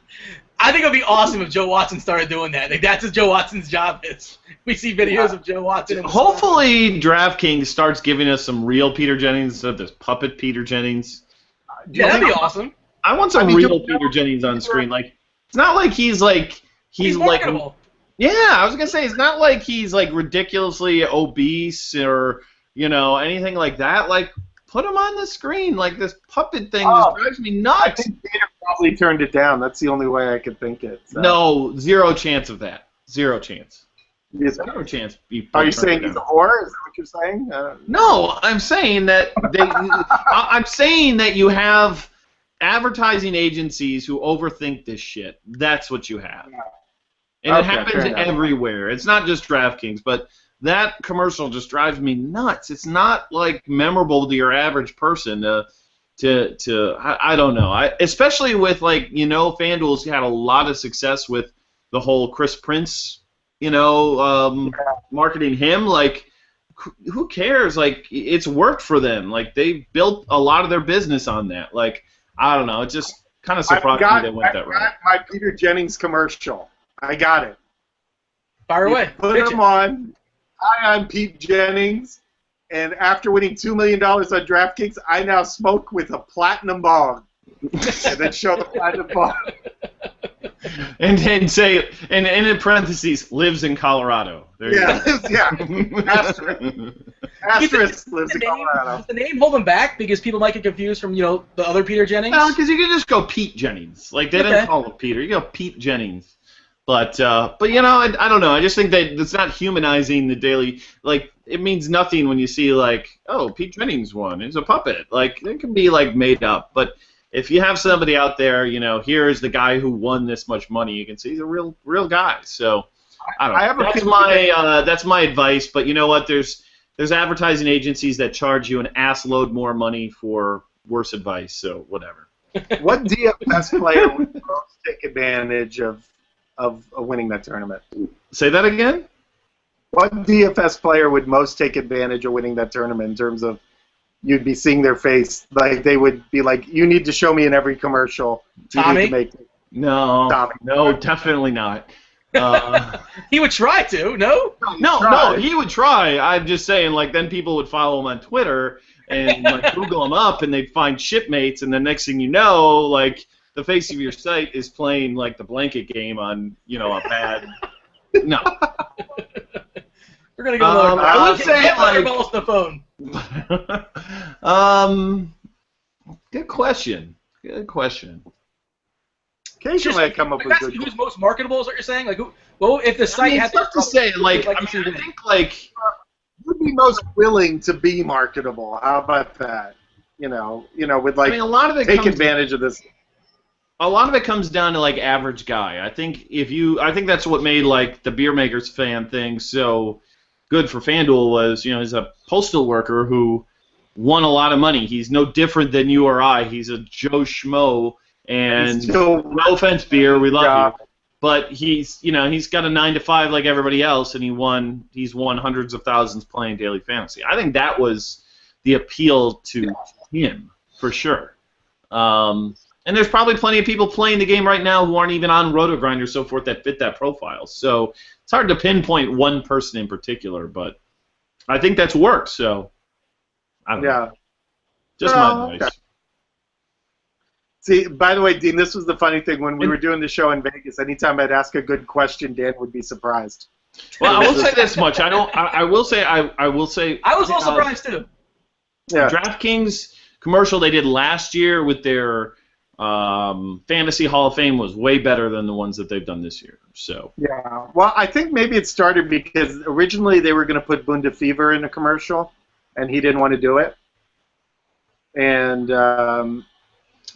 S3: I think it would be awesome if Joe Watson started doing that. Like, that's what Joe Watson's job is. We see videos of Joe Watson.
S2: Hopefully, DraftKings starts giving us some real Peter Jennings instead of this puppet Peter Jennings.
S3: Yeah, that'd be awesome.
S2: I want some real Peter Jennings on screen. Like, it's not like he's like
S3: marketable.
S2: Yeah, I was gonna say it's not like he's like ridiculously obese or anything like that. Like, put him on the screen. Like, this puppet thing just drives me nuts.
S1: I think Peter probably turned it down. That's the only way I could think it. So.
S2: No, zero chance of that. Zero chance.
S1: Yes.
S2: Zero chance.
S1: Are you saying he's a whore? Is that what you're saying?
S2: No, I'm saying that I'm saying that you have advertising agencies who overthink this shit. That's what you have. And it happens everywhere. It's not just DraftKings, but that commercial just drives me nuts. It's not like memorable to your average person. I don't know. Especially with FanDuel's had a lot of success with the whole Chris Prince, marketing him. Like, who cares? Like, it's worked for them. Like, they built a lot of their business on that. Like, I don't know. It just kind of surprised me they went that route.
S1: I got my Peter Jennings commercial. I got it.
S3: Fire away.
S1: Put him on. Hi, I'm Pete Jennings, and after winning $2 million on DraftKings, I now smoke with a platinum bong. And then show the platinum bong.
S2: And then say, and in parentheses, lives in Colorado. There you
S1: go. Asterisk lives in Colorado.
S3: Does the name hold them back because people might get confused from the other Peter Jennings?
S2: No, because you can just go Pete Jennings. Like, they didn't call him Peter. You go Pete Jennings. But I don't know. I just think that it's not humanizing the daily. Like, it means nothing when you see, like, oh, Pete Jennings won. He's a puppet. Like, it can be, like, made up. But if you have somebody out there, here is the guy who won this much money, you can see he's a real guy. So, I don't know. That's my advice. But you know what? There's advertising agencies that charge you an ass load more money for worse advice. So, whatever.
S1: What DFS player would most take advantage of winning that tournament?
S2: Say that again?
S1: What DFS player would most take advantage of winning that tournament in terms of you'd be seeing their face? Like, they would be like, you need to show me in every commercial.
S3: Tommy?
S2: No.
S1: Tommy.
S2: No, definitely not.
S3: He would try to, no?
S2: No, he would try. I'm just saying, like, then people would follow him on Twitter and like Google him up and they'd find shipmates, and the next thing you know, like, the face of your site is playing like the blanket game on, a bad. No.
S3: We're gonna go.
S2: I would say like.
S3: The phone.
S2: Good question.
S1: Occasionally, I come up with good.
S3: Who's most marketable? Is what you're saying? Like, if the site had
S2: to say, like, I think like.
S1: Who'd be most willing to be marketable? How about that? With like.
S2: I mean, a lot of it
S1: take advantage of this.
S2: A lot of it comes down to like average guy. I think that's what made like the Beer Makers fan thing so good for FanDuel was, he's a postal worker who won a lot of money. He's no different than you or I. He's a Joe Schmo, and no offense, Beer, we love you, but he's got a 9 to 5 like everybody else, and he's won hundreds of thousands playing daily fantasy. I think that was the appeal to him for sure. And there's probably plenty of people playing the game right now who aren't even on RotoGrind or so forth that fit that profile. So it's hard to pinpoint one person in particular, but I think that's worked. So I don't know. Just my advice.
S1: Okay. See, by the way, Dean, this was the funny thing. When we were doing the show in Vegas, anytime I'd ask a good question, Dan would be surprised.
S2: Well, I will say this much. I will say.
S3: I was also surprised too.
S2: Yeah. DraftKings commercial they did last year with their Fantasy Hall of Fame was way better than the ones that they've done this year. So
S1: yeah, well, I think maybe it started because originally they were going to put Bundefever in a commercial, and he didn't want to do it. And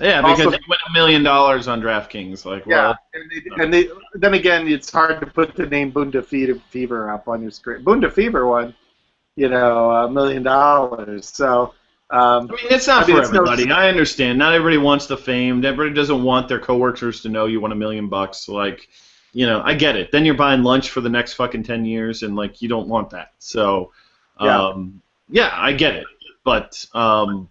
S2: yeah, because
S1: also,
S2: they win $1 million on DraftKings. Like,
S1: yeah,
S2: well,
S1: and then again, it's hard to put the name Bundefever up on your screen. Bundefever won, $1 million. So.
S2: I mean, it's not for everybody. I understand. Not everybody wants the fame. Everybody doesn't want their coworkers to know you won $1 million. Like, I get it. Then you're buying lunch for the next fucking 10 years, and like, you don't want that. So, yeah, I get it. But, I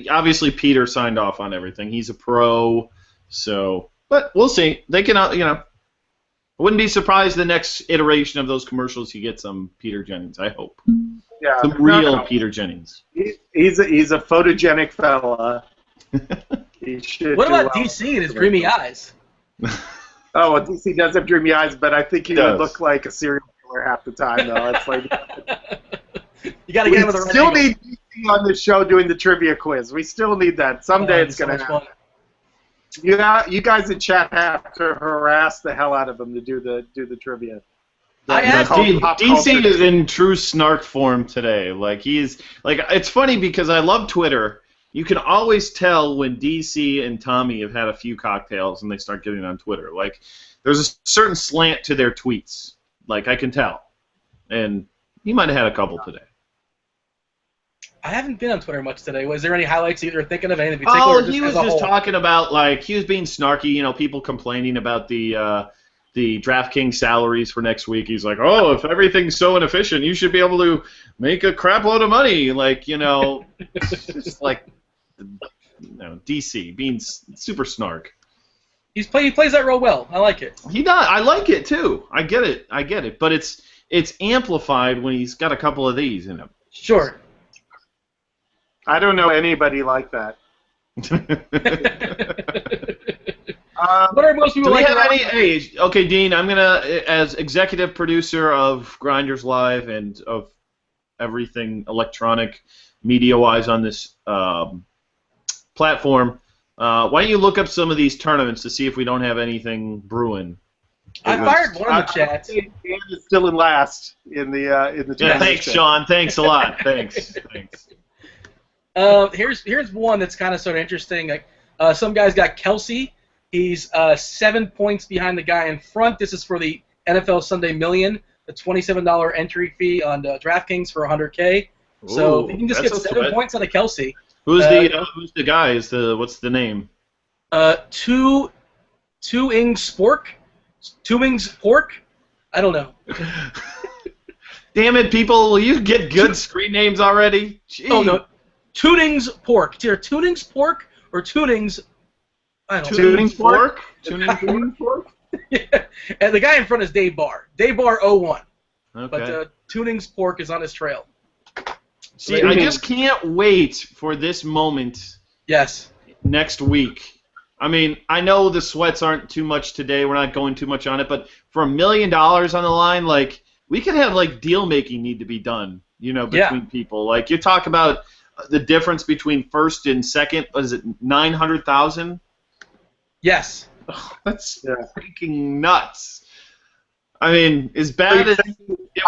S2: obviously Peter signed off on everything. He's a pro. So, but we'll see. They can, I wouldn't be surprised the next iteration of those commercials you get some Peter Jennings. I hope.
S1: Yeah,
S2: some real Peter Jennings.
S1: He's a photogenic fella.
S3: What about DC and his dreamy eyes?
S1: Oh, well, DC does have dreamy eyes, but I think he would look like a serial killer half the time, though. It's like
S3: you got to get him with the right
S1: still
S3: angle.
S1: need DC on the show doing the trivia quiz. We still need that. Someday it's going to happen. You guys in chat have to harass the hell out of him to do the trivia.
S2: DC is in true snark form today. Like it's funny because I love Twitter. You can always tell when DC and Tommy have had a few cocktails and they start getting on Twitter. Like there's a certain slant to their tweets. Like I can tell, and he might have had a couple today.
S3: I haven't been on Twitter much today. Was there any highlights you were thinking of? Anything in particular?
S2: Oh, he was just talking about he was being snarky. People complaining about the DraftKings salaries for next week. He's like, oh, if everything's so inefficient, you should be able to make a crap load of money. Just like, DC being super snark.
S3: He plays that role well. I like it.
S2: He does. I like it too. I get it. But it's amplified when he's got a couple of these in him.
S3: Sure.
S1: I don't know anybody like that.
S3: What are most people
S2: do we
S3: like?
S2: Have any? Hey, okay, Dean. I'm gonna, as executive producer of Grinders Live and of everything electronic, media-wise on this platform. Why don't you look up some of these tournaments to see if we don't have anything brewing?
S3: I fired one in the chat.
S1: Dan is still in last in the
S2: Yeah,
S1: tournament.
S2: thanks, Sean. Thanks a lot. Thanks.
S3: Here's one that's kind of sort of interesting. Some guy's got Kelsey. He's 7 points behind the guy in front. This is for the NFL Sunday Million, the $27 entry fee on DraftKings for $100K. So if you can just get 7 points out of Kelsey.
S2: Who's the guy? What's the name?
S3: Two Ings Pork. I don't know.
S2: Damn it, people! Will you get good screen names already? Jeez.
S3: Oh no, Tunings Pork. It's either Tunings Pork or Tunings. I don't know.
S2: Tunings Pork. Tunings Pork.
S3: Yeah. And the guy in front is Dave Barr. Dave Barr 01.
S2: Okay.
S3: But Tunings Pork is on his trail.
S2: See, I just can't wait for this moment.
S3: Yes.
S2: Next week. I mean, I know the sweats aren't too much today. We're not going too much on it, but for $1 million on the line, we could have deal making need to be done. Between people. You talk about the difference between first and second. What is it? 900,000.
S3: Yes.
S2: That's freaking nuts. I mean, as bad as it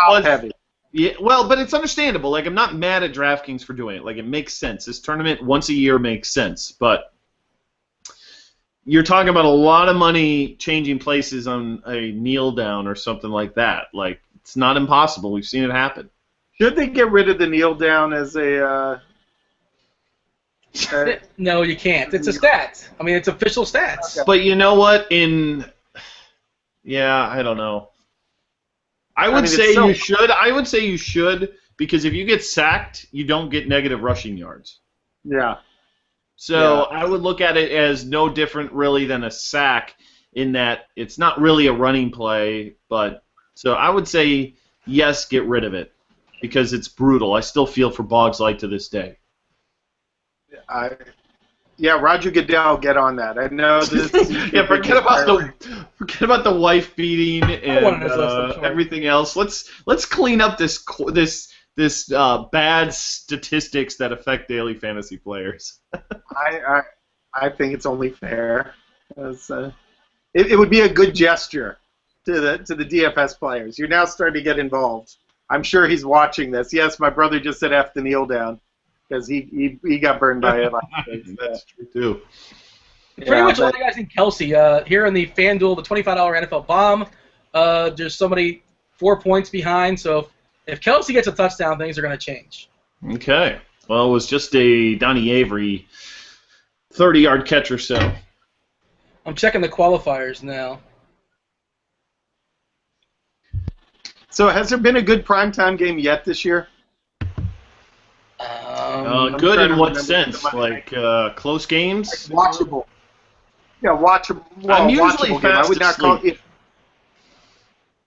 S2: was.
S1: Heavy.
S2: Yeah, well, but it's understandable. I'm not mad at DraftKings for doing it. It makes sense. This tournament once a year makes sense, but you're talking about a lot of money changing places on a kneel down or something like that. It's not impossible. We've seen it happen.
S1: Should they get rid of the kneel down as a?
S3: No, you can't. It's a stat. I mean, it's official stats.
S2: But you know what? I don't know. I would say you should. I would say you should, because if you get sacked, you don't get negative rushing yards.
S1: Yeah.
S2: So I would look at it as no different really than a sack, in that it's not really a running play. But so I would say yes, get rid of it, because it's brutal. I still feel for Boggs Light to this day.
S1: Roger Goodell, get on that. I know this.
S2: Forget about the wife beating and everything else. Let's clean up this bad statistics that affect daily fantasy players.
S1: I think it's only fair. It would be a good gesture to the DFS players. You're now starting to get involved. I'm sure he's watching this. Yes, my brother just said F the kneel down, because he got burned by it.
S2: That's true too.
S3: Pretty much all the guys in Kelsey. Here in the FanDuel, the $25 NFL bomb, there's somebody 4 points behind. So if Kelsey gets a touchdown, things are going to change.
S2: Okay. Well, it was just a Donnie Avery 30-yard catch or so.
S3: I'm checking the qualifiers now.
S1: So has there been a good primetime game yet this year?
S2: Good in what sense? Like close games?
S1: Like watchable. Yeah, watchable. Well,
S2: I'm usually
S1: watchable
S2: fast
S1: game. I would not call
S2: asleep.
S1: it.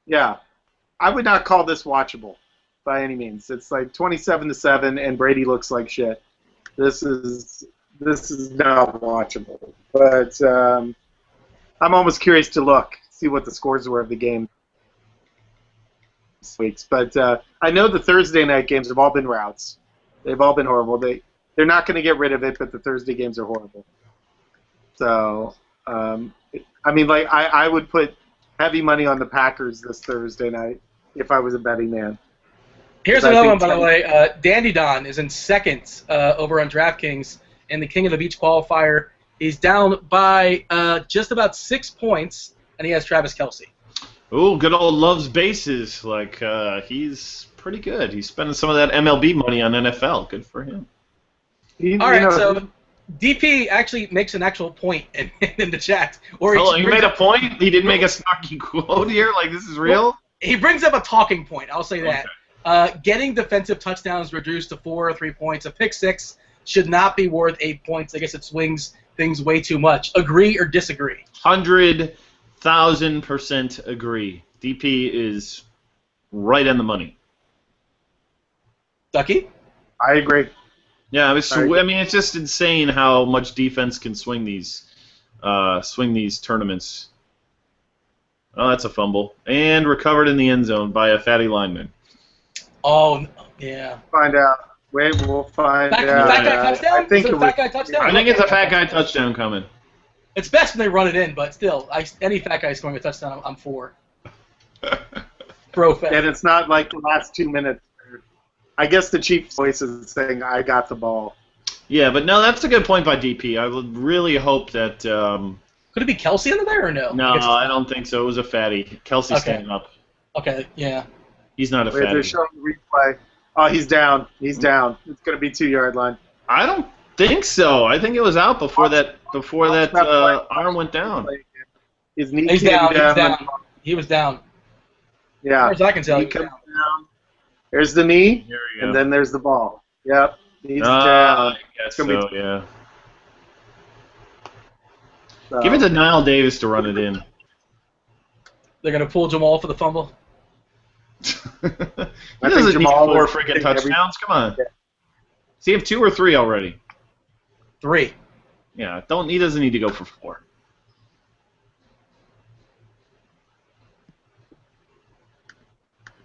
S1: Yeah, I would not call this watchable by any means. It's like 27-7, and Brady looks like shit. This is not watchable. But I'm almost curious to see what the scores were of the game this week. But I know the Thursday night games have all been routes. They've all been horrible. They're not going to get rid of it, but the Thursday games are horrible. So, I would put heavy money on the Packers this Thursday night if I was a betting man.
S3: Here's another one, by the way. Dandy Don is in second over on DraftKings in the King of the Beach qualifier. He's down by just about 6 points, and he has Travis Kelce.
S2: Ooh, good old loves bases. Like he's pretty good. He's spending some of that MLB money on NFL. Good for him.
S3: All right, so DP actually makes an actual point in the chat.
S2: He made a point? He didn't make a snarky quote here? Like, this is real?
S3: Well, he brings up a talking point. I'll say that. Okay. Getting defensive touchdowns reduced to 4 or 3 points. A pick six should not be worth 8 points. I guess it swings things way too much. Agree or disagree?
S2: 100,000% agree. DP is right on the money.
S3: Duckie?
S1: I agree.
S2: Yeah, it's just insane how much defense can swing these tournaments. Oh, that's a fumble. And recovered in the end zone by a fatty lineman.
S3: Oh, yeah.
S1: Find out. We'll find out.
S3: Fat guy touchdown? I think it's
S2: a fat guy touchdown coming.
S3: It's best when they run it in, but still, any fat guy scoring a touchdown, I'm for. Bro fat.
S1: And it's not like the last 2 minutes. I guess the Chiefs' voice is saying, I got the ball.
S2: Yeah, but no, that's a good point by DP. I would really hope that...
S3: Could it be Kelce under there or no?
S2: No, I don't think so. It was a fatty. Kelsey's standing up.
S3: Okay, yeah.
S2: He's not a fatty.
S1: They're showing the replay. Oh, he's down. He's down. It's going to be 2-yard line.
S2: I don't think so. I think it was out before that arm went down.
S1: His knee
S3: he's down. He's down. He was down.
S1: Yeah.
S3: As far as I can tell,
S1: he comes down. There's the knee, and then there's the ball. Yep. He's down.
S2: I guess so, yeah. So. Give it to Niall Davis to run it in.
S3: They're going to pull Jamal for the fumble?
S2: He doesn't need 4 freaking touchdowns. Come on. Yeah. Does he have 2 or 3 already?
S3: 3.
S2: Yeah, he doesn't need to go for 4.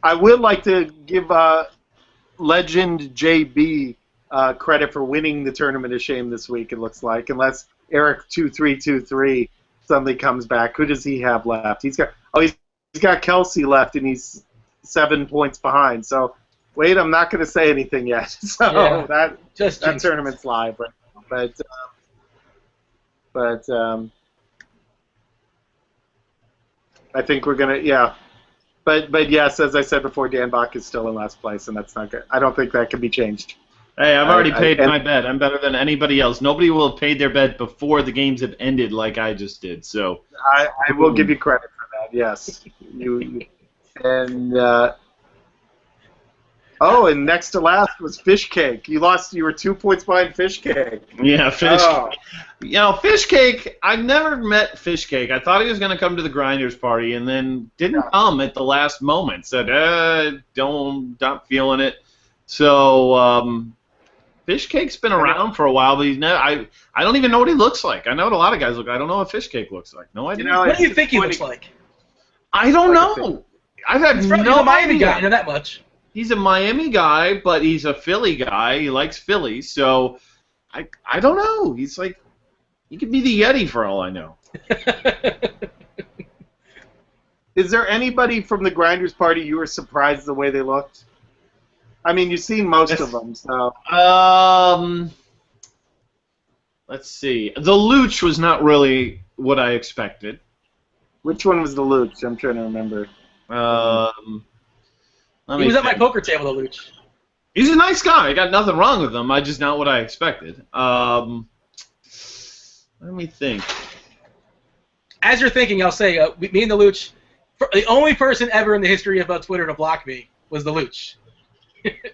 S1: I would like to give Legend JB credit for winning the Tournament of Shame this week, it looks like, unless Eric 2323 suddenly comes back. Who does he have left? He's got Kelce left, and he's 7 points behind. So, wait, I'm not going to say anything yet. So
S3: yeah,
S1: that tournament's live right now. But I think we're going to, But yes, as I said before, Dan Bach is still in last place, and that's not good. I don't think that can be changed.
S2: Hey, I've already paid my bet. I'm better than anybody else. Nobody will have paid their bet before the games have ended like I just did. So
S1: I will give you credit for that. Yes, and and next to last was Fish Cake. You were 2 points behind Fish Cake.
S2: Yeah, Fish Cake. You know, Fish Cake, I've never met Fish Cake. I thought he was going to come to the Grinders party and then didn't come at the last moment. Said, not feeling it. So, Fish Cake's been around for a while, but I don't even know what he looks like. I know what a lot of guys look like. I don't know what Fish Cake looks like. No idea.
S3: What do you think he looks like?
S2: I don't know. I've had
S3: he's a Miami guy, not that much.
S2: He's a Miami guy, but he's a Philly guy. He likes Philly, so I don't know. He's like, he could be the Yeti for all I know.
S1: Is there anybody from the Grinders party you were surprised the way they looked? I mean, you've seen most of them, so.
S2: Let's see. The Luch was not really what I expected.
S1: Which one was the Luch? I'm trying to remember.
S3: He was at my poker table, the Luch.
S2: He's a nice guy. I got nothing wrong with him. I just not what I expected. Let me think.
S3: As you're thinking, I'll say, me and the Luch, the only person ever in the history of Twitter to block me was the Luch.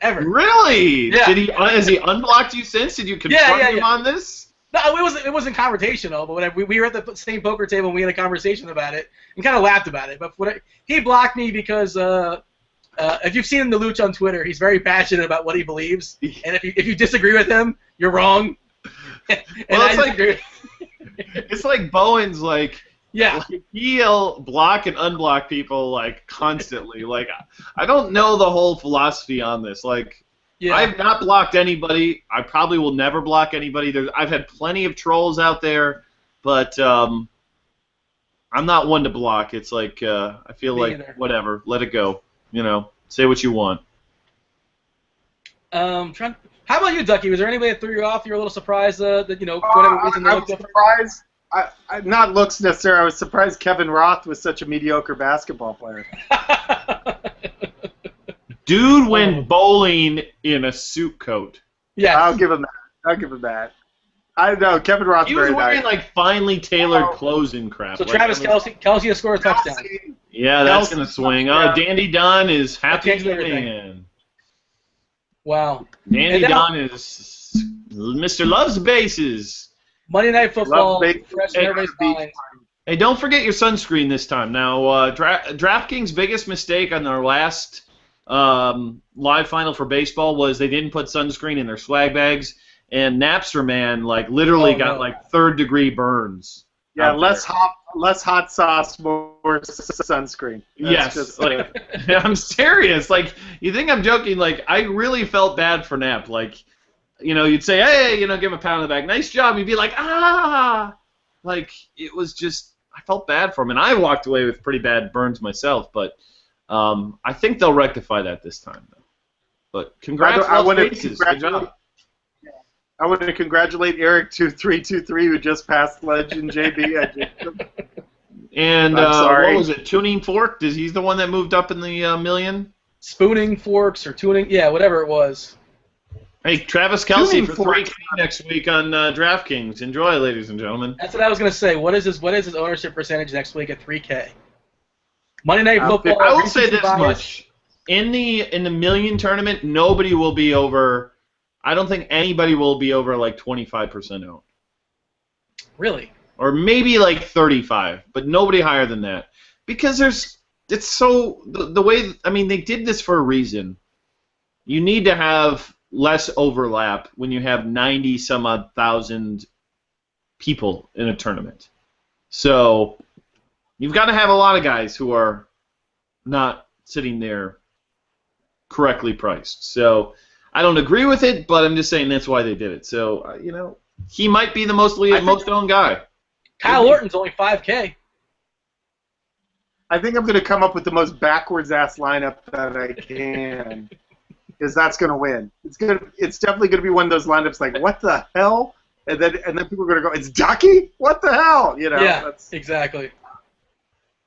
S3: Ever.
S2: Really?
S3: Yeah.
S2: Has he unblocked you since? Did you confront him on this?
S3: No, it wasn't confrontational, but when we were at the same poker table and we had a conversation about it and kind of laughed about it. But he blocked me because if you've seen the Luch on Twitter, he's very passionate about what he believes, and if you disagree with him, you're wrong.
S2: It's like Bowen's like.
S3: Yeah.
S2: Like, he'll block and unblock people like constantly. Like I don't know the whole philosophy on this. Like I've not blocked anybody. I probably will never block anybody. I've had plenty of trolls out there, but I'm not one to block. It's like I feel
S3: Me
S2: like
S3: either.
S2: whatever, let it go. You know, say what you want.
S3: How about you, Duckie? Was there anybody that threw you off? You were a little surprised that for whatever reason they
S1: I
S3: looked
S1: was
S3: different.
S1: surprised. Not looks necessarily. I was surprised Kevin Roth was such a mediocre basketball player.
S2: Dude went bowling in a suit coat.
S3: Yeah.
S1: I'll give him that. I know Kevin Roth.
S2: He was wearing like finely tailored clothes and crap.
S3: So Travis Kelce to score a touchdown.
S2: Yeah, that's gonna swing. Oh, Dandy Don is happy as a man.
S3: Wow.
S2: Dandy Don is Mr. Loves Bases.
S3: Monday Night Football, fresh in everybody's mind.
S2: Hey, don't forget your sunscreen this time. Now, DraftKings' biggest mistake on their last live final for baseball was they didn't put sunscreen in their swag bags, and Napster Man literally got like third-degree burns.
S1: Yeah, less hot sauce, more sunscreen.
S2: That's yes, I'm serious. Like, you think I'm joking? Like, I really felt bad for Nap. Like. You'd say, hey, give him a pat on the back. Nice job. He'd be like, ah. Like, it was just, I felt bad for him. And I walked away with pretty bad burns myself. But I think they'll rectify that this time, though. But congrats,
S1: I want to congratulate Eric2323 who just passed Legend JB.
S2: And what was it, Tuning Fork? He's the one that moved up in the million?
S3: Spooning Forks or Tuning, yeah, whatever it was.
S2: Hey, Travis Kelce for 3K next week on DraftKings. Enjoy, ladies and gentlemen.
S3: That's what I was going to say. What is his ownership percentage next week at 3K? Monday Night Football.
S2: I will say this much: in the million tournament, nobody will be over. I don't think anybody will be over like 25% owned.
S3: Really?
S2: Or maybe like 35, but nobody higher than that because it's so the way. I mean, they did this for a reason. You need to have less overlap when you have 90-some-odd thousand people in a tournament. So you've got to have a lot of guys who are not sitting there correctly priced. So I don't agree with it, but I'm just saying that's why they did it. So, he might be the most owned guy.
S3: Kyle Orton's only 5K.
S1: I think I'm going to come up with the most backwards-ass lineup that I can. Because that's going to win. It's definitely going to be one of those lineups like, what the hell? And then people are going to go, it's Duckie? What the hell?
S3: Yeah, exactly.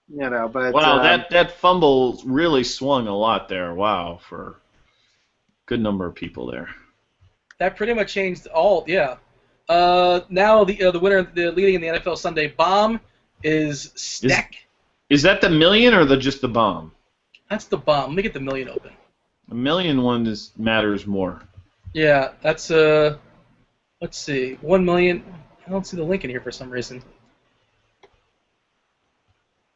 S1: But
S2: Wow, that fumble really swung a lot there. Wow, for a good number of people there.
S3: That pretty much changed all. Yeah. Now the winner, the leading in the NFL Sunday bomb, is Steck.
S2: Is that the million or just the bomb?
S3: That's the bomb. Let me get the million open.
S2: The million one matters more.
S3: Yeah, that's let's see, 1 million. I don't see the link in here for some reason.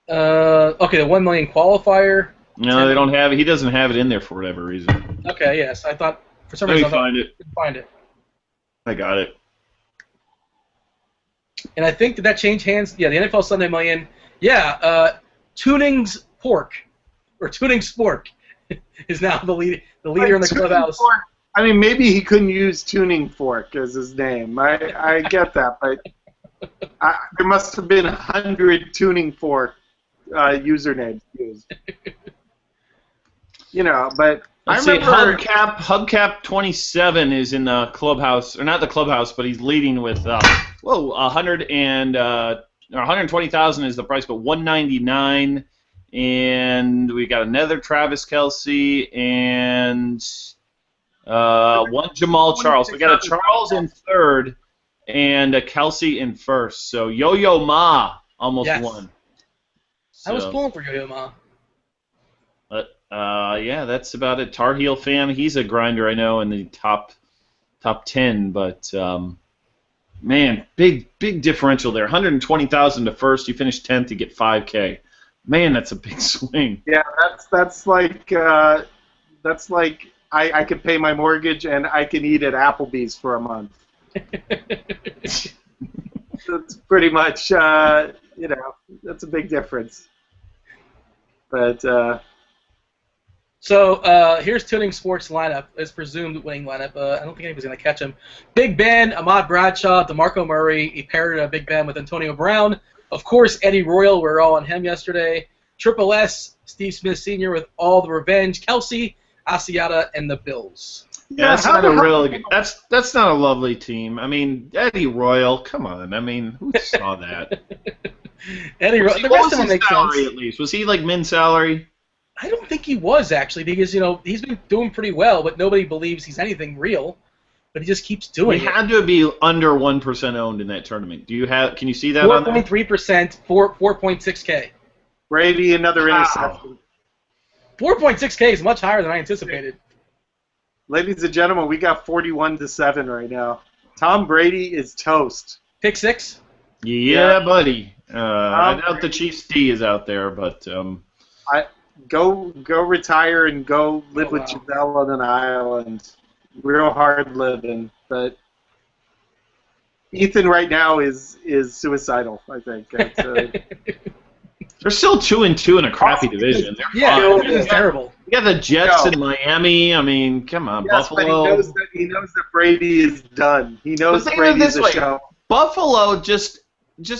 S3: Okay, the 1 million qualifier.
S2: No, they don't have it. He doesn't have it in there for whatever reason.
S3: Okay, yes, I thought for some
S2: Let me
S3: reason
S2: find it.
S3: I couldn't find it.
S2: I got it.
S3: And I think that changed hands. Yeah, the NFL Sunday Million. Yeah, Tuning's Pork or Tuning Spork is now the leader in the clubhouse.
S1: I mean, maybe he couldn't use Tuning Fork as his name. I get that, but there must have been 100 Tuning Fork usernames used. But
S2: Let's
S1: I
S2: see,
S1: remember
S2: Hubcap 27 is in the clubhouse, or not the clubhouse, but he's leading with 120,000 is the price, but 199, and we got another Travis Kelce and one Jamal Charles. We got a Charles in third and a Kelce in first. So Yo-Yo Ma almost won.
S3: I was pulling for Yo-Yo Ma.
S2: Yeah, that's about it. Tar Heel fan, he's a grinder, I know, in the top 10, but man, big differential there. 120,000 to first, you finish 10th, you get 5K. Man, that's a big swing.
S1: Yeah, that's like I could pay my mortgage and I can eat at Applebee's for a month. That's pretty much that's a big difference. But
S3: So here's Tuning Sports lineup. It's presumed winning lineup. I don't think anybody's going to catch him. Big Ben, Ahmad Bradshaw, DeMarco Murray. He paired Big Ben with Antonio Brown. Of course, Eddie Royal. We were all on him yesterday. Triple S, Steve Smith Sr. with all the revenge. Kelsey, Asiata, and the Bills.
S2: Yeah, that's not a really. That's not a lovely team. I mean, Eddie Royal. Come on. I mean, who saw that?
S3: Eddie Royal. The rest of them make
S2: salary
S3: sense.
S2: at least was he like min salary?
S3: I don't think he was actually because he's been doing pretty well, but nobody believes he's anything real. But he just keeps doing it.
S2: He had to be under 1% owned in that tournament. Can you see that?
S3: 4.3%, 4.6K.
S1: Brady, another interception.
S3: 4.6K is much higher than I anticipated.
S1: Ladies and gentlemen, we got 41-7 right now. Tom Brady is toast.
S3: Pick six?
S2: Yeah, buddy. I doubt the Chiefs D is out there, but
S1: go retire and go live with Giselle on an island. Real hard living, but Ethan right now is suicidal. I think.
S2: They're still 2-2 in a crappy division.
S3: They're it's terrible.
S2: You got the Jets in Miami. I mean, come on, Buffalo.
S1: But he knows that Brady is done. He knows Brady's a show.
S2: Buffalo just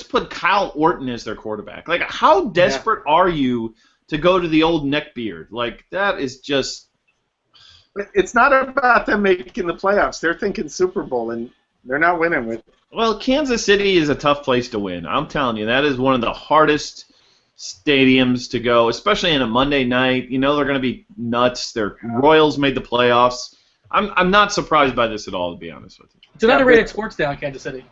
S2: put Kyle Orton as their quarterback. Like, how desperate are you to go to the old neckbeard? Like, that is just.
S1: It's not about them making the playoffs. They're thinking Super Bowl, and they're not winning with.
S2: Well, Kansas City is a tough place to win. I'm telling you, that is one of the hardest stadiums to go, especially in a Monday night. You know they're going to be nuts. Their Royals made the playoffs. I'm not surprised by this at all, to be honest with you.
S3: It's an underrated sports town, Kansas City,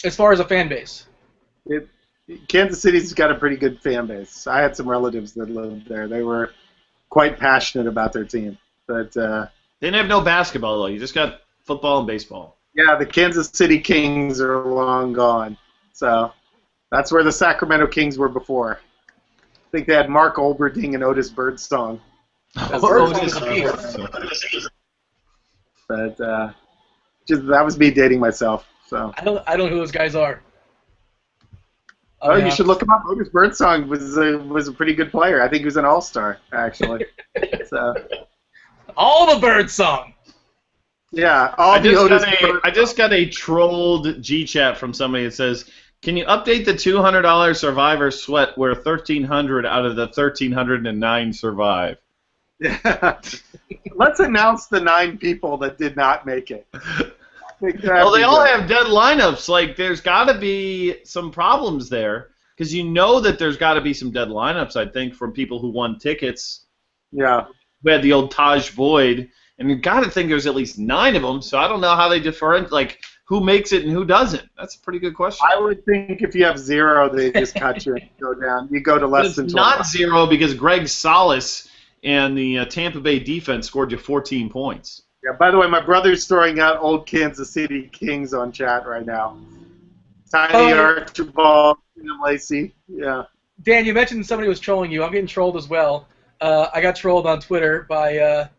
S3: as far as a fan base.
S1: Kansas City's got a pretty good fan base. I had some relatives that lived there. They were quite passionate about their team, but
S2: they didn't have no basketball though. You just got football and baseball.
S1: Yeah, the Kansas City Kings are long gone. So that's where the Sacramento Kings were before. I think they had Mark Olberding and Otis Birdsong. But that was me dating myself. So
S3: I don't know who those guys are.
S1: Oh, you should look him up. Otis Birdsong was a pretty good player. I think he was an all-star, actually. So.
S3: All the Birdsong.
S1: Yeah,
S2: I just got a trolled G-chat from somebody that says, "Can you update the $200 Survivor Sweat where 1,300 out of the 1,309 survive?"
S1: Yeah. Let's announce the 9 people that did not make it.
S2: Well, they all have dead lineups. Like, there's got to be some problems there. because you know that there's got to be some dead lineups, I think, from people who won tickets.
S1: Yeah.
S2: We had the old Taj Boyd, and you got to think there's at least 9 of them, so I don't know how they like, who makes it and who doesn't. That's a pretty good question.
S1: I would think if you have 0, they just cut you and go down. You go to less than 12.
S2: Not 0 because Greg Solis and the Tampa Bay defense scored you 14 points.
S1: Yeah, by the way, my brother's throwing out old Kansas City Kings on chat right now. Tiny Archibald, Lacey. Yeah.
S3: Dan, you mentioned somebody was trolling you. I'm getting trolled as well. I got trolled on Twitter by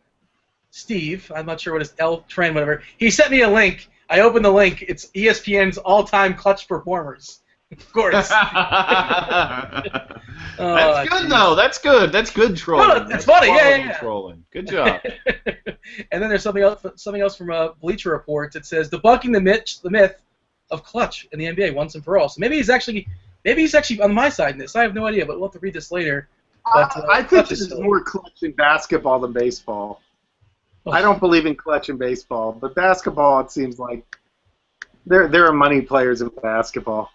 S3: Steve. I'm not sure what his Trend, whatever. He sent me a link. I opened the link. It's ESPN's all-time clutch performers. Of course.
S2: That's good, though. That's good. That's good trolling.
S3: No, it's funny. Yeah.
S2: Trolling. Good job.
S3: And then there's something else from Bleacher Report. It says debunking the myth of clutch in the NBA once and for all. So maybe he's actually on my side in this. I have no idea, but we'll have to read this later. But,
S1: I think this is more clutch in basketball than baseball. I don't believe in clutch in baseball, but basketball, it seems like there are money players in basketball.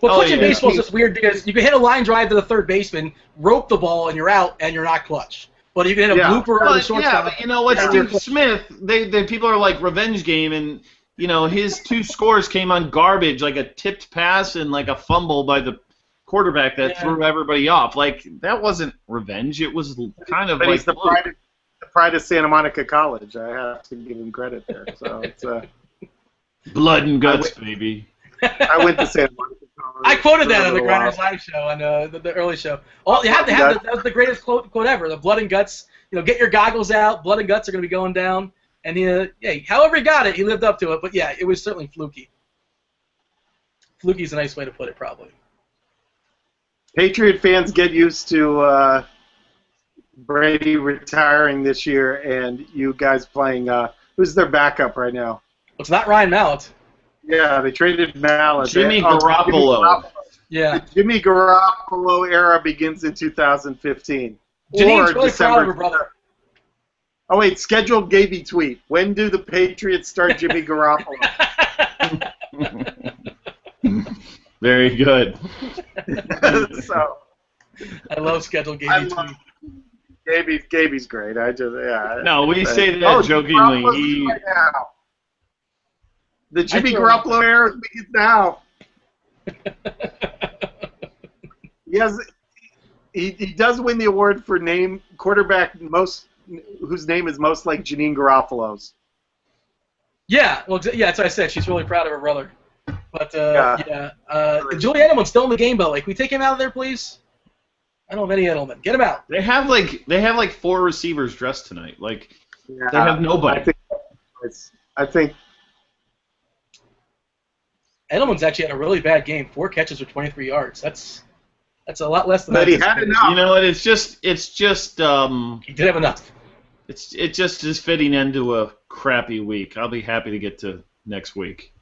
S3: Well, clutch in baseball is just weird because you can hit a line drive to the third baseman, rope the ball, and you're out, and you're not clutch. But you can hit a blooper or the shortstop.
S2: Yeah, but you know what, Steve Smith, they people are like revenge game, and you know his 2 scores came on garbage, like a tipped pass and like a fumble by the quarterback that threw everybody off. Like that wasn't revenge. It was kind of
S1: but
S2: like
S1: he's the pride of Santa Monica College. I have to give him credit there. So it's
S2: blood and guts, baby.
S1: I went to Santa Monica College.
S3: I quoted that on the Grinders Live show on the early show. You have to have that was the greatest quote ever. The blood and guts. Get your goggles out. Blood and guts are going to be going down. And however he got it, he lived up to it. But yeah, it was certainly fluky. Fluky is a nice way to put it, probably.
S1: Patriot fans get used to Brady retiring this year, and you guys playing. Who's their backup right now?
S3: It's not Ryan Mallett.
S1: Yeah, they traded Mallett.
S2: Jimmy Garoppolo.
S3: Yeah.
S1: The Jimmy Garoppolo era begins in 2015.
S3: Janine's really proud of her brother.
S1: Oh wait, scheduled Gaby tweet. When do the Patriots start Jimmy Garoppolo?
S2: Very good.
S1: So,
S3: I love scheduled Gaby tweet.
S1: Gaby's great.
S2: No, we say that jokingly.
S1: Right now. The Jimmy Garoppolo era begins now. He does win the award for quarterback whose name is most like Janine Garofalo's.
S3: Yeah, well, that's what I said. She's really proud of her brother. But Julian Edelman's still in the game, though. Like, can we take him out of there, please? I don't have any Edelman. Get him out.
S2: They have like 4 receivers dressed tonight. Like they have nobody.
S1: I think
S3: Edelman's actually had a really bad game. 4 catches for 23 yards. That's a lot less than.
S1: But he had enough.
S2: You know what? It's just.
S3: He did have enough.
S2: It just is fitting into a crappy week. I'll be happy to get to next week.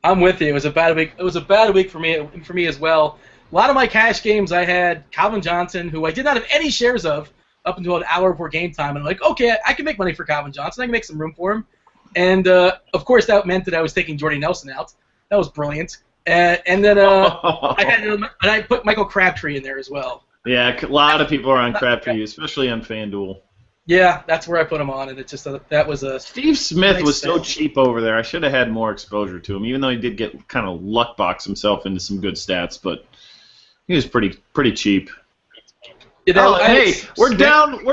S3: I'm with you. It was a bad week. It was a bad week for me as well. A lot of my cash games, I had Calvin Johnson, who I did not have any shares of up until an hour before game time. And I'm like, okay, I can make money for Calvin Johnson. I can make some room for him. And, of course, that meant that I was taking Jordy Nelson out. That was brilliant. And then I put Michael Crabtree in there as well.
S2: Yeah, a lot of people are on Crabtree, especially on FanDuel.
S3: Yeah, that's where I put him on, and it just that was a.
S2: Steve Smith was so cheap over there. I should have had more exposure to him, even though he did get kind of luck box himself into some good stats, but he was pretty cheap. We're down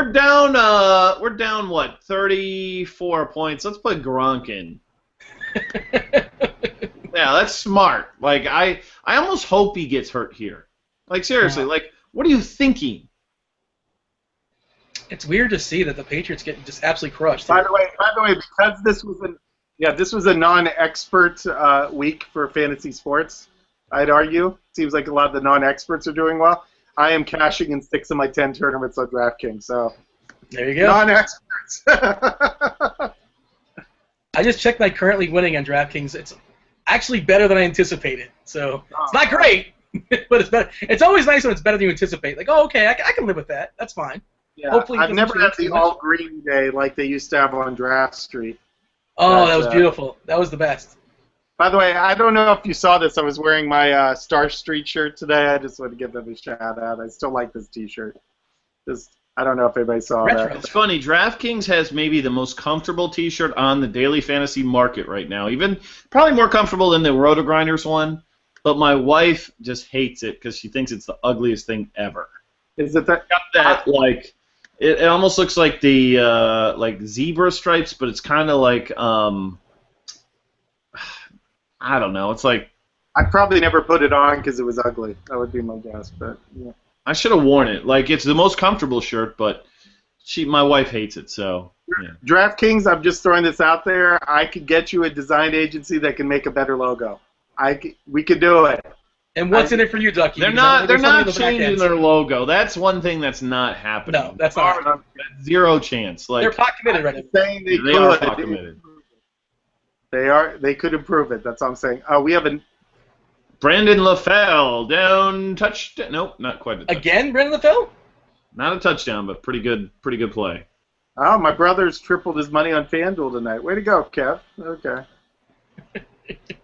S2: what, 34 points. Let's put Gronk in. Yeah, that's smart. Like I almost hope he gets hurt here. Like seriously, like what are you thinking?
S3: It's weird to see that the Patriots get just absolutely crushed.
S1: By the way, because this was a non-expert week for fantasy sports, I'd argue. Seems like a lot of the non-experts are doing well. I am cashing in 6 of my 10 tournaments on DraftKings, so
S3: there you go.
S1: Non-experts.
S3: I just checked my currently winning on DraftKings. It's actually better than I anticipated. So it's not great, but it's better. It's always nice when it's better than you anticipate. Like, oh, okay, I can live with that. That's fine.
S1: Yeah, hopefully I've never had the all-green day like they used to have on Draft Street.
S3: Oh, that was beautiful. That was the best.
S1: By the way, I don't know if you saw this. I was wearing my Star Street shirt today. I just want to give them a shout out. I still like this T-shirt. I don't know if anybody saw
S3: Retro.
S1: that.
S2: It's funny. DraftKings has maybe the most comfortable T-shirt on the daily fantasy market right now. Even probably more comfortable than the Roto-Grinders one. But my wife just hates it because she thinks it's the ugliest thing ever.
S1: Is it that?
S2: Got that like it almost looks like the like zebra stripes, but it's kind of like I don't know. It's like
S1: I probably never put it on because it was ugly. That would be my guess, but yeah.
S2: I should have worn it. Like it's the most comfortable shirt, but my wife hates it. So yeah.
S1: DraftKings, I'm just throwing this out there. I could get you a design agency that can make a better logo. We could do it.
S3: And what's in it for you, Ducky?
S2: They're not changing their logo. That's one thing that's not happening.
S3: No, that's not.
S2: Zero chance. Like
S3: they're pot committed right now.
S1: Saying
S2: they are pot committed.
S1: They could improve it. That's all I'm saying. We have a
S2: Brandon LaFell down touchdown. Nope, not quite a touchdown.
S3: Again, Brandon LaFell?
S2: Not a touchdown, but pretty good play.
S1: Oh, my brother's tripled his money on FanDuel tonight. Way to go, Kev. Okay.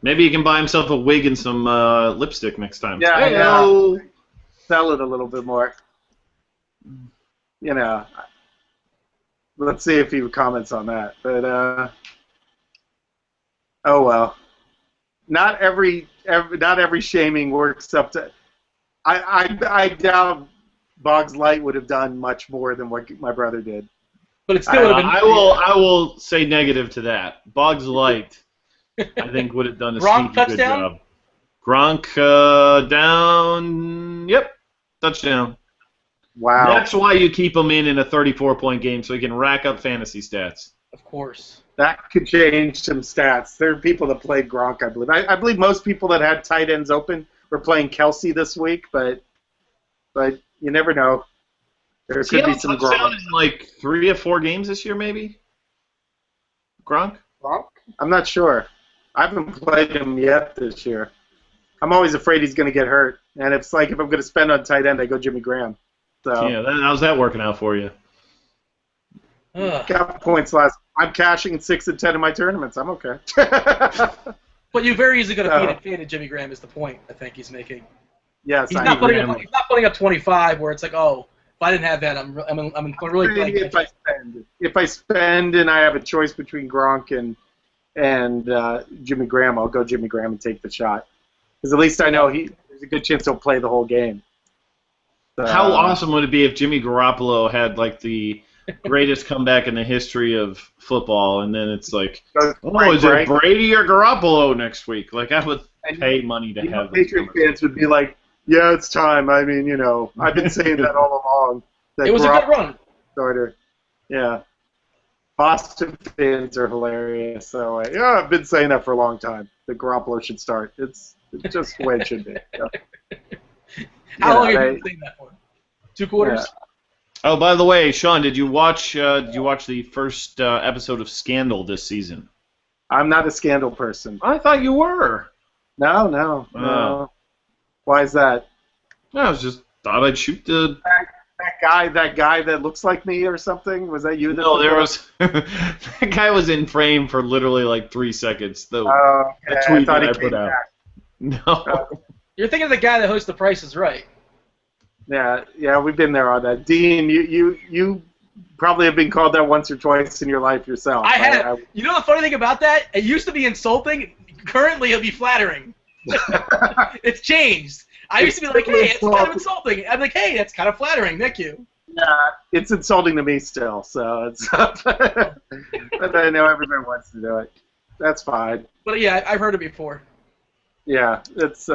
S2: Maybe he can buy himself a wig and some lipstick next time.
S1: Yeah,
S2: Hello.
S1: yeah. Sell it a little bit more. You know. Let's see if he comments on that. But oh well. Not every shaming works up to. I doubt Boggs Light would have done much more than what my brother did.
S3: But it still would have been.
S2: I will say negative to that. Boggs Light, I think, would have done a
S3: Gronk
S2: sneaky good
S3: touchdown?
S2: job. Gronk down. Yep, touchdown.
S1: Wow.
S2: That's why you keep him in a 34-point game so he can rack up fantasy stats.
S3: Of course.
S1: That could change some stats. There are people that played Gronk, I believe. I believe most people that had tight ends open were playing Kelsey this week, but you never know. There could be some
S2: touchdown
S1: Gronk.
S2: in like 3 or 4 games this year, maybe. Gronk?
S1: I'm not sure. I haven't played him yet this year. I'm always afraid he's going to get hurt, and if I'm going to spend on tight end, I go Jimmy Graham. So
S2: Yeah, how's that working out for you?
S1: got points last. I'm cashing 6 and 10 in my tournaments. I'm okay.
S3: But you very easily could have faded Jimmy Graham is the point I think he's making.
S1: Yes,
S3: He's not putting up 25 where it's like, oh, if I didn't have that, I'm really playing.
S1: If I spend and I have a choice between Gronk and Jimmy Graham, I'll go Jimmy Graham and take the shot. Because at least I know there's a good chance he'll play the whole game. So,
S2: how awesome would it be if Jimmy Garoppolo had like the greatest comeback in the history of football, and then it's like, is it Brady or Garoppolo next week? Like, I would pay money to have this.
S1: Patriots fans would be like, yeah, it's time. I mean, I've been saying that all along.
S3: It was a good run.
S1: Starter. Yeah. Boston fans are hilarious. So, I've been saying that for a long time. That Garoppolo should start. It's just the way it should be.
S3: How long have you been saying that for? 2 quarters?
S1: Yeah.
S2: Oh, by the way, Sean, did you watch the first episode of Scandal this season?
S1: I'm not a Scandal person.
S2: I thought you were.
S1: No. Why is that?
S2: I thought I'd shoot the
S1: that guy that looks like me or something. Was that you?
S2: No, there was that guy was in frame for literally like 3 seconds. The tweet that I put out. No.
S3: You're thinking of the guy that hosts The Price is Right.
S1: Yeah, we've been there on that. Dean, you probably have been called that once or twice in your life yourself.
S3: I have. You know the funny thing about that? It used to be insulting. Currently, it'll be flattering. It's changed. I used to be like, hey, it's kind of insulting. I'm like, hey, that's kind of flattering. Thank you.
S1: Yeah, it's insulting to me still, so it's. But I know everybody wants to do it. That's fine.
S3: But yeah, I've heard it before.
S1: Yeah, it's.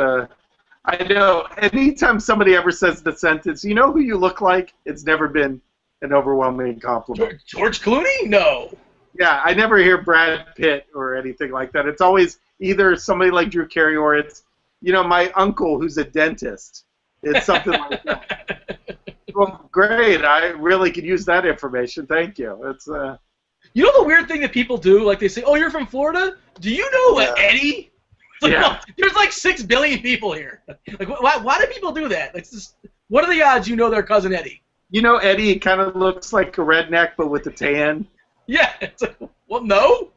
S1: I know. Anytime somebody ever says the sentence, "You know who you look like," it's never been an overwhelming compliment.
S3: George Clooney? No.
S1: Yeah, I never hear Brad Pitt or anything like that. It's always either somebody like Drew Carey or it's, my uncle who's a dentist. It's something like that. Well, great. I really could use that information. Thank you. It's.
S3: You know the weird thing that people do? Like they say, "Oh, you're from Florida? Do you know Eddie?" Like,
S1: yeah.
S3: There's like 6 billion people here. Like, why do people do that? Like, what are the odds you know their cousin Eddie?
S1: Eddie kind of looks like a redneck, but with a tan.
S3: Yeah. It's like, well, no.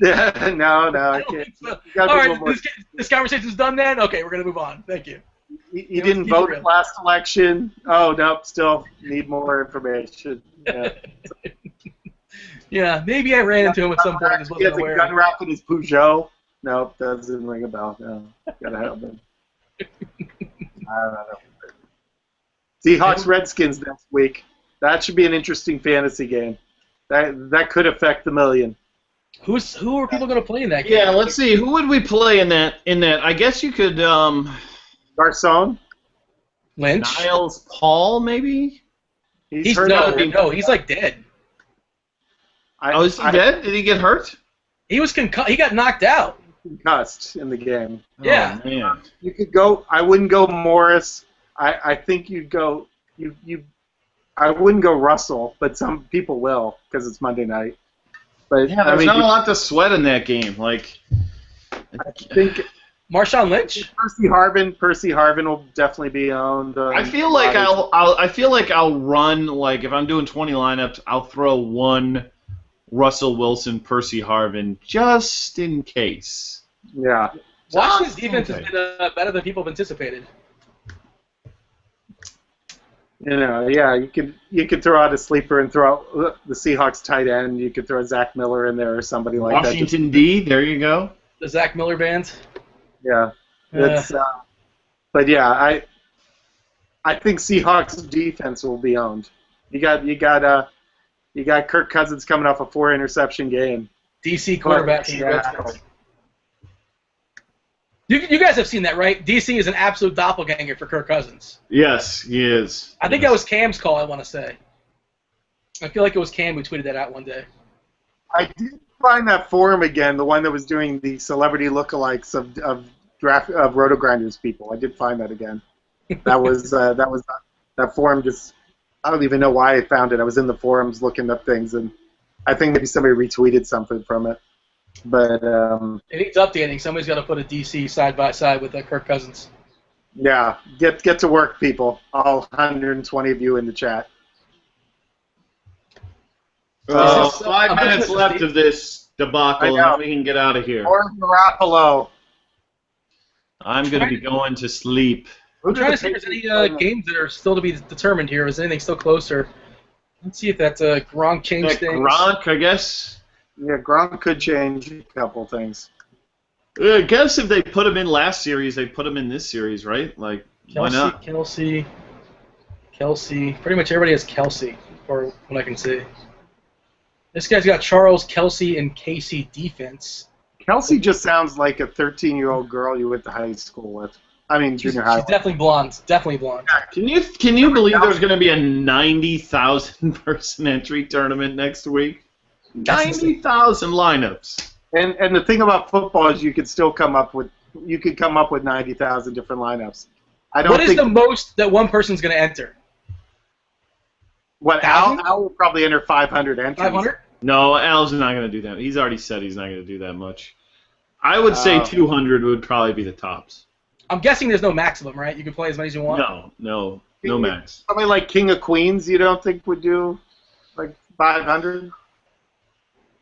S1: Yeah, no,
S3: I
S1: I
S3: don't
S1: can't.
S3: think so.
S1: You gotta
S3: All
S1: be a
S3: right,
S1: little more.
S3: this conversation's done then? Okay, we're going to move on. Thank you.
S1: You
S3: Let's
S1: didn't
S3: keep it
S1: vote
S3: real.
S1: last election. Oh, nope, still need more information. Yeah.
S3: Yeah, maybe I ran into him at some point and just
S1: He
S3: wasn't
S1: has a
S3: aware.
S1: gun rack in his Peugeot. Nope, doesn't ring a bell. No, gotta have them. I don't know. Seahawks Redskins next week. That should be an interesting fantasy game. That could affect the million.
S3: Who are people going to play in that game?
S2: Yeah, let's see. Who would we play in that? I guess you could
S1: Garcon.
S3: Lynch?
S2: Niles Paul maybe.
S1: He's hurt.
S3: He's like dead.
S2: Is he dead? Did he get hurt?
S3: He was he got knocked out.
S1: Concussed in the game.
S3: Yeah.
S2: Oh, man.
S1: You could go. I wouldn't go Morris. I think you'd go. I wouldn't go Russell, but some people will because it's Monday night. But
S2: Yeah, there's not a lot to sweat in that game. Like,
S1: I think
S3: Marshawn Lynch?
S1: Percy Harvin will definitely be owned.
S2: I feel like I'll run, like, if I'm doing 20 lineups, I'll throw one Russell Wilson, Percy Harvin, just in case.
S1: Yeah.
S3: Washington's defense has been better than people have anticipated.
S1: Yeah, you could throw out a sleeper and throw out the Seahawks tight end. You could throw Zach Miller in there or somebody like that.
S2: Washington D, there you go.
S3: The Zach Miller band.
S1: Yeah, it's. But yeah, I think Seahawks defense will be owned. You got Kirk Cousins coming off a 4-interception game.
S3: DC quarterback.
S1: Yeah.
S3: You guys have seen that, right? DC is an absolute doppelganger for Kirk Cousins.
S2: Yes, he is.
S3: I think that was Cam's call, I want to say. I feel like it was Cam who tweeted that out one day.
S1: I did find that forum again, the one that was doing the celebrity lookalikes of Roto Grinders people. I did find that again. That forum just. I don't even know why I found it. I was in the forums looking up things, and I think maybe somebody retweeted something from it. But
S3: it needs updating. Somebody's got to put a DC side by side with Kirk Cousins.
S1: Yeah, get to work, people. All 120 of you in the chat.
S2: 5 minutes left of this debacle, and we can get out of here.
S1: Or Garoppolo.
S2: I'm going to be going to sleep.
S3: I'm trying to see if there's any games that are still to be determined here. Is anything still closer? Let's see if that Gronk changed things.
S2: Gronk, I guess.
S1: Yeah, Gronk could change a couple things.
S2: I guess if they put him in last series, they put him in this series, right? Like, why not?
S3: Kelsey. Pretty much everybody has Kelsey, or what I can see. This guy's got Charles, Kelsey, and Casey defense.
S1: Kelsey just sounds like a 13-year-old girl you went to high school with. I mean, junior high.
S3: She's definitely blonde. Definitely blonde.
S2: Can you believe there's going to be a 90,000 person entry tournament next week? 90,000 lineups.
S1: And the thing about football is you could come up with 90,000 different lineups.
S3: What is the most that one person's going to enter?
S1: What, Al will probably enter 500 entries.
S3: 500?
S2: No, Al's not going to do that. He's already said he's not going to do that much. I would say 200 would probably be the tops.
S3: I'm guessing there's no maximum, right? You can play as many as you want?
S2: No max.
S1: Somebody like King of Queens you don't think would do like 500?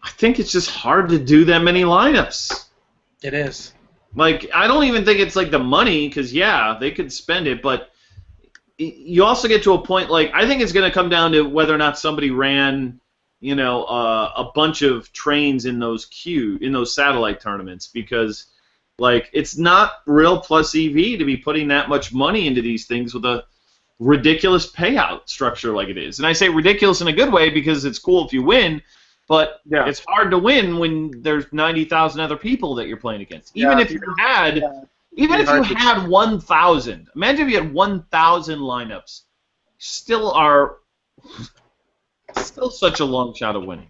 S2: I think it's just hard to do that many lineups.
S3: It is.
S2: Like, I don't even think it's like the money, because, yeah, they could spend it, but you also get to a point, like, I think it's going to come down to whether or not somebody ran, a bunch of trains in those satellite tournaments, because, like, it's not real plus EV to be putting that much money into these things with a ridiculous payout structure like it is. And I say ridiculous in a good way because it's cool if you win, but it's hard to win when there's 90,000 other people that you're playing against. Even if you had 1,000. Imagine if you had 1,000 lineups. Still such a long shot of winning.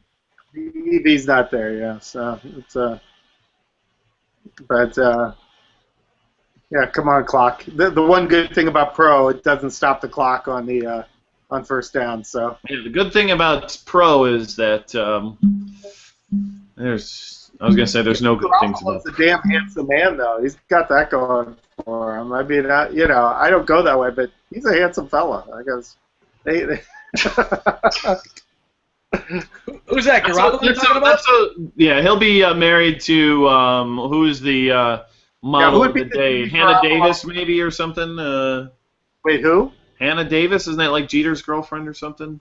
S1: The EV's not there, yeah. So it's yeah, come on, clock. The one good thing about Pro, it doesn't stop the clock on the on first down. So
S2: yeah, the good thing about Pro is that there's no good things about.
S1: He's a damn handsome man, though. He's got that going for him. I mean, I don't go that way, but he's a handsome fella. I guess
S3: Who's that? Garoppolo you're talking about?
S2: Yeah, he'll be married to who's the model of the day? Hannah Davis, maybe, or something.
S1: Wait, who?
S2: Hannah Davis, isn't that like Jeter's girlfriend or something?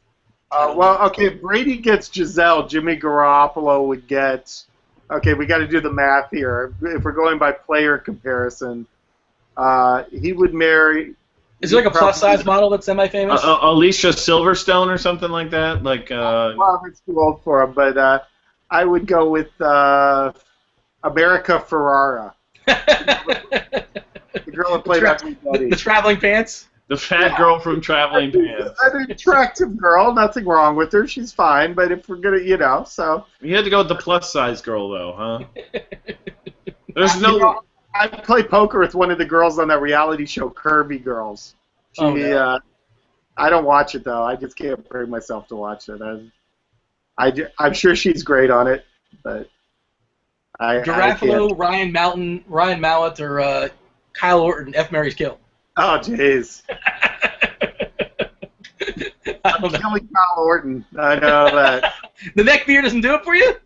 S1: Well, okay, if Brady gets Giselle, Jimmy Garoppolo would get. Okay, we got to do the math here. If we're going by player comparison, he would marry.
S3: Is there like a plus-size model that's semi-famous?
S2: Alicia Silverstone or something like that? Like.
S1: Well, it's too old for him, but I would go with America Ferrara. The girl that played everybody.
S3: The traveling pants?
S2: The fat girl from Traveling Pants.
S1: An attractive girl, nothing wrong with her. She's fine, but if we're gonna, so.
S2: You had to go with the plus-size girl, though, huh? There's no.
S1: I play poker with one of the girls on that reality show, Curvy Girls. No. I don't watch it though. I just can't bring myself to watch it. I'm sure she's great on it, but
S3: Garoppolo, Ryan Mallett, or Kyle Orton, F. Mary's Kill.
S1: Oh jeez. I'm killing Kyle Orton. I know that.
S3: The neck beard doesn't do it for you?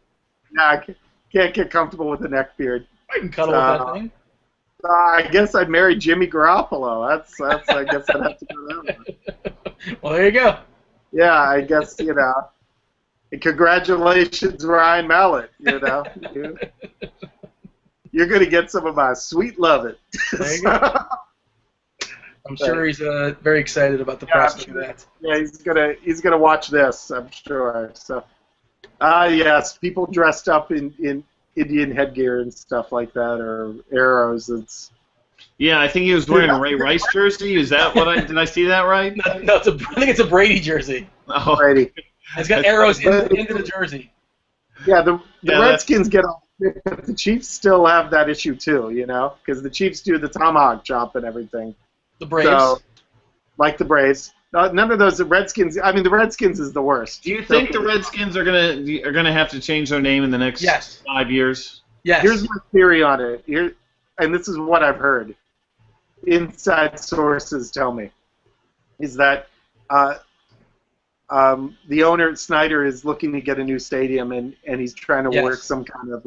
S1: No, I can't get comfortable with the neck beard.
S3: I can cuddle with that thing.
S1: I guess I'd marry Jimmy Garoppolo. That's. I guess I'd have to go that way.
S3: Well, there you go.
S1: Yeah, I guess And congratulations, Ryan Mallett. You're gonna get some of my sweet lovin'.
S3: There you go. I'm sure he's very excited about the prospect of that.
S1: Yeah, he's gonna watch this. I'm sure. So, yes, people dressed up in Indian headgear and stuff like that, or arrows. It's.
S2: Yeah, I think he was wearing a Ray Rice jersey. Is that what did I see that right?
S3: No, I think it's a Brady jersey.
S2: Oh,
S1: Brady.
S3: It's got arrows into the jersey.
S1: Yeah, the Redskins get all. The Chiefs still have that issue too, because the Chiefs do the tomahawk chop and everything.
S3: The Braves.
S1: So, like the Braves. None of those. The Redskins. I mean, the Redskins is the worst.
S2: Do you think the Redskins are gonna have to change their name in the next 5 years?
S3: Yes.
S1: Here's my theory on it. And this is what I've heard. Inside sources tell me is that the owner Snyder is looking to get a new stadium, and he's trying to work some kind of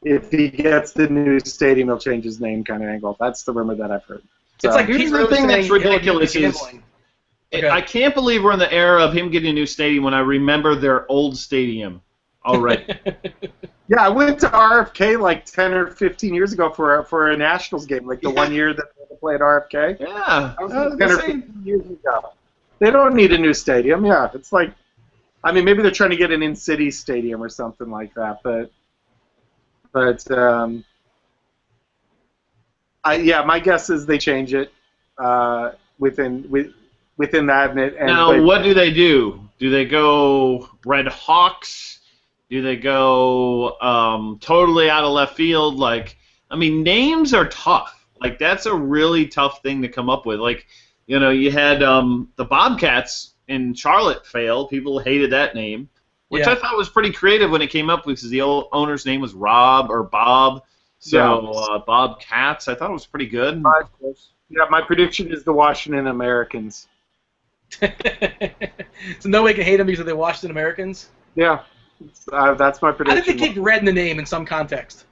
S1: if he gets the new stadium, he'll change his name kind of angle. That's the rumor that I've heard.
S3: So, it's like
S2: here's the thing that's ridiculous is I can't believe we're in the era of him getting a new stadium when I remember their old stadium already.
S1: Yeah, I went to RFK like 10 or 15 years ago for a Nationals game, like the 1 year that they played RFK.
S2: Yeah,
S1: that was 10 or 15 years ago. They don't need a new stadium. Yeah, it's like, I mean, maybe they're trying to get an in-city stadium or something like that, but my guess is they change it within that.
S2: Now, what do they do? Do they go Red Hawks? Do they go totally out of left field? Names are tough. That's a really tough thing to come up with. You had the Bobcats in Charlotte fail. People hated that name, which I thought was pretty creative when it came up because the old owner's name was Rob or Bob. So Bobcats, I thought it was pretty good.
S1: Yeah, my prediction is the Washington Americans.
S3: So no way can hate them because they're Washington Americans?
S1: Yeah, that's my prediction.
S3: I think they kick red in the name in some context.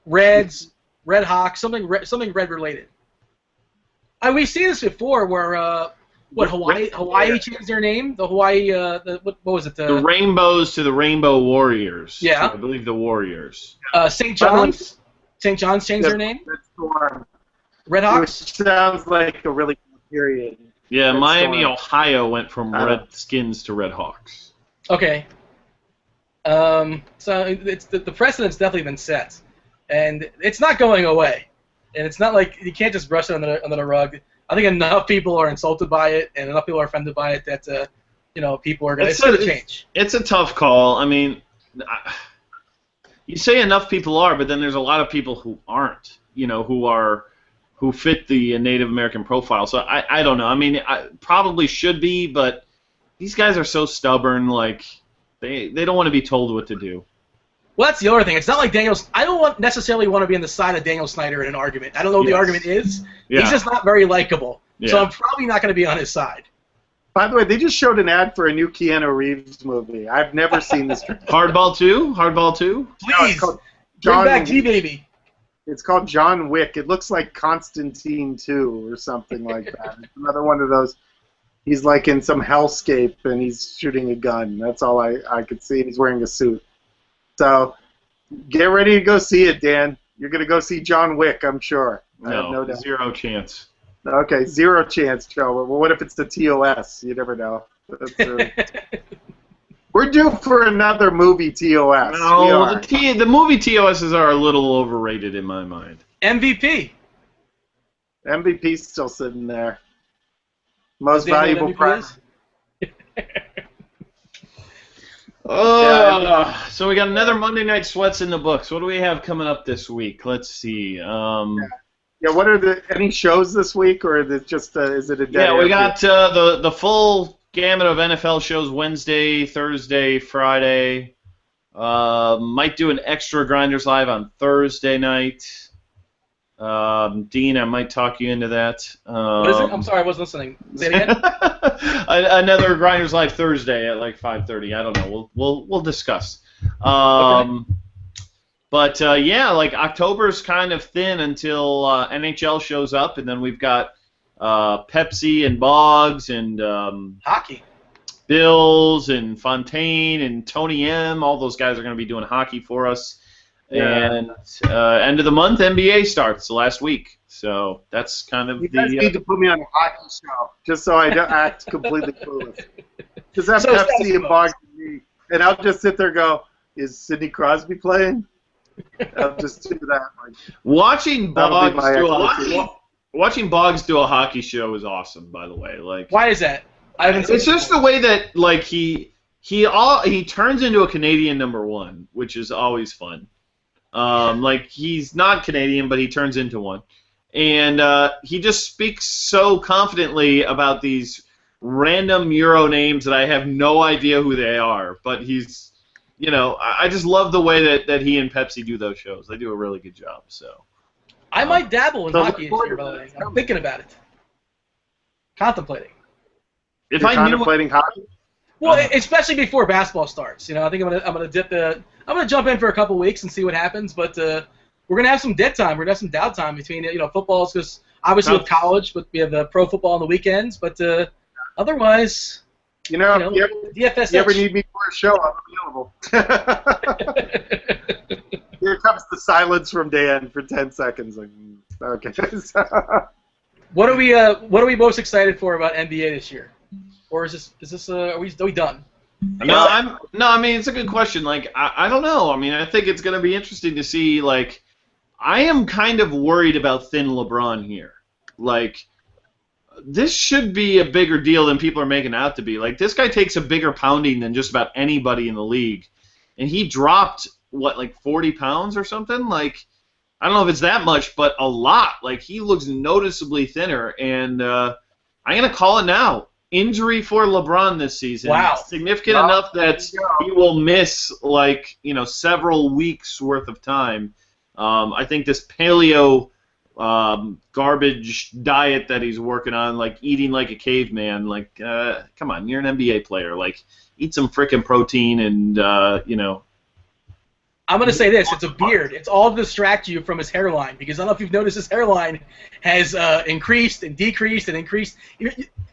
S3: Reds, Red Hawks, something red related. We've seen this before where Hawaii changed their name. The Hawaii what was it?
S2: The Rainbows to the Rainbow Warriors.
S3: Yeah,
S2: I believe the Warriors.
S3: St. John's changed their name. Red Hawks.
S1: Which sounds like a really cool period.
S2: Yeah, Miami, Ohio went from Redskins to Red Hawks.
S3: Okay. So it's the precedent's definitely been set, and it's not going away. And it's not like you can't just brush it under the rug. I think enough people are insulted by it, and enough people are offended by it that people are going to change.
S2: It's a tough call. I mean, you say enough people are, but then there's a lot of people who aren't. Who fit the Native American profile. So I don't know. I mean, I probably should be, but these guys are so stubborn. They don't want to be told what to do.
S3: Well, that's the other thing. It's not like I don't necessarily want to be on the side of Daniel Snyder in an argument. I don't know what the argument is. Yeah. He's just not very likable. Yeah. So I'm probably not going to be on his side.
S1: By the way, they just showed an ad for a new Keanu Reeves movie. I've never seen this.
S2: Hardball 2? Hardball 2?
S3: Please,
S1: No,
S3: bring back G-Baby.
S1: It's called John Wick. It looks like Constantine 2 or something like that. It's another one of those. He's like in some hellscape and he's shooting a gun. That's all I could see. He's wearing a suit. So get ready to go see it, Dan. You're going to go see John Wick, I'm sure. I have no doubt.
S2: Zero chance.
S1: Okay, zero chance, Joe. Well, what if it's the TOS? You never know. We're due for another movie TOS.
S2: No, the movie TOSs are a little overrated in my mind.
S3: MVP.
S1: MVP's still sitting there. Most valuable prize.
S2: So we got another Monday Night Sweats in the books. What do we have coming up this week? Let's see.
S1: What are any shows this week, or is it just is it a day?
S2: Yeah, we got the full gamut of NFL shows Wednesday, Thursday, Friday. Might do an extra Grinders Live on Thursday night. Dean, I might talk you into that.
S3: What is it? I'm sorry, I wasn't listening. Say it again.
S2: Another Grinders Live Thursday at like 5:30. I don't know. We'll discuss.
S3: Okay.
S2: But yeah, like October's kind of thin until NHL shows up, and then we've got Pepsi and Boggs and
S3: hockey.
S2: Bills and Fontaine and Tony M. All those guys are going to be doing hockey for us.
S1: Yeah.
S2: And end of the month, NBA starts last week. So that's kind of
S1: you guys need to put me on a hockey show just so I don't act completely clueless. Just have Pepsi and Boggs and me, and I'll just sit there and go, is Sidney Crosby playing? I'll just do that.
S2: Watching Boggs do a hockey show is awesome, by the way. Like,
S3: why is that? I haven't seen
S2: it's just the way that like he turns into a Canadian number one, which is always fun. Like he's not Canadian, but he turns into one, and he just speaks so confidently about these random Euro names that I have no idea who they are, but he's. You know, I just love the way that he and Pepsi do those shows. They do a really good job. So,
S3: I might dabble in hockey this year, by the way. I'm thinking about it, contemplating.
S1: If I contemplating hockey,
S3: well, especially before basketball starts. You know, I think I'm gonna jump in for a couple weeks and see what happens. But we're gonna have some dead time. We're gonna have some downtime between footballs because obviously with college, but we have the pro football on the weekends. But otherwise.
S1: You ever need me for a show, I'm available. Here comes the silence from Dan for 10 seconds. Okay.
S2: What
S3: are we most excited for about NBA this year? Or is this are we done?
S2: I mean it's a good question. Like I don't know. I mean I think it's going to be interesting to see. Like I am kind of worried about thin LeBron here. Like. This should be a bigger deal than people are making it out to be. Like, this guy takes a bigger pounding than just about anybody in the league. And he dropped, like 40 pounds or something? Like, I don't know if it's that much, but a lot. Like, he looks noticeably thinner. And I'm going to call it now. Injury for LeBron this season.
S3: Wow.
S2: Significant enough that he will miss, like, several weeks' worth of time. I think this paleo... garbage diet that he's working on, like eating like a caveman. Like, come on, you're an NBA player. Like, eat some frickin' protein and, I'm
S3: going to say this. It's a beard. It's all to distract you from his hairline because I don't know if you've noticed his hairline has increased and decreased and increased.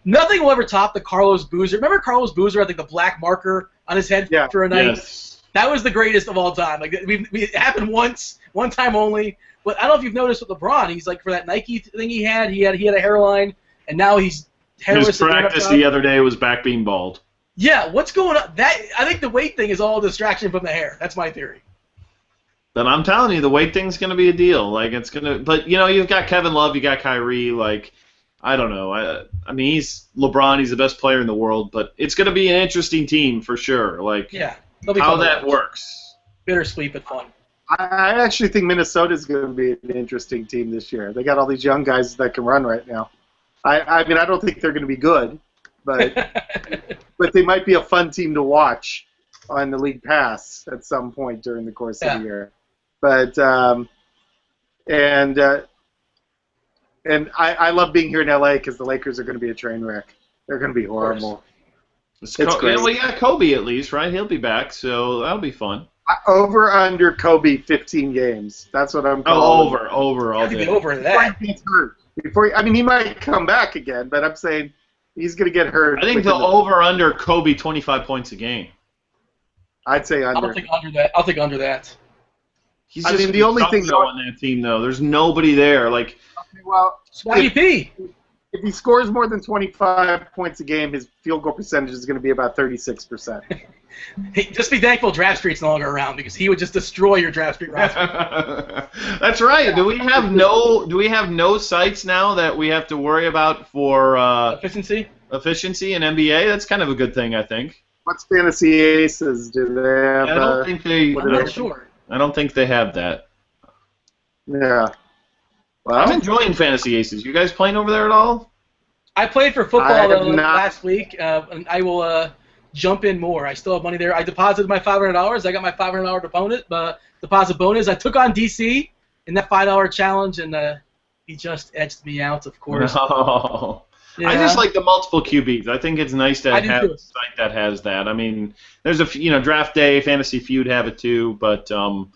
S3: Nothing will ever top the Carlos Boozer. Remember Carlos Boozer had like the black marker on his head for a night?
S2: Yes.
S3: That was the greatest of all time. Like, it happened once, one time only. But I don't know if you've noticed with LeBron, he's like for that Nike thing he had a hairline, and now he's hairless.
S2: His practice the other day was back being bald.
S3: Yeah, what's going on? I think the weight thing is all a distraction from the hair. That's my theory.
S2: But I'm telling you, the weight thing's gonna be a deal. Like it's gonna, but you've got Kevin Love, you got Kyrie. Like I don't know. I mean, he's LeBron. He's the best player in the world. But it's gonna be an interesting team for sure. Like how that works.
S3: Bittersweet but fun.
S1: I actually think Minnesota's going to be an interesting team this year. They got all these young guys that can run right now. I mean, I don't think they're going to be good, but but they might be a fun team to watch on the League Pass at some point during the course of the year. But and I love being here in LA because the Lakers are going to be a train wreck. They're going to be horrible.
S2: It's
S1: great.
S2: Yeah, we got Kobe at least, right? He'll be back, so that'll be fun.
S1: Over under Kobe 15 games. That's what I'm calling.
S2: Over all
S3: I'd be
S2: day.
S3: over that.
S1: Before he gets hurt. I mean, he might come back again, but I'm saying he's going to get hurt.
S2: I think the over under Kobe 25 points a game.
S1: I'd say under.
S3: I'll take under that. I'll take under that.
S2: He's
S1: I
S2: just
S1: mean, the only thing
S2: though on that team though, there's nobody there. Like,
S1: well,
S3: Swaggy P.
S1: if he scores more than 25 points a game, his field goal percentage is going to be about 36%.
S3: Hey, just be thankful Draft Street's no longer around because he would just destroy your Draft Street roster.
S2: That's right. Do we have no sites now that we have to worry about for
S3: Efficiency
S2: in NBA? That's kind of a good thing, I think.
S1: What's Fantasy Aces? Do they have?
S2: I don't think they.
S3: I'm not sure.
S2: I don't think they have that.
S1: Yeah. Well,
S2: I'm enjoying Fantasy Aces. You guys playing over there at all?
S3: I played for
S1: I
S3: football
S1: have not.
S3: last week, and I will jump in more. I still have money there. I deposited my $500. I got my $500 deposit bonus. I took on DC in that $5 challenge, and he just edged me out, of course.
S2: No.
S3: Yeah.
S2: I just like the multiple QBs. I think it's nice to
S3: I do
S2: have
S3: too.
S2: a site that has that. I mean, there's Draft Day, Fantasy Feud have it too, but FanDuel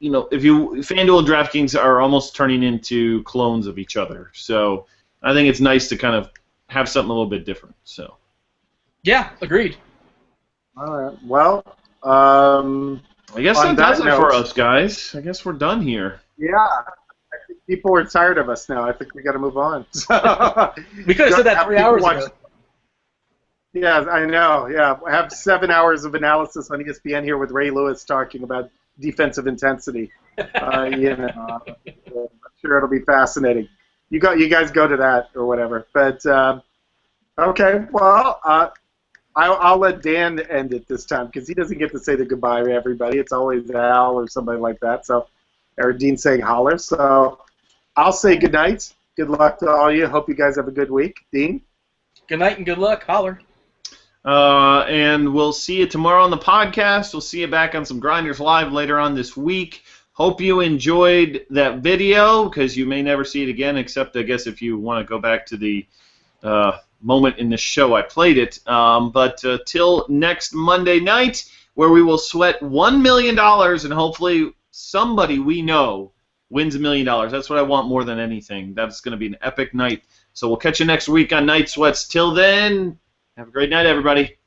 S2: and DraftKings are almost turning into clones of each other. So I think it's nice to kind of have something a little bit different. So.
S3: Yeah, agreed.
S1: All right. Well,
S2: I guess that does it for
S1: note-
S2: us, guys. I guess we're done here.
S1: yeah. I think people are tired of us now. I think we got to move on.
S3: We could have said that 3 hours ago.
S1: Yeah, I know. Yeah, I have 7 hours of analysis on ESPN here with Ray Lewis talking about defensive intensity. I'm sure it'll be fascinating. You guys go to that or whatever. But okay, well, I'll let Dan end it this time because he doesn't get to say the goodbye to everybody. It's always Al or somebody like that. So, or Dean saying holler. So I'll say good night. Good luck to all you. Hope you guys have a good week. Dean?
S3: Good night and good luck. Holler.
S2: And we'll see you tomorrow on the podcast. We'll see you back on some Grinders Live later on this week. Hope you enjoyed that video because you may never see it again except, I guess, if you want to go back to the moment in the show I played it. But till next Monday night where we will sweat $1 million and hopefully somebody we know wins $1 million. That's what I want more than anything. That's going to be an epic night. So we'll catch you next week on Night Sweats. Till then, have a great night, everybody.